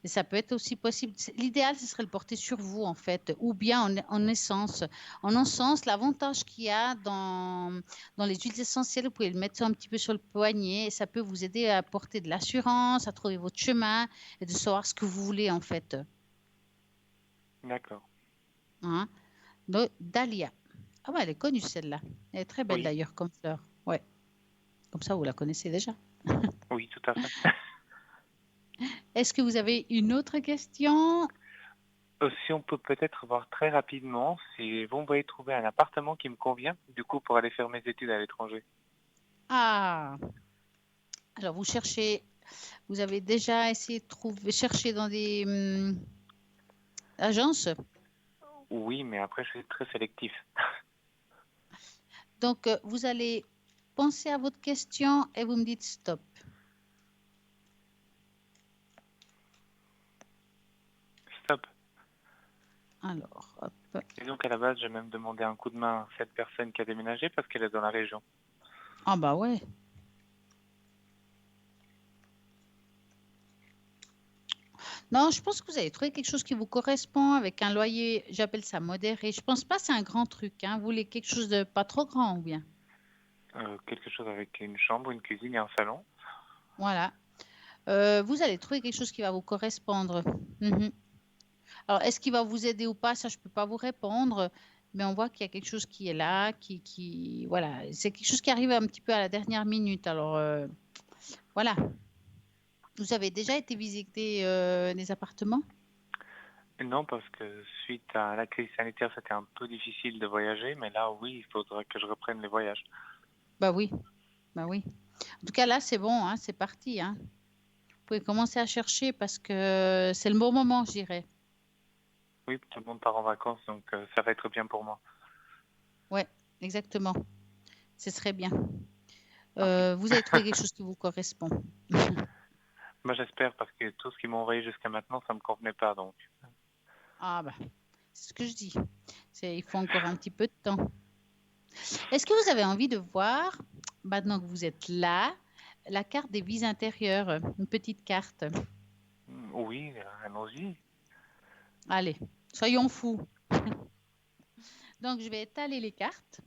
Et ça peut être aussi possible. L'idéal, ce serait le porter sur vous, en fait, ou bien en essence. En essence, l'avantage qu'il y a dans les huiles essentielles, vous pouvez le mettre un petit peu sur le poignet et ça peut vous aider à apporter de l'assurance, à trouver votre chemin et de savoir ce que vous voulez, en fait. D'accord. Hein? Dahlia. Ah ouais, elle est connue celle-là. Elle est très belle d'ailleurs comme fleur. Ouais. Comme ça, vous la connaissez déjà. Oui, tout à fait. Est-ce que vous avez une autre question? Si on peut peut-être voir très rapidement si vous me voyez trouver un appartement qui me convient, du coup, pour aller faire mes études à l'étranger. Ah, Alors, vous avez déjà essayé de chercher dans des agences? Oui, mais après, je suis très sélectif. Donc, vous allez penser à votre question et vous me dites stop. Stop. Alors, hop. Et donc, à la base, j'ai même demandé un coup de main à cette personne qui a déménagé parce qu'elle est dans la région. Ah bah ouais. Non, je pense que vous avez trouvé quelque chose qui vous correspond avec un loyer, j'appelle ça modéré. Je pense pas que c'est un grand truc, hein. Vous voulez quelque chose de pas trop grand ou bien? Quelque chose avec une chambre, une cuisine et un salon. Voilà. Vous allez trouver quelque chose qui va vous correspondre. Mhm. Alors, est-ce qu'il va vous aider ou pas? Ça, je peux pas vous répondre. Mais on voit qu'il y a quelque chose qui est là, voilà, c'est quelque chose qui arrive un petit peu à la dernière minute. Alors, voilà. Vous avez déjà été visiter des appartements? Non, parce que suite à la crise sanitaire, c'était un peu difficile de voyager, mais là, oui, il faudra que je reprenne les voyages. Bah oui, bah oui. En tout cas, là, c'est bon, hein, c'est parti, hein. Vous pouvez commencer à chercher parce que c'est le bon moment, je dirais. Oui, tout le monde part en vacances, donc ça va être bien pour moi. Ouais, exactement. Ce serait bien. Okay. Vous avez trouvé quelque chose qui vous correspond. Moi, j'espère, parce que tout ce qu'ils m'ont envoyé jusqu'à maintenant, ça me convenait pas, donc. Ah bah, c'est ce que je dis. Il faut encore un petit peu de temps. Est-ce que vous avez envie de voir, maintenant que vous êtes là, la carte des vies intérieures, une petite carte? Oui, allons-y. Allez, soyons fous. Donc, je vais étaler les cartes.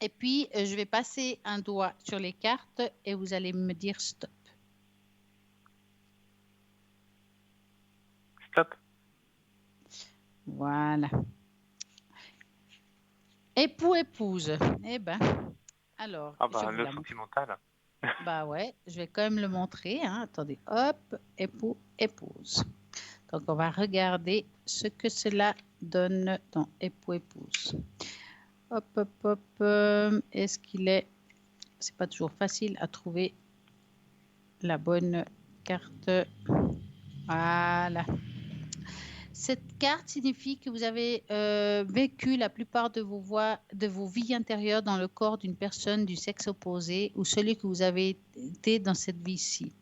Et puis, je vais passer un doigt sur les cartes et vous allez me dire stop. Stop. Voilà. Époux, épouse. Eh ben, alors, Ah je bah, vous le la montre. sentimental. Bah ouais, je vais quand même le montrer, hein. Attendez, hop, époux, épouse. Donc, on va regarder ce que cela donne dans époux, épouse. Hop, hop, hop. Est-ce qu'il est... C'est pas toujours facile à trouver la bonne carte. Voilà. Cette carte signifie que vous avez vécu la plupart de vos vies intérieures dans le corps d'une personne du sexe opposé ou celui que vous avez été dans cette vie-ci.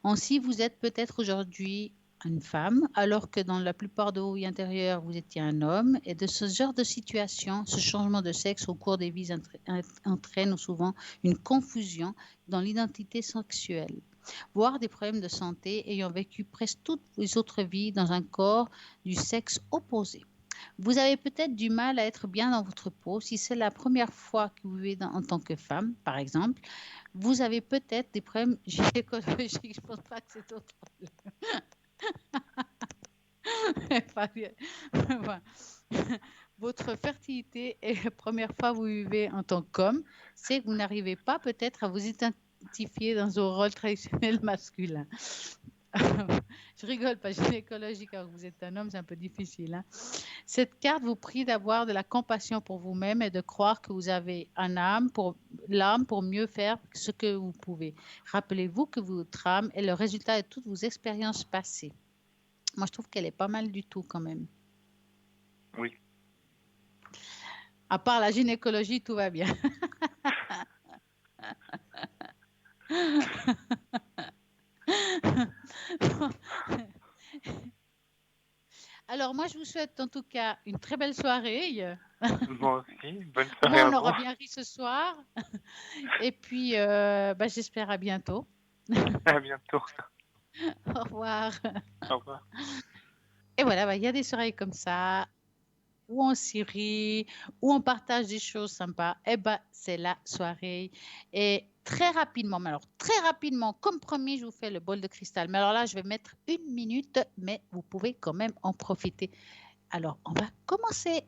Ainsi, vous êtes peut-être aujourd'hui une femme, alors que dans la plupart de vos vies intérieures, vous étiez un homme. Et de ce genre de situation, ce changement de sexe au cours des vies entraîne souvent une confusion dans l'identité sexuelle, voire des problèmes de santé ayant vécu presque toutes les autres vies dans un corps du sexe opposé. Vous avez peut-être du mal à être bien dans votre peau si c'est la première fois que vous vivez en tant que femme, par exemple. Vous avez peut-être des problèmes gynécologiques. Je ne pense pas que c'est autre problème. Votre fertilité et la première fois que vous vivez en tant qu'homme, c'est que vous n'arrivez pas peut-être à vous identifier dans un rôle traditionnel masculin. Je rigole, pas gynécologique, quand vous êtes un homme, c'est un peu difficile. Hein. Cette carte vous prie d'avoir de la compassion pour vous-même et de croire que vous avez l'âme pour mieux faire ce que vous pouvez. Rappelez-vous que votre âme est le résultat de toutes vos expériences passées. Moi, je trouve qu'elle est pas mal du tout quand même. Oui. À part la gynécologie, tout va bien. Alors, moi, je vous souhaite en tout cas une très belle soirée. Moi aussi, bonne soirée Moi, on à aura vous. bien ri ce soir. Et puis, j'espère à bientôt. À bientôt. Au revoir. Au revoir. Et voilà, il y a des soirées comme ça, où on s'y rit, où on partage des choses sympas. C'est la soirée. Et très rapidement, comme promis, je vous fais le bol de cristal. Mais alors là, je vais mettre 1 minute, mais vous pouvez quand même en profiter. Alors, on va commencer.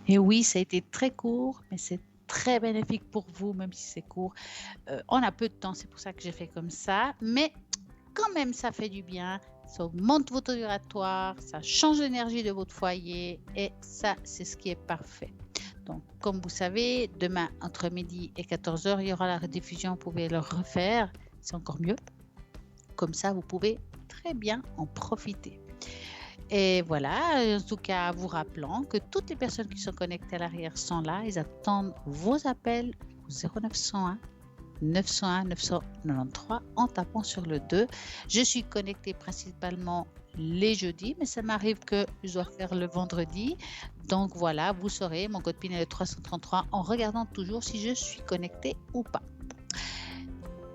Et oui, ça a été très court, mais c'est très bénéfique pour vous, même si c'est court. On a peu de temps, c'est pour ça que j'ai fait comme ça. Mais quand même, ça fait du bien. Ça augmente votre taux vibratoire, ça change l'énergie de votre foyer et ça, c'est ce qui est parfait. Donc, comme vous savez, demain, entre midi et 14h, il y aura la rediffusion. Vous pouvez le refaire, c'est encore mieux. Comme ça, vous pouvez très bien en profiter. Et voilà, en tout cas, vous rappelant que toutes les personnes qui sont connectées à l'arrière sont là. Ils attendent vos appels au 0901 901 993 en tapant sur le 2. Je suis connectée principalement les jeudis, mais ça m'arrive que je dois faire le vendredi. Donc voilà, vous saurez, mon code PIN est le 333 en regardant toujours si je suis connectée ou pas.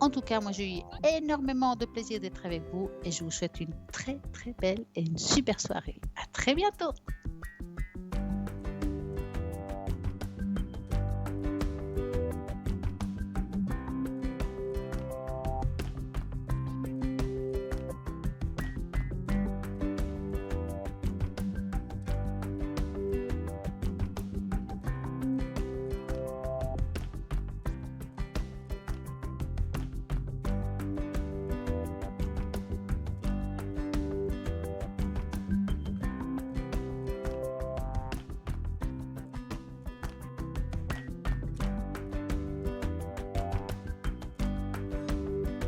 En tout cas, moi, j'ai eu énormément de plaisir d'être avec vous et je vous souhaite une très, très belle et une super soirée. À très bientôt.